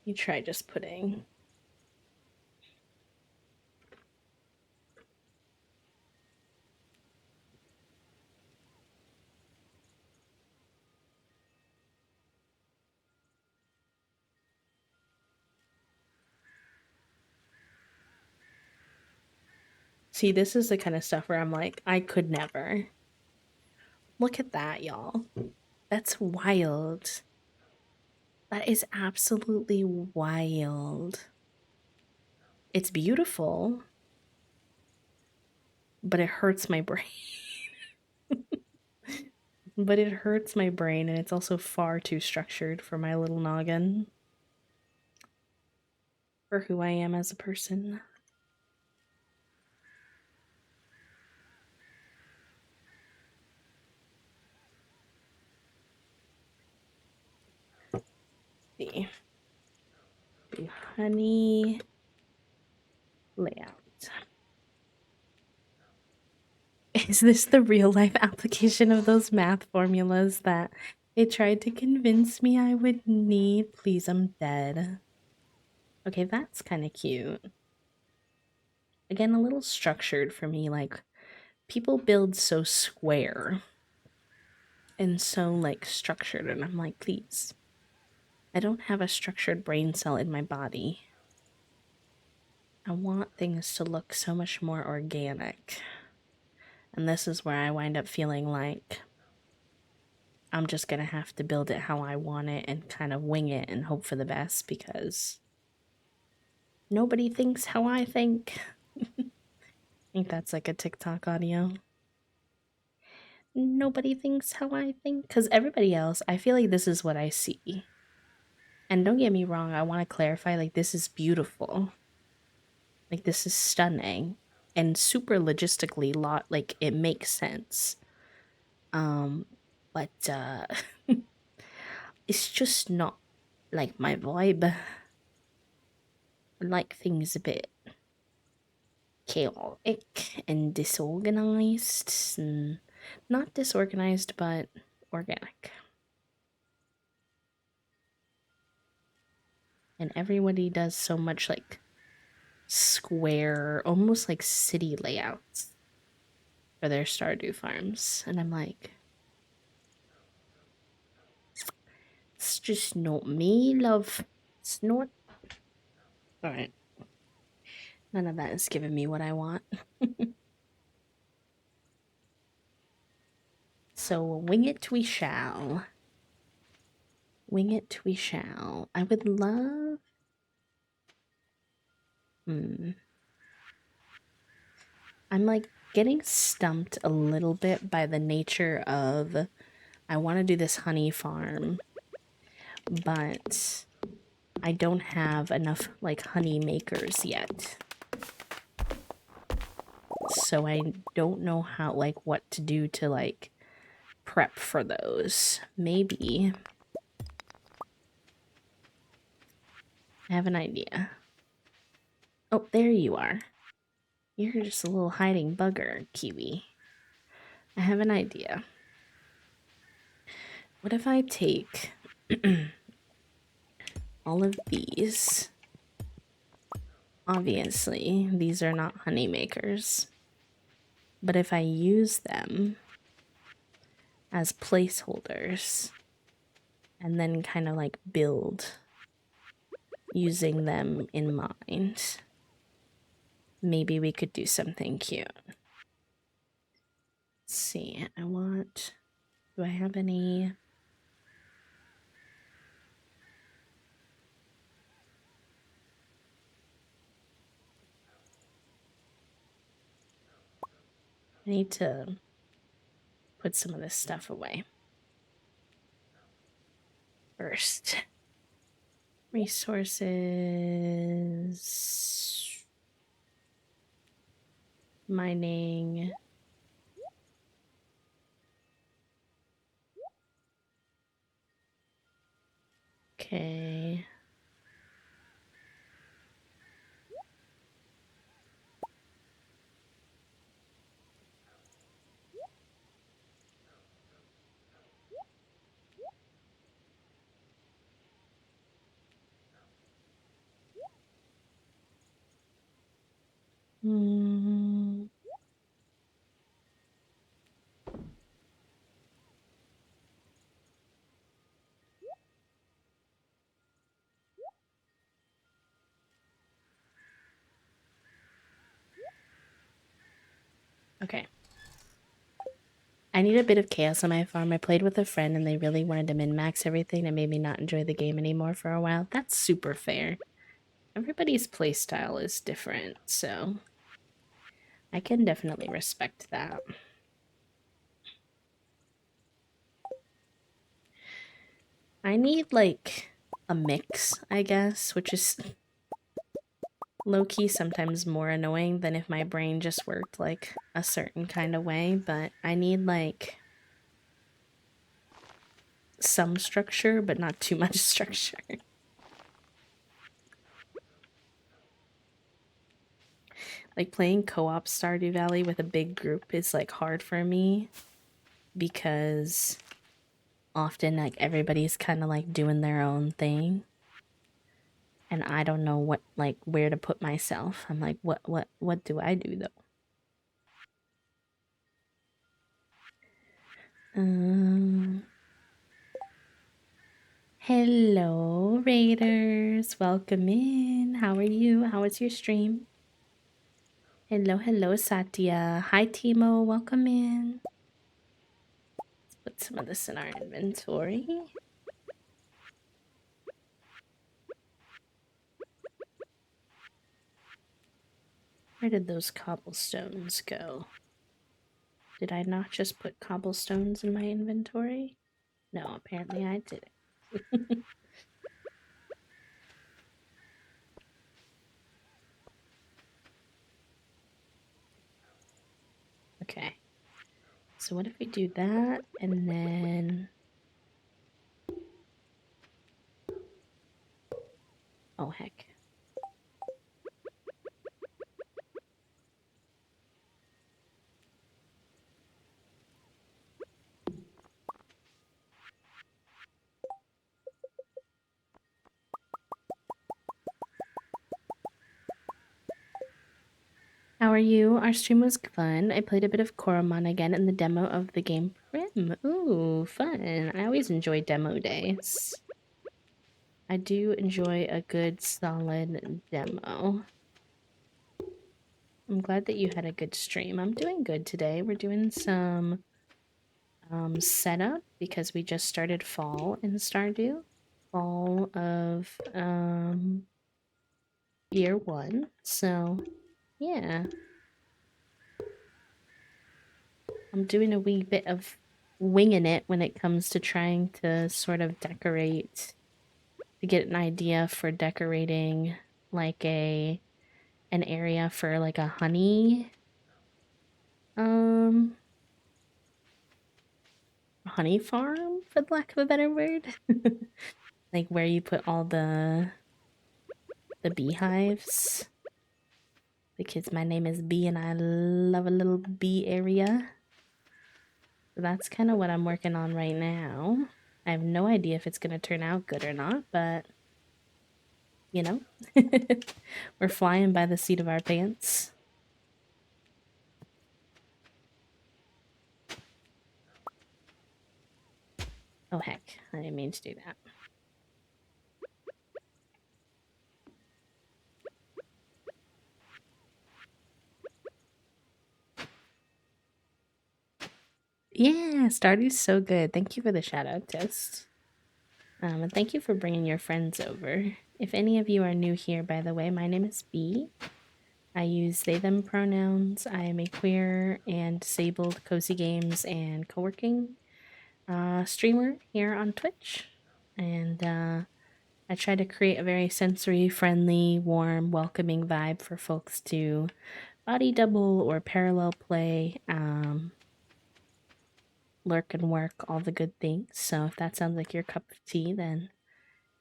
You try just putting... See, this is the kind of stuff where I'm like, I could never. Look at that, y'all. That's wild. That is absolutely wild. It's beautiful, but it hurts my brain. But it hurts my brain, and it's also far too structured for my little noggin. For who I am as a person. See. The honey layout. Is this the real life application of those math formulas that they tried to convince me I would need? Please, I'm dead. Okay, that's kind of cute. Again, a little structured for me. Like, people build so square and so, like, structured, and I'm like, please. I don't have a structured brain cell in my body. I want things to look so much more organic. And this is where I wind up feeling like I'm just gonna have to build it how I want it and kind of wing it and hope for the best because nobody thinks how I think. I think that's like a TikTok audio. Nobody thinks how I think because everybody else, I feel like this is what I see. And don't get me wrong, I want to clarify like this is beautiful. Like this is stunning and super logistically lot like it makes sense. Um but it's just not like my vibe. I like things a bit chaotic and disorganized. And not disorganized, but organic. And everybody does so much like square, almost like city layouts for their Stardew farms. And I'm like, it's just not me, love. It's not. Alright. None of that is giving me what I want. So wing it we shall. Wing it we shall. I would love. I'm like getting stumped a little bit by the nature of I want to do this honey farm, but I don't have enough like honey makers yet. So I don't know how like what to do to like prep for those. Maybe I have an idea. Oh, there you are. You're just a little hiding bugger, Kiwi. I have an idea. What if I take all of these? Obviously, these are not honey makers. But if I use them as placeholders and then kind of like build using them in mind, maybe we could do something cute. Let's see, do I have any? I need to put some of this stuff away. First, resources, mining. Okay. Hmm. Okay. I need a bit of chaos on my farm. I played with a friend and they really wanted to min-max everything and made me not enjoy the game anymore for a while. That's super fair. Everybody's playstyle is different, so I can definitely respect that. I need like a mix, I guess, which is low-key sometimes more annoying than if my brain just worked like a certain kind of way, but I need like some structure, but not too much structure. Like playing co-op Stardew Valley with a big group is like hard for me because often like everybody's kind of like doing their own thing and I don't know what like where to put myself. I'm like what do I do though? Um Hello Raiders, welcome in. How are you? How was your stream? Hello Satya. Hi Timo, welcome in. Let's put some of this in our inventory. Where did those cobblestones go? Did I not just put cobblestones in my inventory? No, apparently I didn't. Okay. So what if we do that and then... Oh, heck. How are you? Our stream was fun. I played a bit of Koromon again in the demo of the game Prim. Ooh, fun. I always enjoy demo days. I do enjoy a good solid demo. I'm glad that you had a good stream. I'm doing good today. We're doing some setup because we just started fall in Stardew. Fall of year one. So yeah. I'm doing a wee bit of winging it when it comes to trying to sort of decorate to get an idea for decorating like an area for like a honey farm for the lack of a better word. Like where you put all the beehives. Because my name is Bee and I love a little bee area. So that's kind of what I'm working on right now. I have no idea if it's going to turn out good or not, but you know, we're flying by the seat of our pants. Oh heck, I didn't mean to do that. Yeah, Stardew's so good. Thank you for the shout out, Test. And thank you for bringing your friends over. If any of you are new here, by the way, my name is B. I use they them pronouns. I am a queer and disabled cozy games and co-working streamer here on Twitch. And I try to create a very sensory, friendly, warm, welcoming vibe for folks to body double or parallel play, lurk and work, all the good things. So if that sounds like your cup of tea, then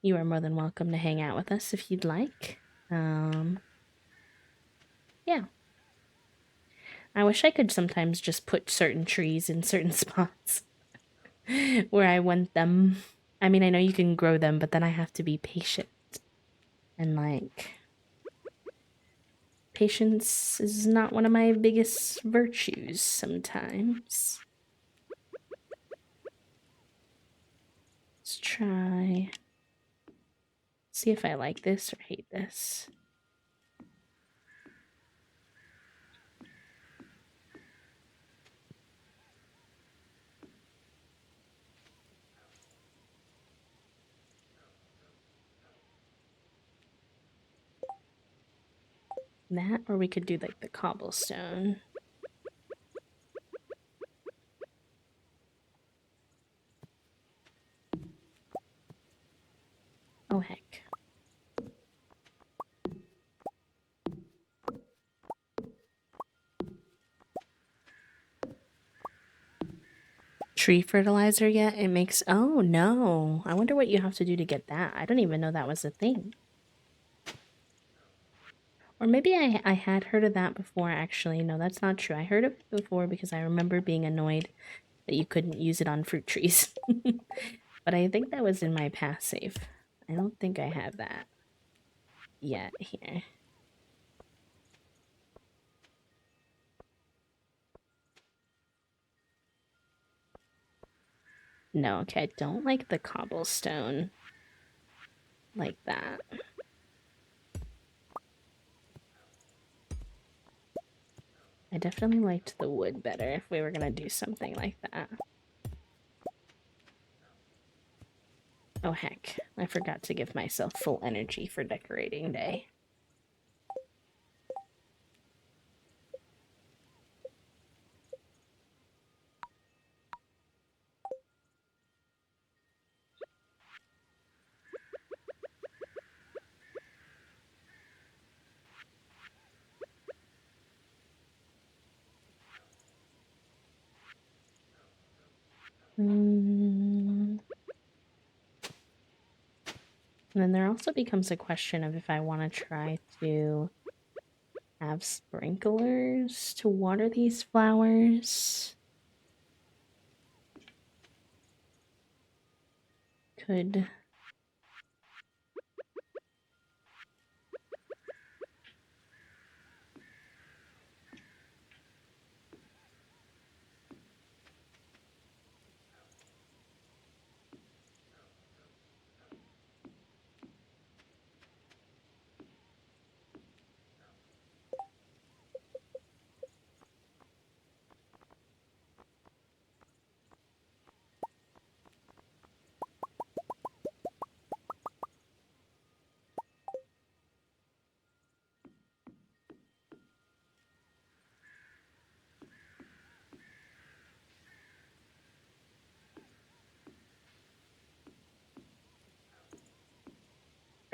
you are more than welcome to hang out with us if you'd like. Yeah. I wish I could sometimes just put certain trees in certain spots where I want them. I mean, I know you can grow them, but then I have to be patient. And like, patience is not one of my biggest virtues sometimes. Let's try. See if I like this or hate this. That, or we could do like the cobblestone. Oh, heck. Tree fertilizer yet? It makes. Oh, no. I wonder what you have to do to get that. I don't even know that was a thing. Or maybe I had heard of that before, actually. No, that's not true. I heard of it before because I remember being annoyed that you couldn't use it on fruit trees. But I think that was in my past save. I don't think I have that yet here. No, okay, I don't like the cobblestone like that. I definitely liked the wood better if we were gonna do something like that. Oh heck, I forgot to give myself full energy for decorating day. And then there also becomes a question of if I want to try to have sprinklers to water these flowers. Could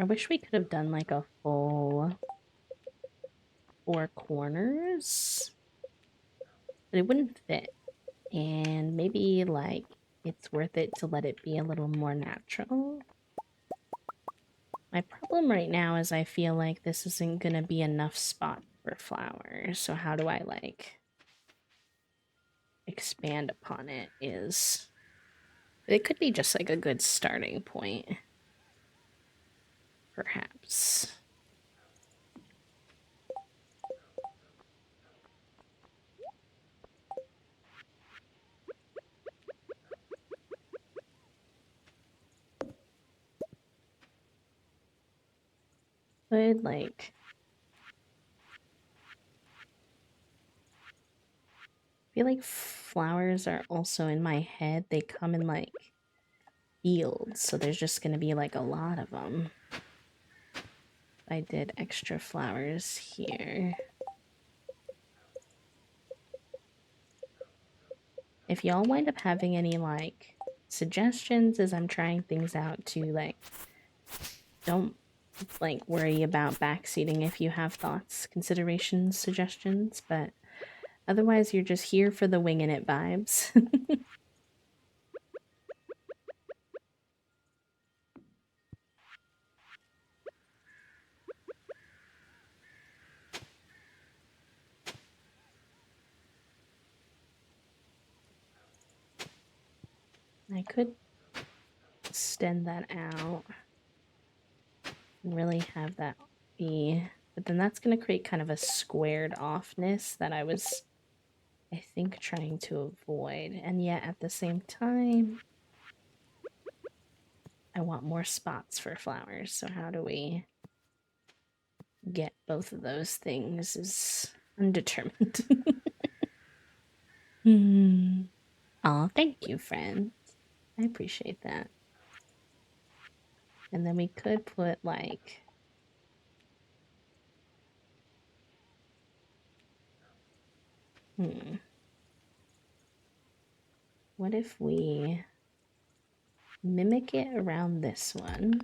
I wish we could have done like a full 4 corners, but it wouldn't fit. And maybe like it's worth it to let it be a little more natural. My problem right now is I feel like this isn't gonna be enough spot for flowers. So how do I like expand upon it is it could be just like a good starting point, perhaps. Could like I feel like flowers are also in my head. They come in like fields, so there's just gonna be like a lot of them. I did extra flowers here. If y'all wind up having any like suggestions as I'm trying things out to like don't like worry about backseating if you have thoughts, considerations, suggestions, but otherwise you're just here for the winging it vibes. I could extend that out and really have that be, but then that's going to create kind of a squared offness that I was, I think, trying to avoid. And yet at the same time, I want more spots for flowers. So how do we get both of those things is undetermined. Hmm. Oh, thank you, friend. I appreciate that. And then we could put like Hmm. What if we mimic it around this one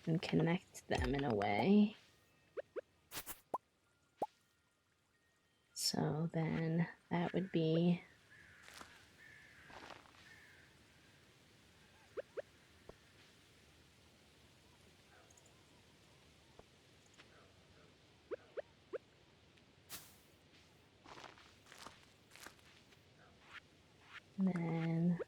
and connect them in a way? So then that would be then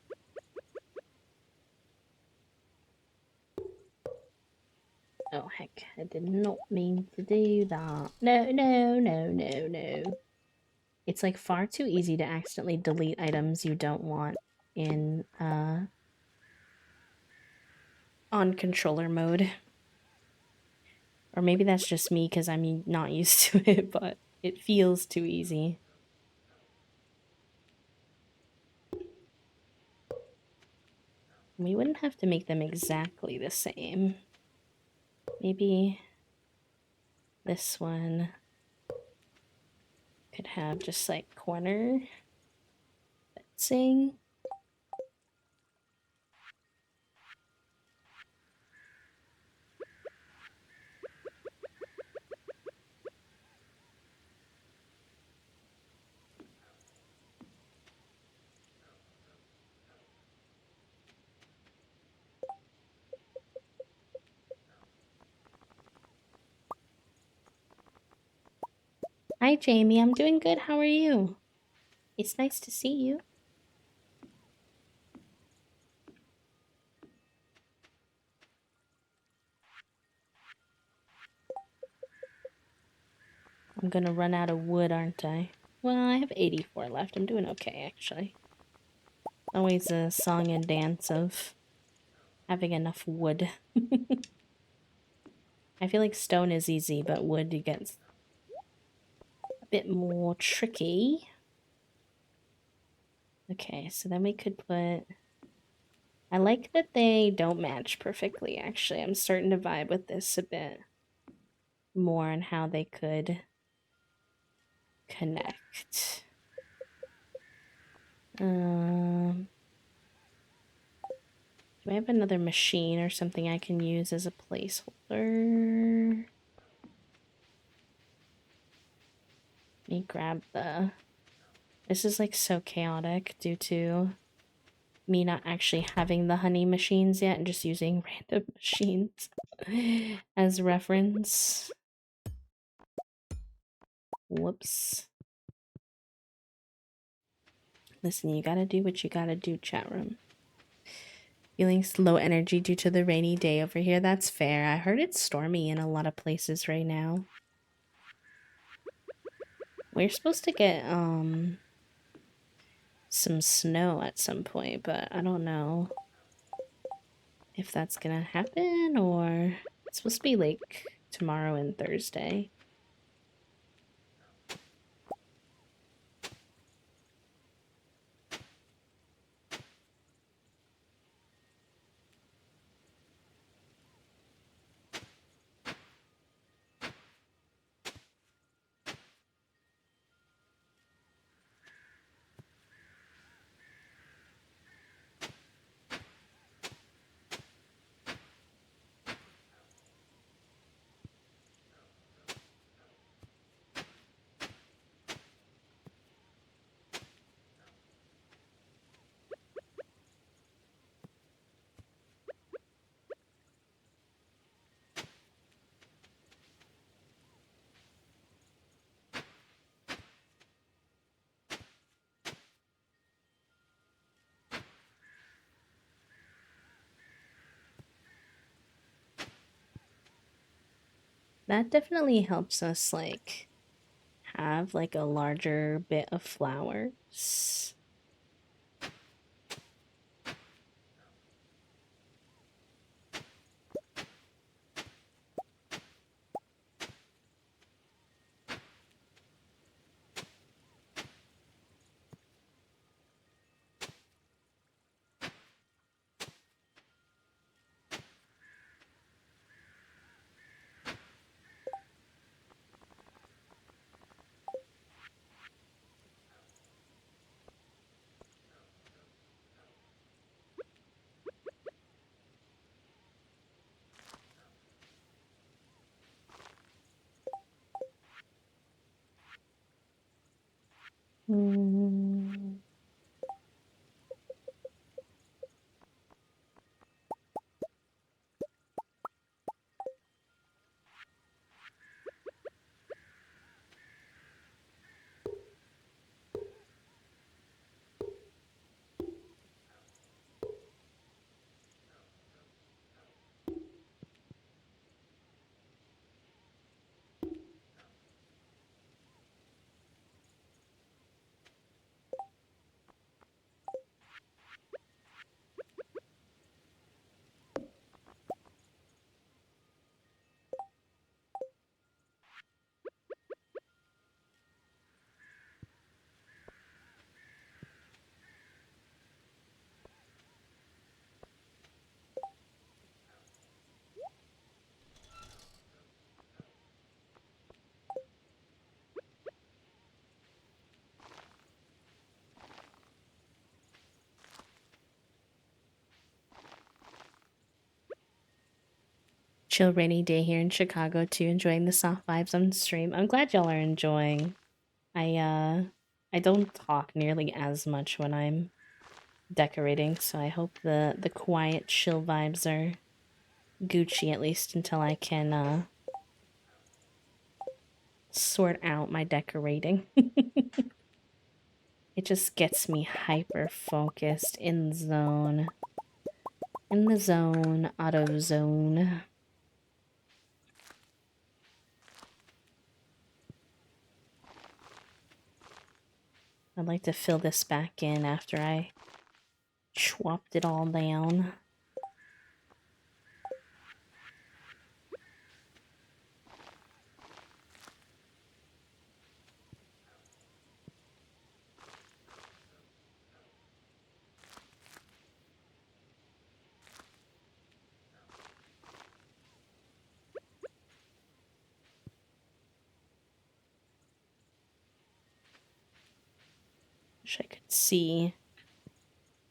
oh heck, I did not mean to do that. No, no, no, no, no. It's like far too easy to accidentally delete items you don't want in on controller mode. Or maybe that's just me because I'm not used to it, but it feels too easy. We wouldn't have to make them exactly the same. Maybe this one could have just like corner fencing. Hi, Jamie. I'm doing good. How are you? It's nice to see you. I'm gonna run out of wood, aren't I? Well, I have 84 left. I'm doing okay, actually. Always a song and dance of having enough wood. I feel like stone is easy, but wood gets a bit more tricky. Okay, so then we could put... I like that they don't match perfectly, actually. I'm starting to vibe with this a bit more on how they could connect. Do I have another machine or something I can use as a placeholder? Let me grab the... This is like so chaotic due to me not actually having the honey machines yet and just using random machines as reference. Whoops. Listen, you gotta do what you gotta do, chat room. Feeling low energy due to the rainy day over here. That's fair. I heard it's stormy in a lot of places right now. We're supposed to get some snow at some point, but I don't know if that's gonna happen or it's supposed to be like tomorrow and Thursday. That definitely helps us like have like a larger bit of flowers. Mm. Chill rainy day here in Chicago too, enjoying the soft vibes on stream. I'm glad y'all are enjoying. I don't talk nearly as much when I'm decorating, so I hope the quiet chill vibes are Gucci at least until I can sort out my decorating. It just gets me hyper focused in zone. In the zone, out of zone. I'd like to fill this back in after I chopped it all down. Wish I could see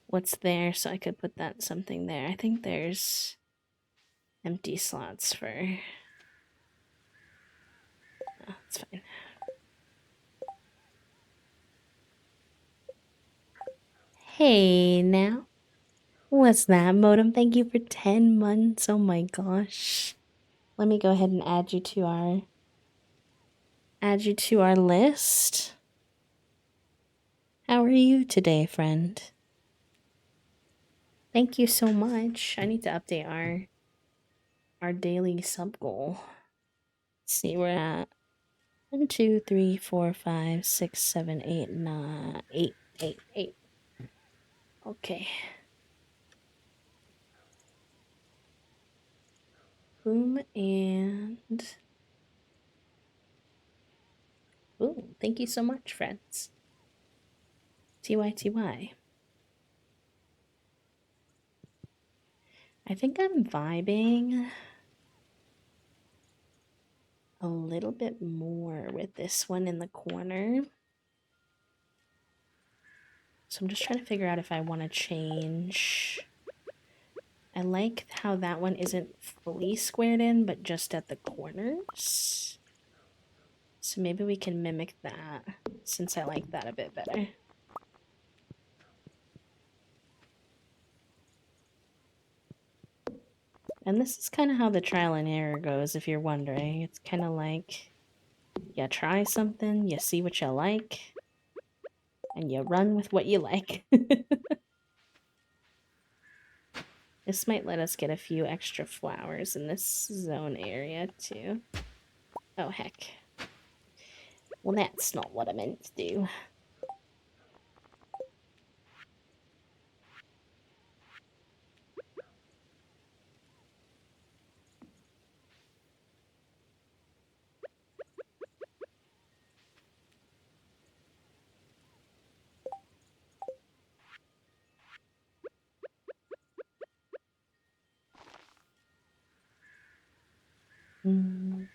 what's there so I could put that something there. I think there's empty slots for... Oh, it's fine. Hey now. What's that, Modem? Thank you for 10 months. Oh my gosh. Let me go ahead and add you to our list. How are you today, friend? Thank you so much. I need to update our daily sub goal. Let's see, we're at 1, 2, 3, 4, 5, 6, 7, 8, 9, 8, 8, 8. Okay. Boom and... Ooh, thank you so much, friends. TYTY. I think I'm vibing a little bit more with this one in the corner. So I'm just trying to figure out if I want to change. I like how that one isn't fully squared in, but just at the corners. So maybe we can mimic that, since I like that a bit better. And this is kind of how the trial and error goes, if you're wondering. It's kind of like, you try something, you see what you like, and you run with what you like. This might let us get a few extra flowers in this zone area, too. Oh, heck. Well, that's not what I meant to do. Mm.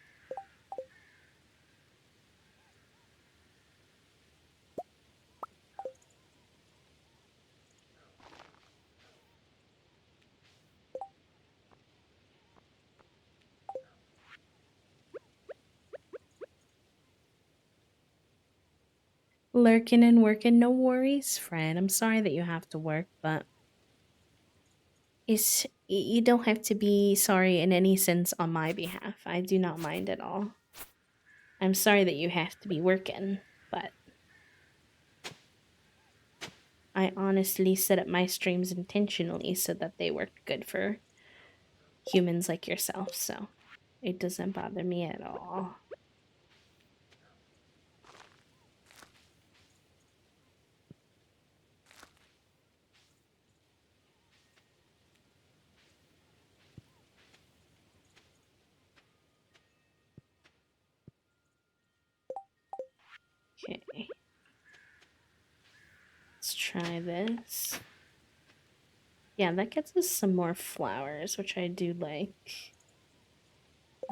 Lurking and working, no worries, friend. I'm sorry that you have to work, but you don't have to be sorry in any sense on my behalf. I do not mind at all. I'm sorry that you have to be working, but I honestly set up my streams intentionally so that they work good for humans like yourself, so it doesn't bother me at all. Okay. Let's try this. Yeah, that gets us some more flowers, which I do like.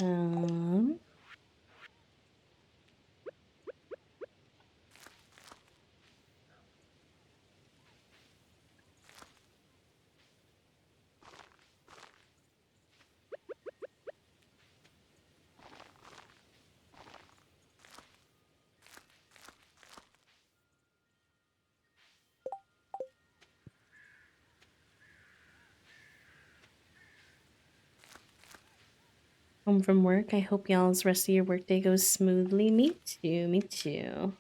Um, home from work. I hope y'all's rest of your workday goes smoothly. Me too, me too.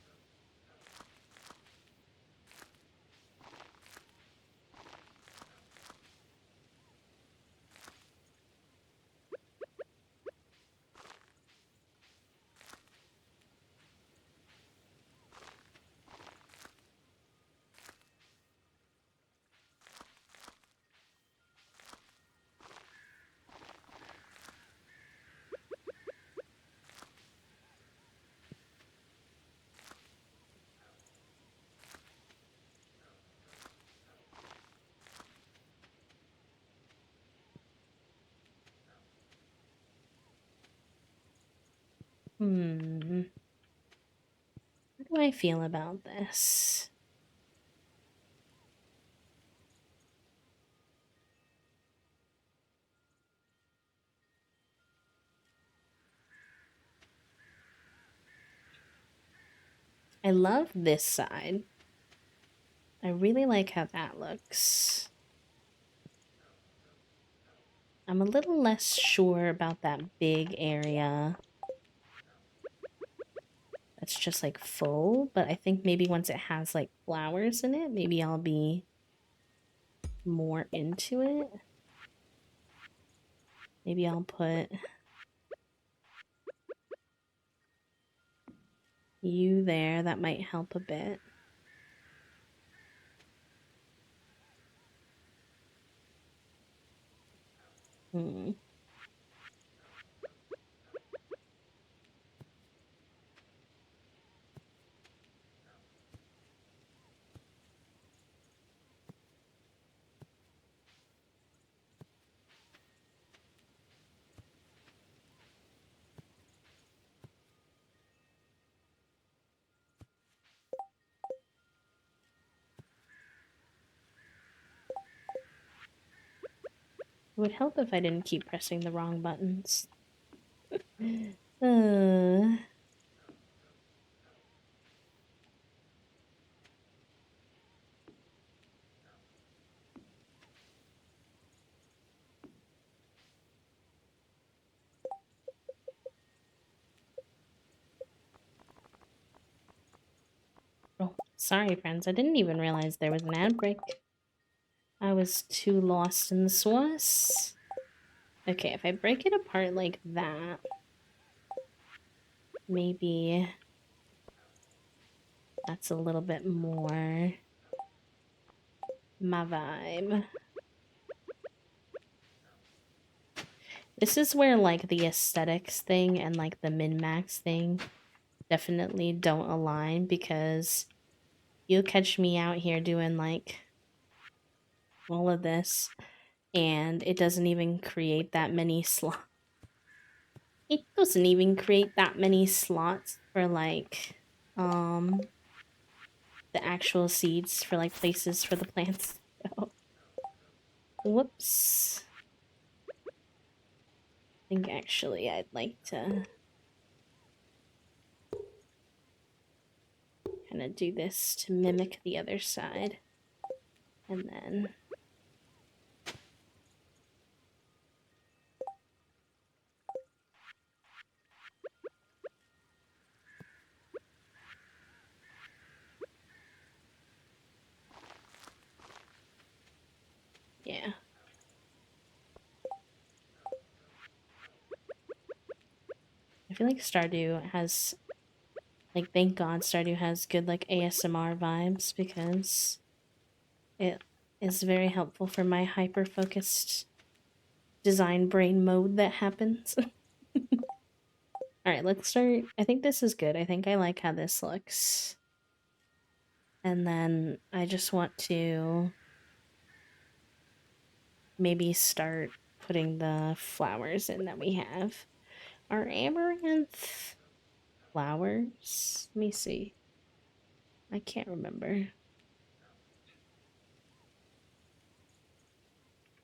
Hmm. How do I feel about this? I love this side. I really like how that looks. I'm a little less sure about that big area. That's just like full, but I think maybe once it has like flowers in it, maybe I'll be more into it. Maybe I'll put you there. That might help a bit. Hmm. It would help if I didn't keep pressing the wrong buttons. uh, oh, sorry, friends. I didn't even realize there was an ad break. I was too lost in the sauce. Okay, if I break it apart like that, maybe that's a little bit more my vibe. This is where like the aesthetics thing and like the min-max thing definitely don't align, because you'll catch me out here doing like all of this and it doesn't even create that many slots. It doesn't even create that many slots for like the actual seeds for like places for the plants. So, whoops. I think actually I'd like to kind gonna do this to mimic the other side. And then yeah. I feel like Stardew has, like, thank God Stardew has good, like, ASMR vibes because it is very helpful for my hyper focused design brain mode that happens. All right, let's start. I think this is good. I think I like how this looks. And then I just want to maybe start putting the flowers in that we have. Our amaranth flowers? Let me see. I can't remember.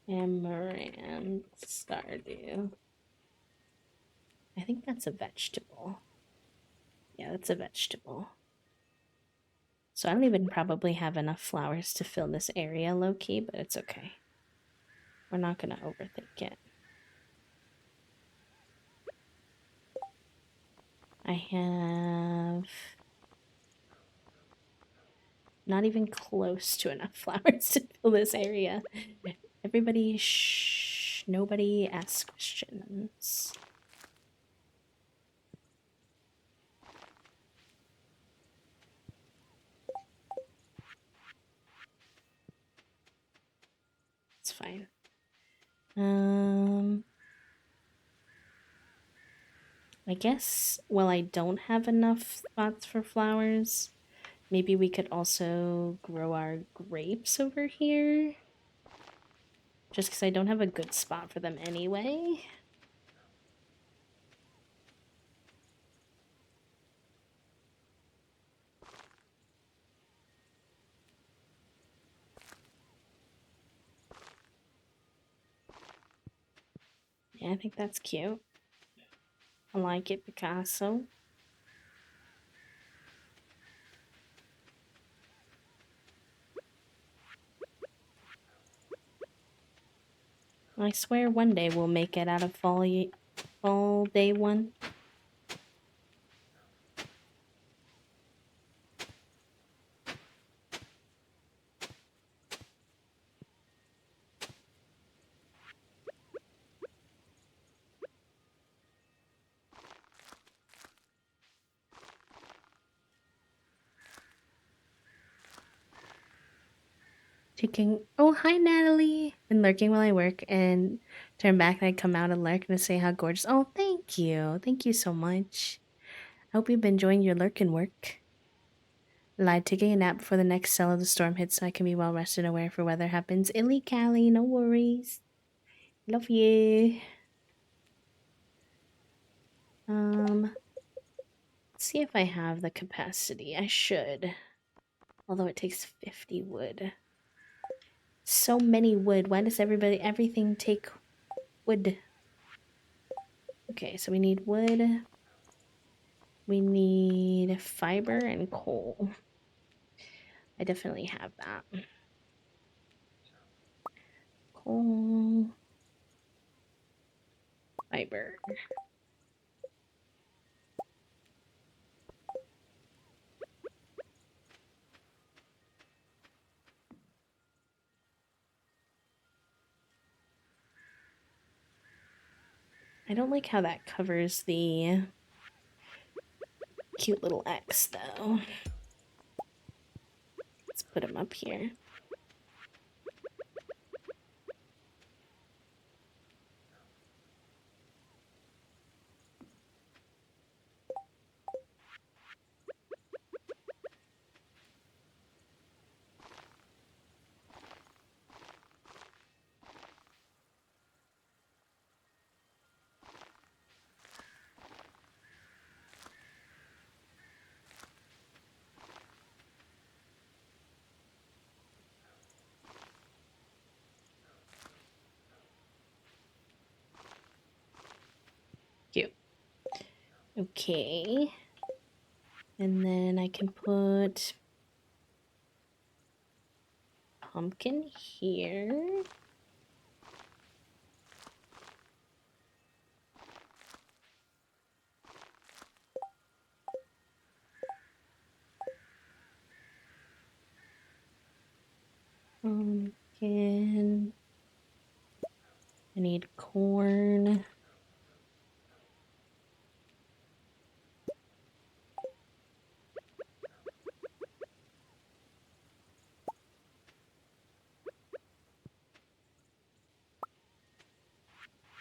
Amaranth stardew. I think that's a vegetable. Yeah, that's a vegetable. So I don't even probably have enough flowers to fill this area low key, but it's okay. We're not gonna overthink it. I have not even close to enough flowers to fill this area. Everybody shh, nobody ask questions. It's fine. I guess, well, I don't have enough spots for flowers. Maybe we could also grow our grapes over here. Just because I don't have a good spot for them anyway. Yeah, I think that's cute. I like it, Picasso. I swear one day we'll make it out of fall day one. Taking, oh, hi, Natalie. Been lurking while I work and turn back and I come out and lurk and say how gorgeous. Oh, thank you. Thank you so much. I hope you've been enjoying your lurking work. Lied taking a nap before the next cell of the storm hits so I can be well rested and aware for weather happens. Illy Callie, no worries. Love you. Let's see if I have the capacity. I should. Although it takes 50 wood. So many wood. Why does everything take wood? Okay, so we need wood. We need fiber and coal. I definitely have that. Coal. Fiber. I don't like how that covers the cute little X, though. Let's put him up here. Cute. Okay. And then I can put pumpkin here. Pumpkin. I need corn.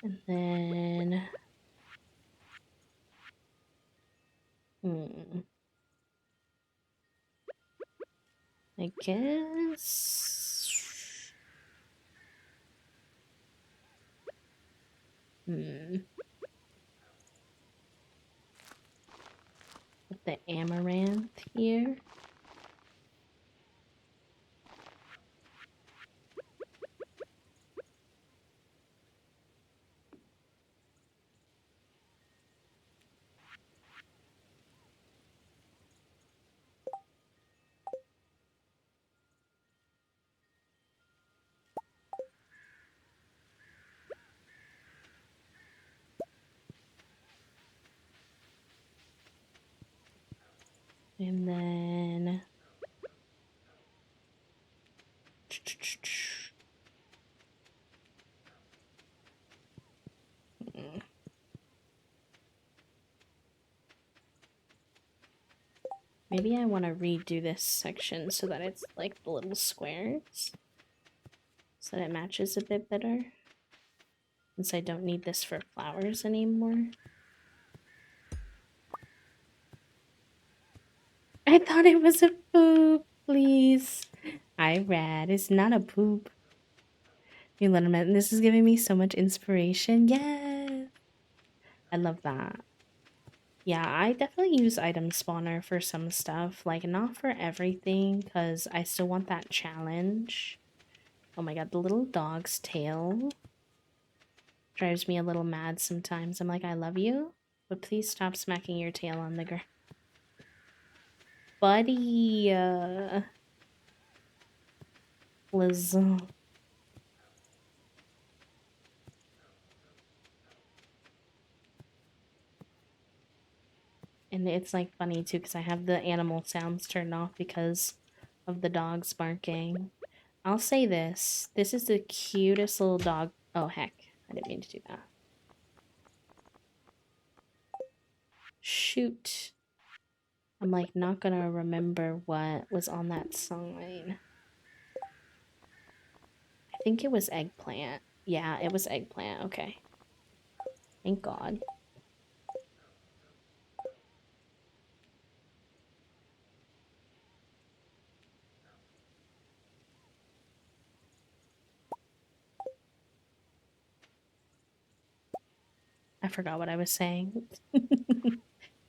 And then I guess put the amaranth here. And then maybe I want to redo this section so that it's like the little squares, so that it matches a bit better. Since I don't need this for flowers anymore. I thought it was a poop, please. I read it's not a poop. You let him in. This is giving me so much inspiration. Yes. I love that. Yeah, I definitely use item spawner for some stuff. Like, not for everything, because I still want that challenge. Oh my god, the little dog's tail drives me a little mad sometimes. I'm like, I love you, but please stop smacking your tail on the ground. Buddy, Liz. And it's like funny too because I have the animal sounds turned off because of the dogs barking. I'll say this. This is the cutest little dog. Oh, heck. I didn't mean to do that. Shoot. I'm like not gonna remember what was on that sign. I think it was eggplant. Yeah, it was eggplant. Okay. Thank God. I forgot what I was saying.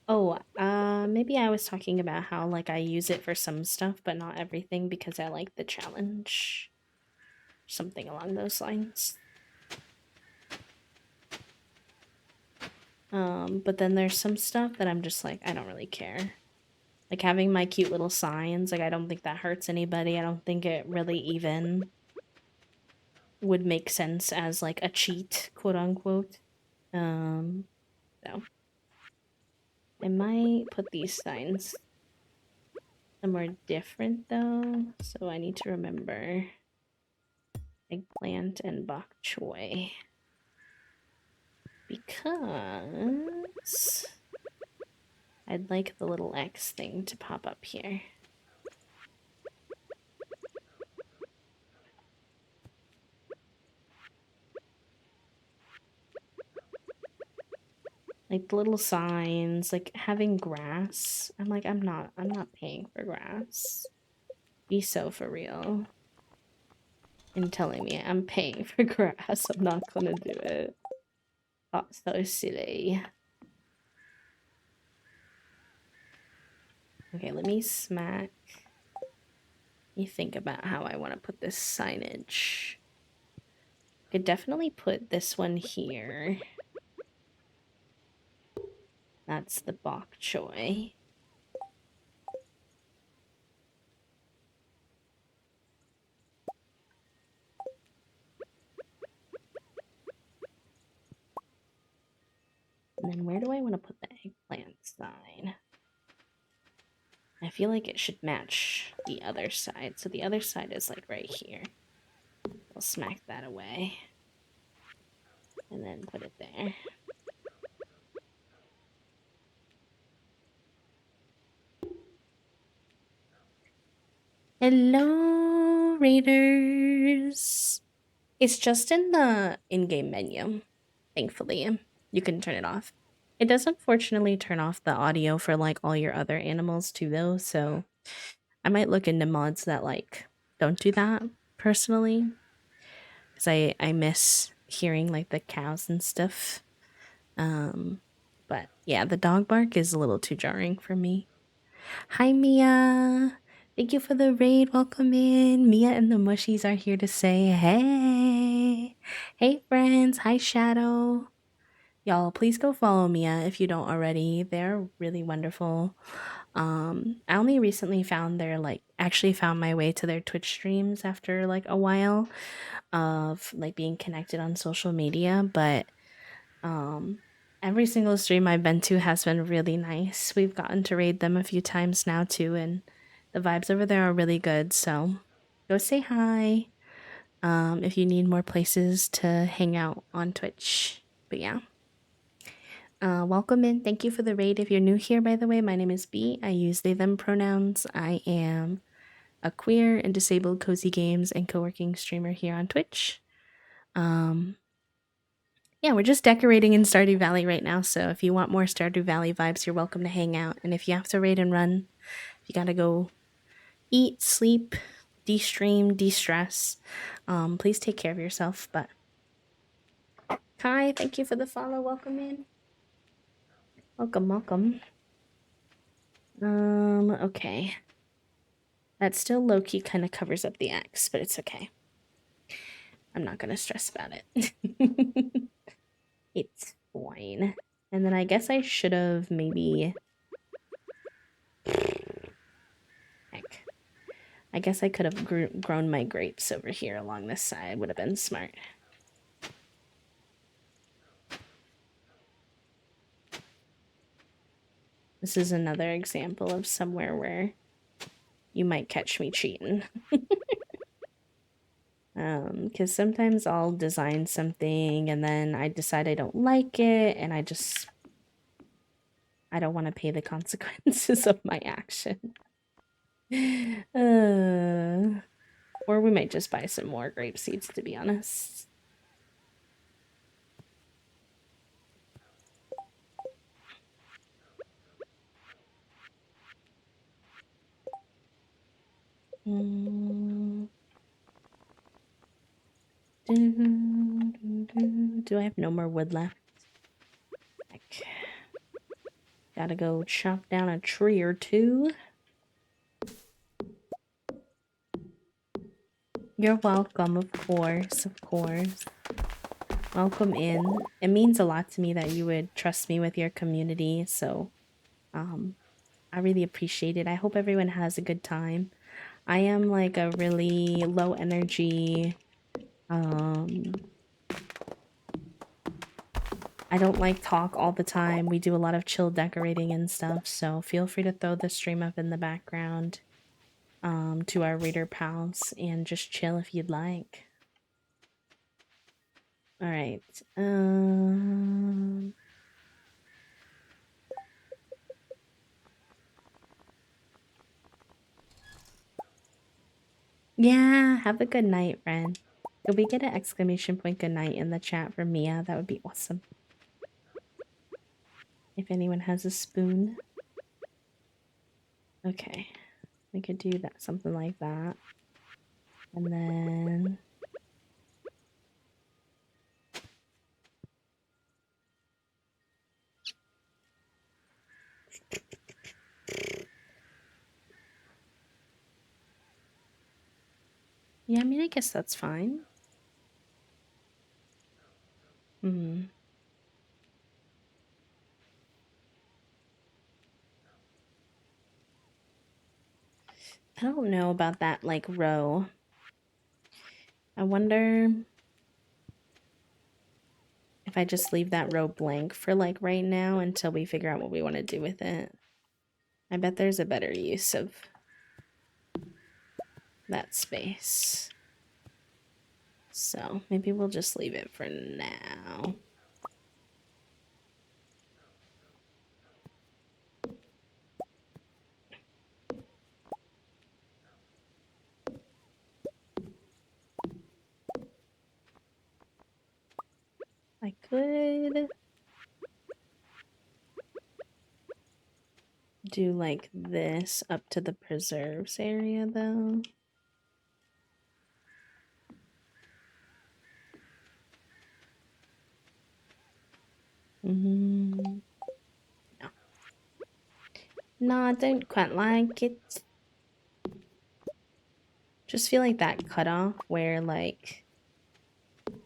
Oh, maybe I was talking about how like I use it for some stuff, but not everything because I like the challenge. Something along those lines. But then there's some stuff that I'm just like, I don't really care. Like having my cute little signs, like I don't think that hurts anybody. I don't think it really even would make sense as like a cheat, quote unquote. So I might put these signs somewhere different though. So I need to remember eggplant and bok choy. Because I'd like the little X thing to pop up here. Like the little signs, like having grass. I'm like, I'm not paying for grass. Be so for real. And telling me I'm paying for grass. I'm not gonna do it. That's so silly. Okay, let me smack. Let me think about how I want to put this signage. Could definitely put this one here. That's the bok choy. And then where do I want to put the eggplant sign? I feel like it should match the other side. So the other side is like right here. I'll smack that away. And then put it there. Hello, Raiders. It's just in the in-game menu, thankfully. You can turn it off. It does unfortunately turn off the audio for like all your other animals too though, so I might look into mods that like don't do that personally. Cuz I miss hearing like the cows and stuff. But yeah, the dog bark is a little too jarring for me. Hi Mia. Thank you for the raid. Welcome in. Mia and the Mushies are here to say hey. Hey friends. Hi Shadow. Y'all, please go follow Mia if you don't already. They're really wonderful. I only recently found their like actually found my way to their Twitch streams after like a while of like being connected on social media, but um every single stream I've been to has been really nice. We've gotten to raid them a few times now too, and the vibes over there are really good. So go say hi. If you need more places to hang out on Twitch. But yeah. Welcome in. Thank you for the raid. If you're new here, by the way, my name is B. I use they, them pronouns. I am a queer and disabled cozy games and co-working streamer here on Twitch. Yeah, we're just decorating in Stardew Valley right now, so if you want more Stardew Valley vibes, you're welcome to hang out. And if you have to raid and run, if you gotta go eat, sleep, de-stream, de-stress, please take care of yourself. But Kai, thank you for the follow. Welcome in. Welcome, welcome. Okay. That still low-key kind of covers up the X, but it's okay. I'm not gonna stress about it. It's fine. And then I guess I should have maybe... Heck. I guess I could have grown my grapes over here along this side. Would have been smart. This is another example of somewhere where you might catch me cheating. Because sometimes I'll design something and then I decide I don't like it and I don't want to pay the consequences of my action. Or we might just buy some more grape seeds, to be honest. Do I have no more wood left? Heck. Gotta go chop down a tree or two. You're welcome, of course, of course. Welcome in. It means a lot to me that you would trust me with your community, so I really appreciate it. I hope everyone has a good time. I am like a really low energy, I don't like talk all the time. We do a lot of chill decorating and stuff, so feel free to throw the stream up in the background to our reader pals and just chill if you'd like. All right. Yeah, have a good night, friend. Could we get an exclamation point good night in the chat for Mia? That would be awesome. If anyone has a spoon. Okay. We could do that, something like that. And then... Yeah, I mean, I guess that's fine. I don't know about that, like, row. I wonder if I just leave that row blank for like right now until we figure out what we want to do with it. I bet there's a better use of that space. So maybe we'll just leave it for now. I could do like this up to the preserves area though. No. No, I don't quite like it. Just feel like that cutoff where like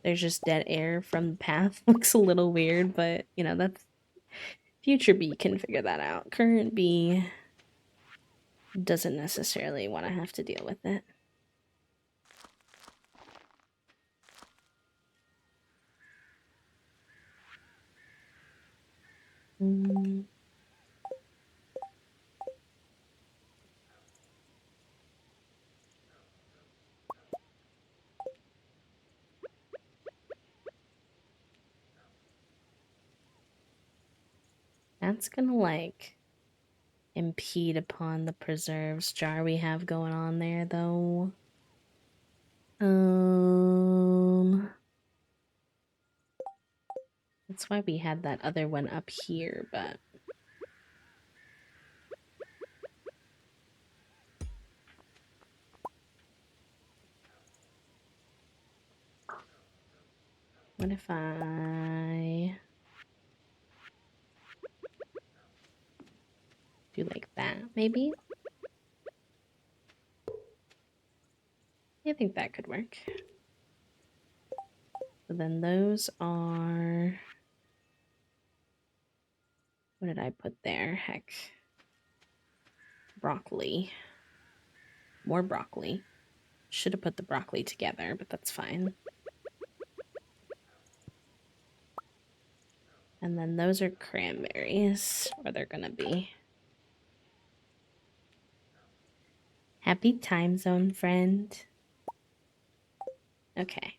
there's just dead air from the path looks a little weird, but you know, that's future B can figure that out. Current B doesn't necessarily want to have to deal with it. That's gonna like impede upon the preserves jar we have going on there though. That's why we had that other one up here, but what if I do like that, maybe? I think that could work. So then those are... What did I put there? Heck. Broccoli. More broccoli. Should have put the broccoli together, but that's fine. And then those are cranberries, or they're gonna be. Happy time zone, friend. Okay.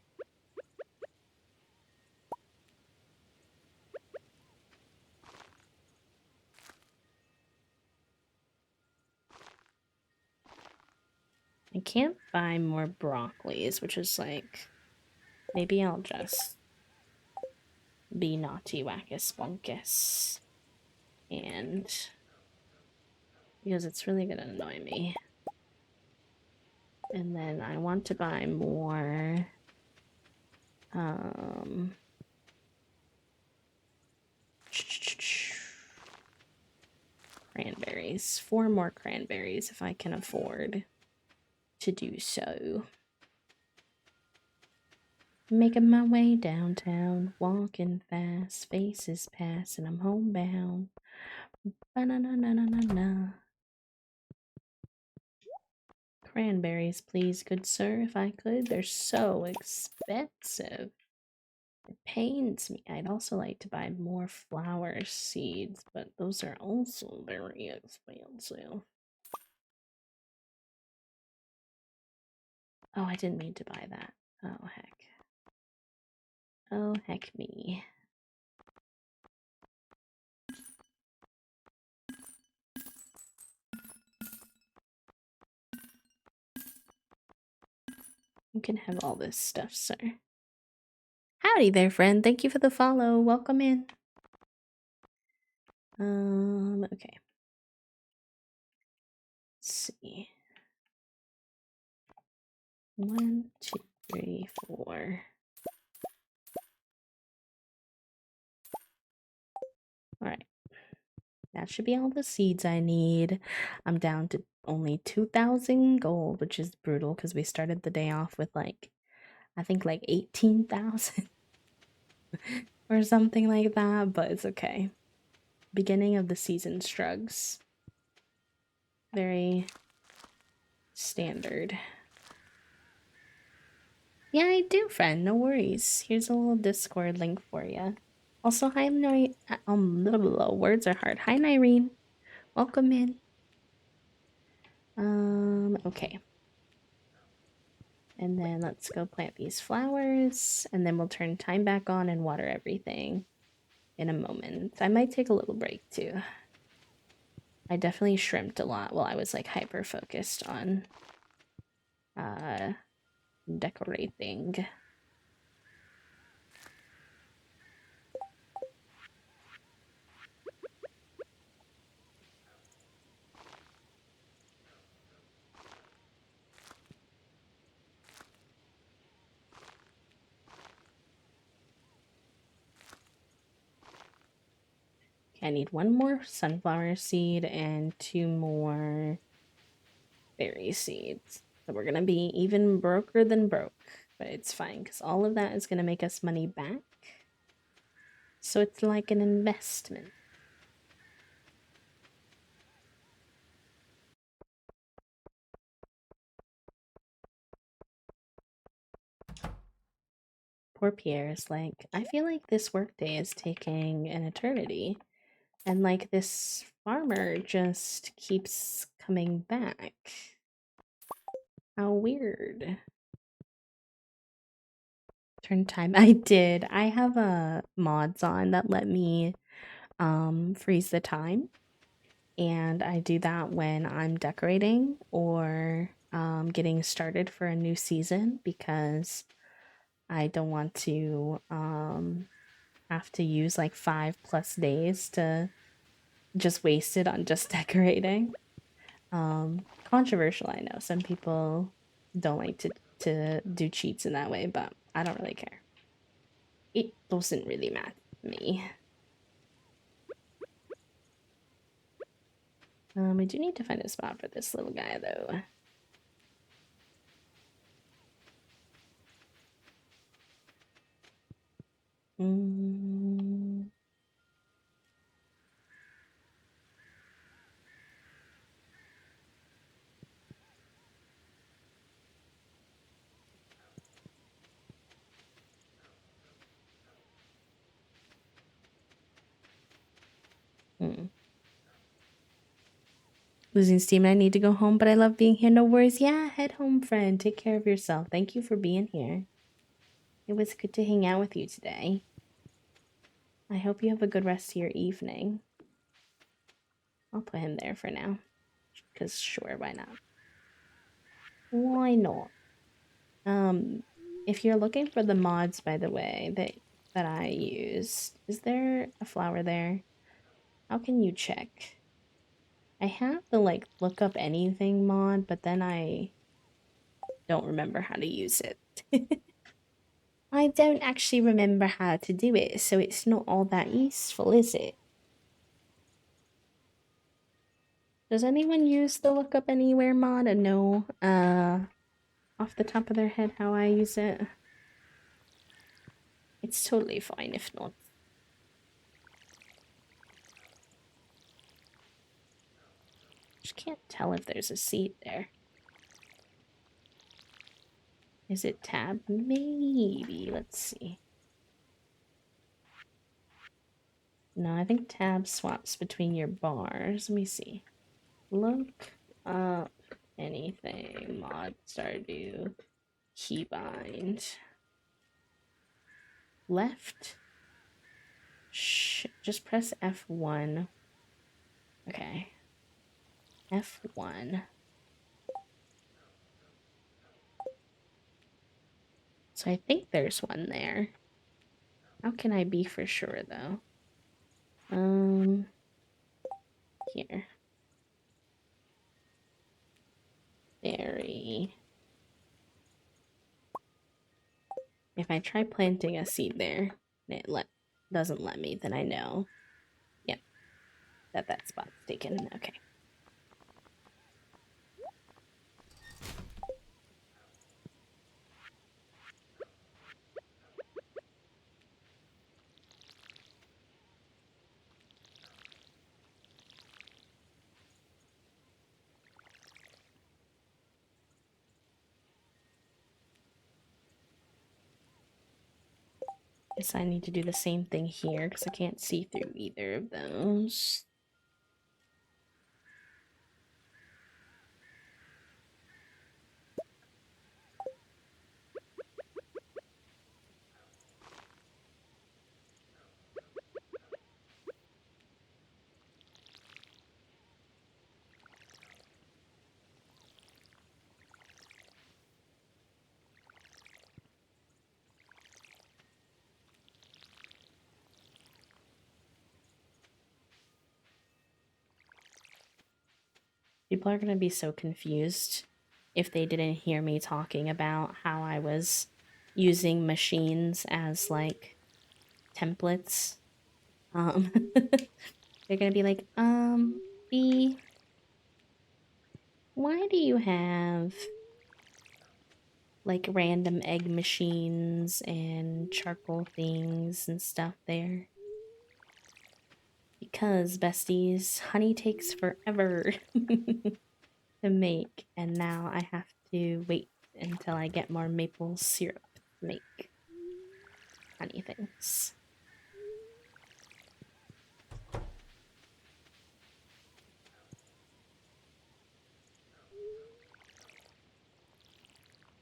I can't buy more broccolis, which is like, maybe I'll just be naughty wackus bunkus. And because it's really gonna annoy me. And then I want to buy more cranberries. 4 more cranberries if I can afford to do so. Making my way downtown, walking fast, faces pass, and I'm homebound. Ba-na-na-na-na-na-na. Cranberries, please, good sir, if I could. They're so expensive. It pains me. I'd also like to buy more flower seeds, but those are also very expensive. Oh, I didn't mean to buy that. Oh, heck. Oh, heck me. You can have all this stuff, sir. Howdy there, friend. Thank you for the follow. Welcome in. Okay. Let's see. 1, 2, 3, 4. Alright. That should be all the seeds I need. I'm down to only 2,000 gold, which is brutal because we started the day off with like, I think like 18,000 or something like that, but it's okay. Beginning of the season strugs. Very standard. Yeah, I do, friend. No worries. Here's a little Discord link for you. Also, hi, blah, blah, blah. Words are hard. Hi, Nyreen. Welcome in. Okay. And then let's go plant these flowers, and then we'll turn time back on and water everything in a moment. I might take a little break too. I definitely shrimped a lot while I was like hyper focused on uh decorating. Okay, I need one more sunflower seed and two more berry seeds. So we're gonna be even broker than broke, but it's fine because all of that is gonna make us money back. So it's like an investment. Poor Pierre is like, I feel like this workday is taking an eternity. And like this farmer just keeps coming back. How weird. Turn time. I did. I have a mods on that let me freeze the time. And I do that when I'm decorating or getting started for a new season because I don't want to have to use like 5+ days to just waste it on just decorating. Controversial, I know. Some people don't like to do cheats in that way, but I don't really care. It doesn't really matter to me. I do need to find a spot for this little guy though. Mm, mm. Losing steam. I need to go home, but I love being here. No worries. Yeah, head home, friend. Take care of yourself. Thank you for being here. It was good to hang out with you today. I hope you have a good rest of your evening. I'll put him there for now. Because sure, why not? Why not? If you're looking for the mods, by the way, that I used, is there a flower there? How can you check? I have the like look up anything mod, but then I don't remember how to use it. I don't actually remember how to do it, so it's not all that useful, is it? Does anyone use the look up anywhere mod and know off the top of their head how I use it? It's totally fine if not. Just can't tell if there's a seed there. Is it tab? Maybe. Let's see. No, I think tab swaps between your bars. Let me see. Look up anything. Mod stardew. Keybind. Left. Just press F1. Okay. F1. So I think there's one there. How can I be for sure though? Here. Berry. If I try planting a seed there and it doesn't let me, then I know. Yep, that spot's taken. Okay. Guess I need to do the same thing here because I can't see through either of those. People are going to be so confused if they didn't hear me talking about how I was using machines as like templates. They're going to be like, B, why do you have like random egg machines and charcoal things and stuff there? Because, besties, honey takes forever to make, and now I have to wait until I get more maple syrup to make honey things.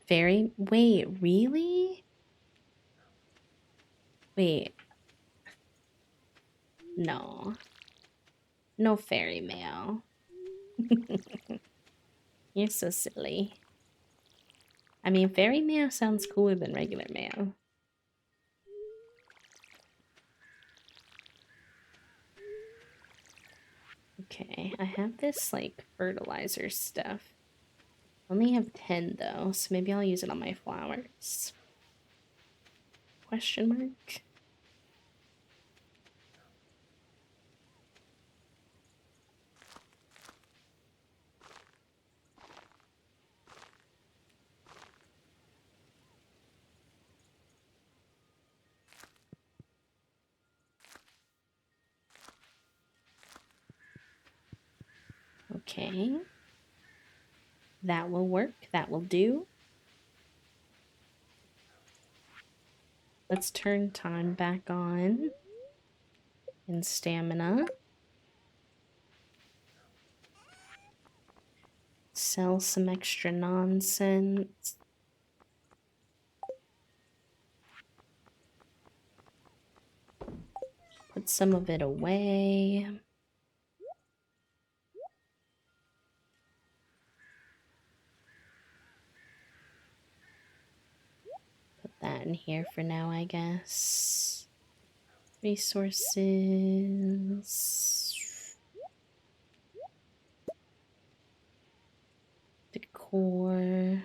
Fairy? Wait, really? Wait, no. No fairy mail. You're so silly. I mean, fairy mail sounds cooler than regular mail. Okay, I have this like fertilizer stuff. I only have 10 though, so maybe I'll use it on my flowers. Question mark? Okay. That will work. That will do. Let's turn time back on. And stamina. Sell some extra nonsense. Put some of it away. Put that in here for now, I guess. Resources. Decor.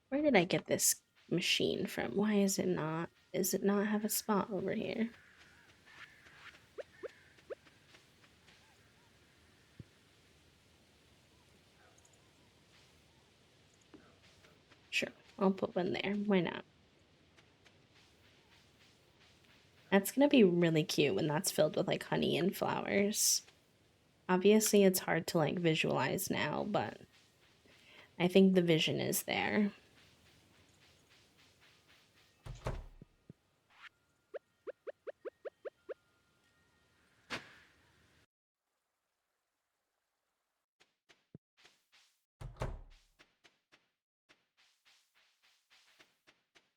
Where did I get this machine from? Why is it not? Does it not have a spot over here? Sure, I'll put one there. Why not? That's gonna be really cute when that's filled with like honey and flowers. Obviously, it's hard to like visualize now, but I think the vision is there.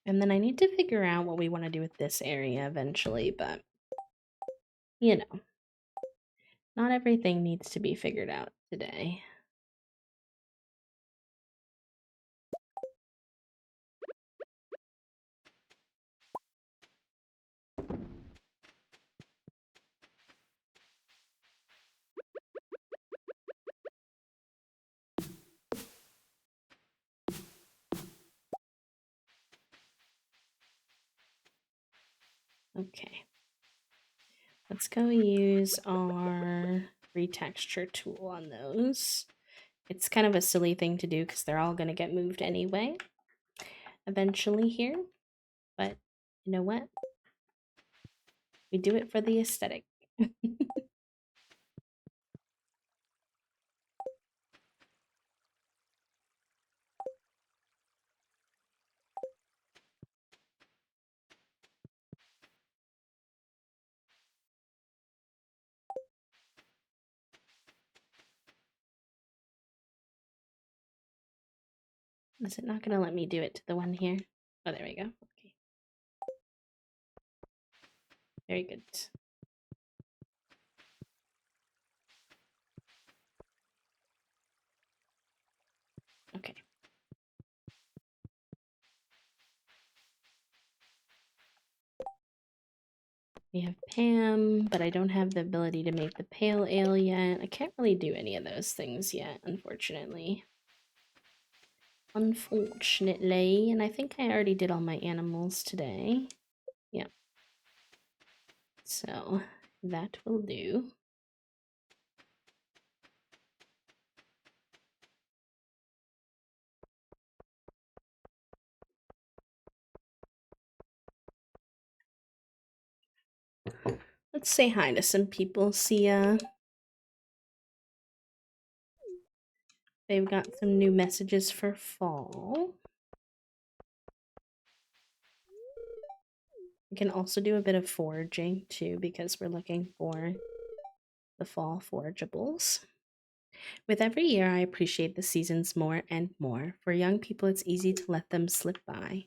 And then I need to figure out what we want to do with this area eventually, but you know, not everything needs to be figured out today. Okay. Let's go use our retexture tool on those. It's kind of a silly thing to do because they're all going to get moved anyway eventually here. But you know what? We do it for the aesthetic. Is it not gonna let me do it to the one here? Oh, there we go. Okay. Very good. Okay. We have Pam, but I don't have the ability to make the pale ale yet. I can't really do any of those things yet, unfortunately. Unfortunately, and I think I already did all my animals today. Yep. So that will do. Let's say hi to some people. See ya. They've got some new messages for fall. We can also do a bit of foraging too because we're looking for the fall forageables. With every year, I appreciate the seasons more and more. For young people, it's easy to let them slip by.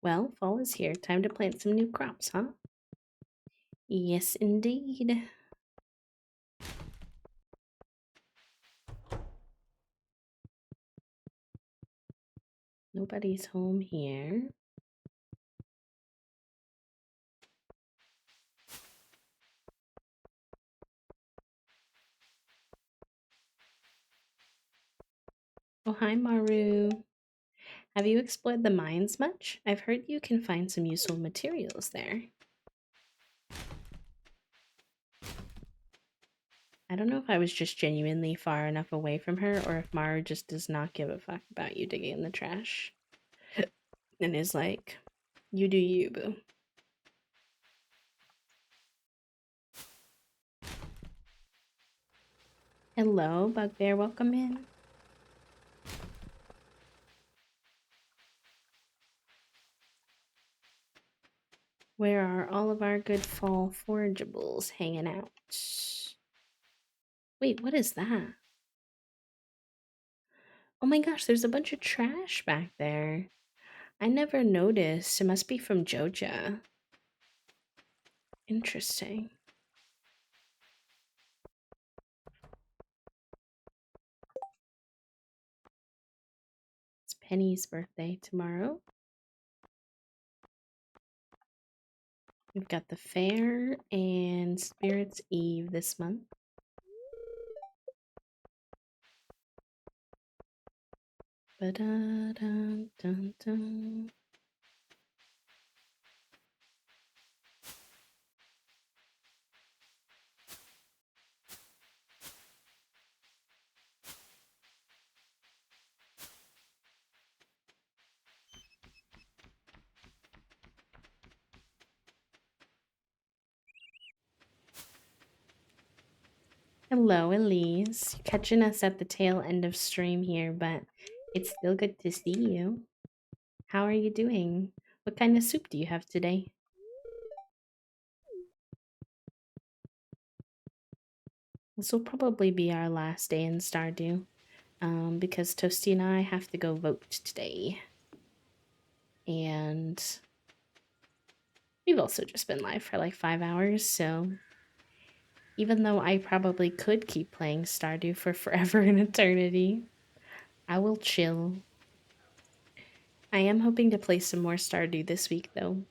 Well, fall is here. Time to plant some new crops, huh? Yes, indeed. Nobody's home here. Oh, hi, Maru. Have you explored the mines much? I've heard you can find some useful materials there. I don't know if I was just genuinely far enough away from her or if Maru just does not give a fuck about you digging in the trash and is like, you do you, boo. Hello, Bugbear, welcome in. Where are all of our good fall forageables hanging out? Wait, what is that? Oh my gosh, there's a bunch of trash back there. I never noticed. It must be from Joja. Interesting. It's Penny's birthday tomorrow. We've got the fair and Spirits Eve this month. Ba-da-dum-dum-dum. Hello, Elise. You're catching us at the tail end of stream here, but it's still good to see you. How are you doing? What kind of soup do you have today? This will probably be our last day in Stardew, because Toasty and I have to go vote today. And we've also just been live for like 5 hours, so even though I probably could keep playing Stardew for forever and eternity, I will chill. I am hoping to play some more Stardew this week, though.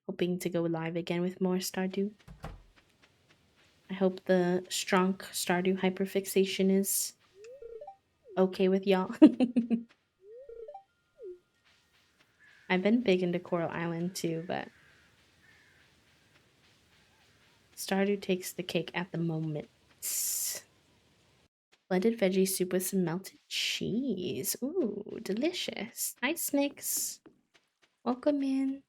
Hoping to go live again with more Stardew. I hope the strong Stardew hyperfixation is okay with y'all. I've been big into Coral Island too, but Stardew takes the cake at the moment. Blended veggie soup with some melted cheese. Ooh, delicious. Hi, Snakes. Welcome in.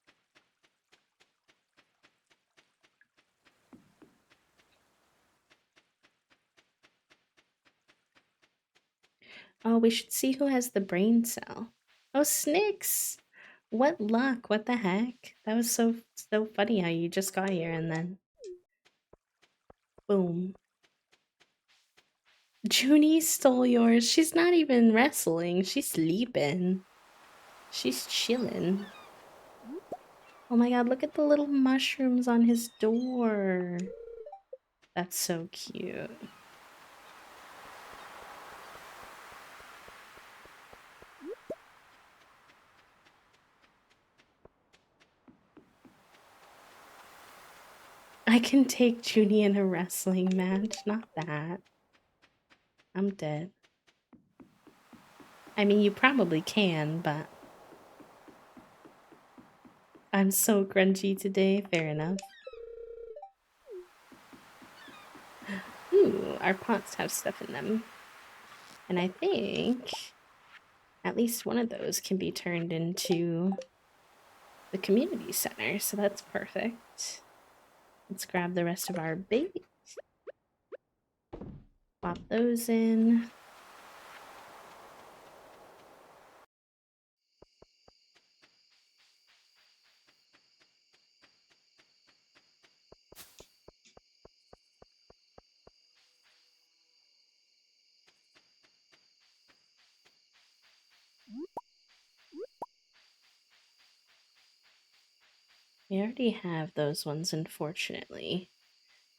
Oh, we should see who has the brain cell. Oh, Snicks! What luck? What the heck? That was so funny how you just got here and then boom. Junie stole yours. She's not even wrestling. She's sleeping. She's chilling. Oh my god, look at the little mushrooms on his door. That's so cute. I can take Junie in a wrestling match. Not that. I'm dead. I mean, you probably can, but I'm so grungy today. Fair enough. Ooh, our pots have stuff in them. And I think at least one of those can be turned into the community center, so that's perfect. Let's grab the rest of our bait. Pop those in. We already have those ones, unfortunately.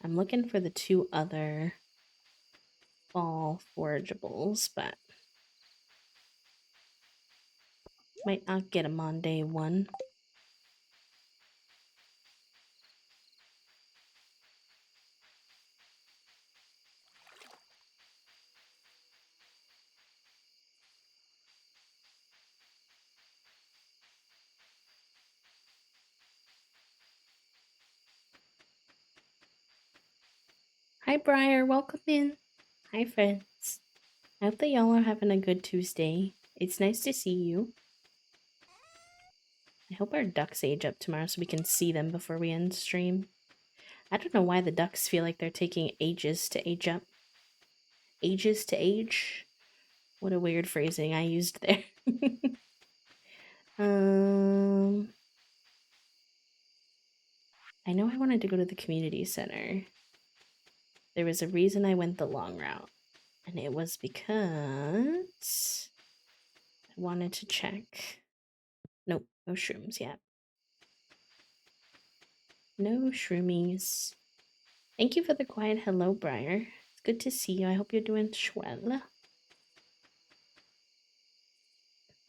I'm looking for the two other fall forageables, but might not get them on day one. Hi, Briar. Welcome in. Hi, friends. I hope that y'all are having a good Tuesday. It's nice to see you. I hope our ducks age up tomorrow so we can see them before we end stream. I don't know why the ducks feel like they're taking ages to age up. Ages to age? What a weird phrasing I used there. I know I wanted to go to the community center. There was a reason I went the long route, and it was because I wanted to check. Nope, no shrooms yet. No shroomies. Thank you for the quiet hello, Briar. It's good to see you. I hope you're doing swell.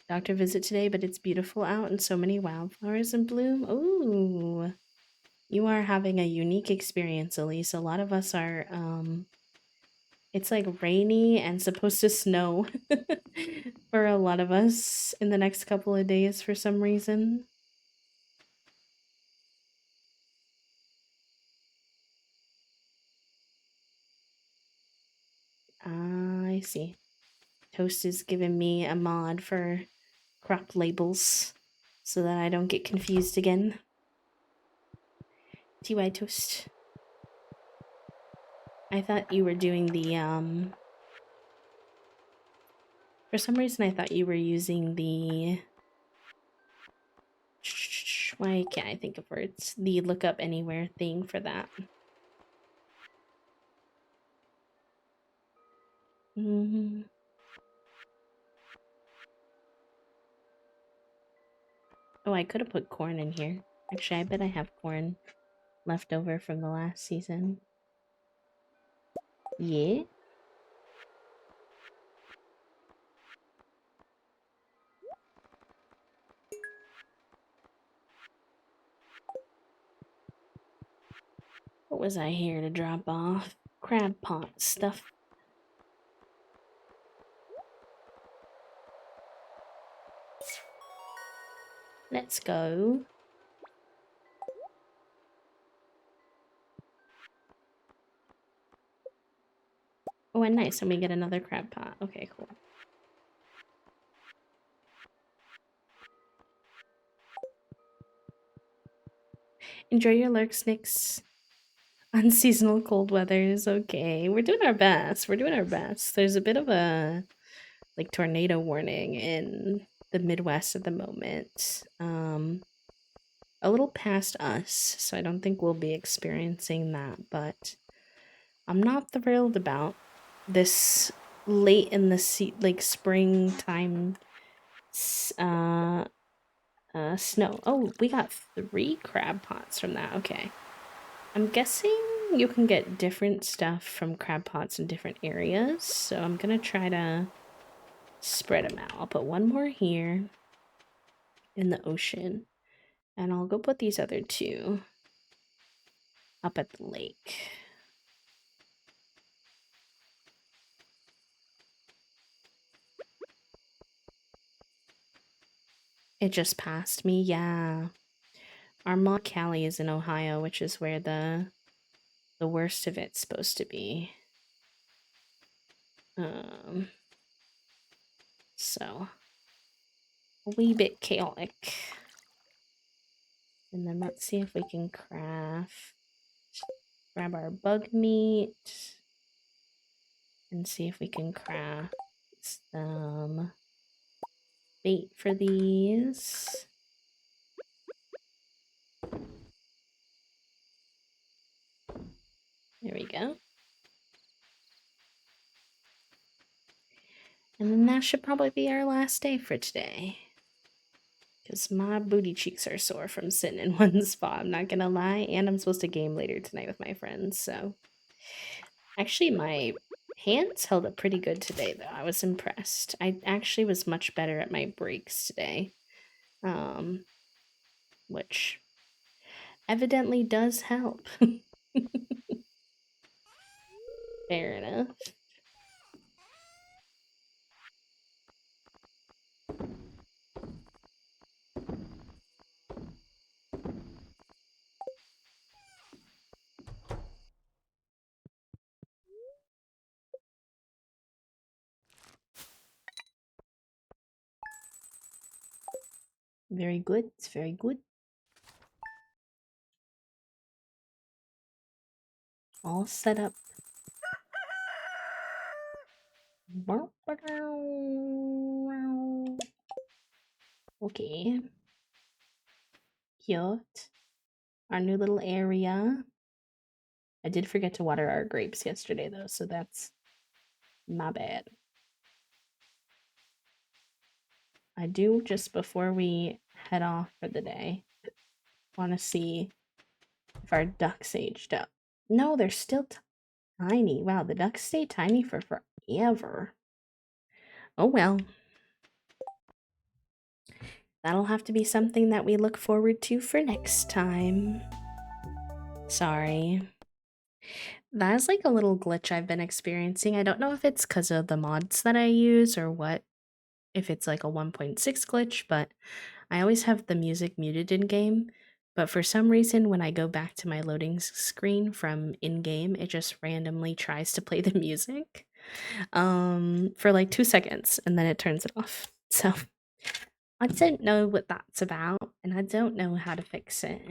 Doctor visit today, but it's beautiful out and so many wildflowers in bloom. Ooh. You are having a unique experience, Elise. A lot of us are, it's like rainy and supposed to snow for a lot of us in the next couple of days for some reason. I see. Toast is giving me a mod for crop labels so that I don't get confused again. TY Toast. I thought you were doing the, for some reason I thought you were using the, why can't I think of words? The look up anywhere thing for that. Oh, I could have put corn in here. Actually, I bet I have corn left over from the last season. Yeah. What was I here to drop off? Crab pot stuff. Let's go. Oh, and nice. And we get another crab pot. Okay, cool. Enjoy your lurks, Nix. Unseasonal cold weather is okay. We're doing our best. We're doing our best. There's a bit of a like tornado warning in the Midwest at the moment. A little past us, so I don't think we'll be experiencing that, but I'm not thrilled about this late in the like springtime snow. Oh, we got 3 crab pots from that. Okay. I'm guessing you can get different stuff from crab pots in different areas, so I'm gonna try to spread them out. I'll put one more here in the ocean, and I'll go put these other 2 up at the lake. It just passed me, yeah. Our Mont Cali is in Ohio, which is where the worst of it's supposed to be. So a wee bit chaotic. And then let's see if we can grab our bug meat and see if we can craft some bait for these. There we go. And then that should probably be our last day for today. Because my booty cheeks are sore from sitting in one spot, I'm not gonna lie. And I'm supposed to game later tonight with my friends, so. Actually, my hands held up pretty good today, though. I was impressed. I actually was much better at my breaks today. Which evidently does help. Fair enough. Very good. It's very good. All set up. Okay. Cute. Our new little area. I did forget to water our grapes yesterday, though, so that's my bad. I do, just before we head off for the day, want to see if our ducks aged up. No, they're still tiny. Wow, the ducks stay tiny for forever. Oh well. That'll have to be something that we look forward to for next time. Sorry. That is like a little glitch I've been experiencing. I don't know if it's because of the mods that I use or what, if it's like a 1.6 glitch, but I always have the music muted in game. But for some reason, when I go back to my loading screen from in game, it just randomly tries to play the music for like 2 seconds and then it turns it off. So I don't know what that's about and I don't know how to fix it.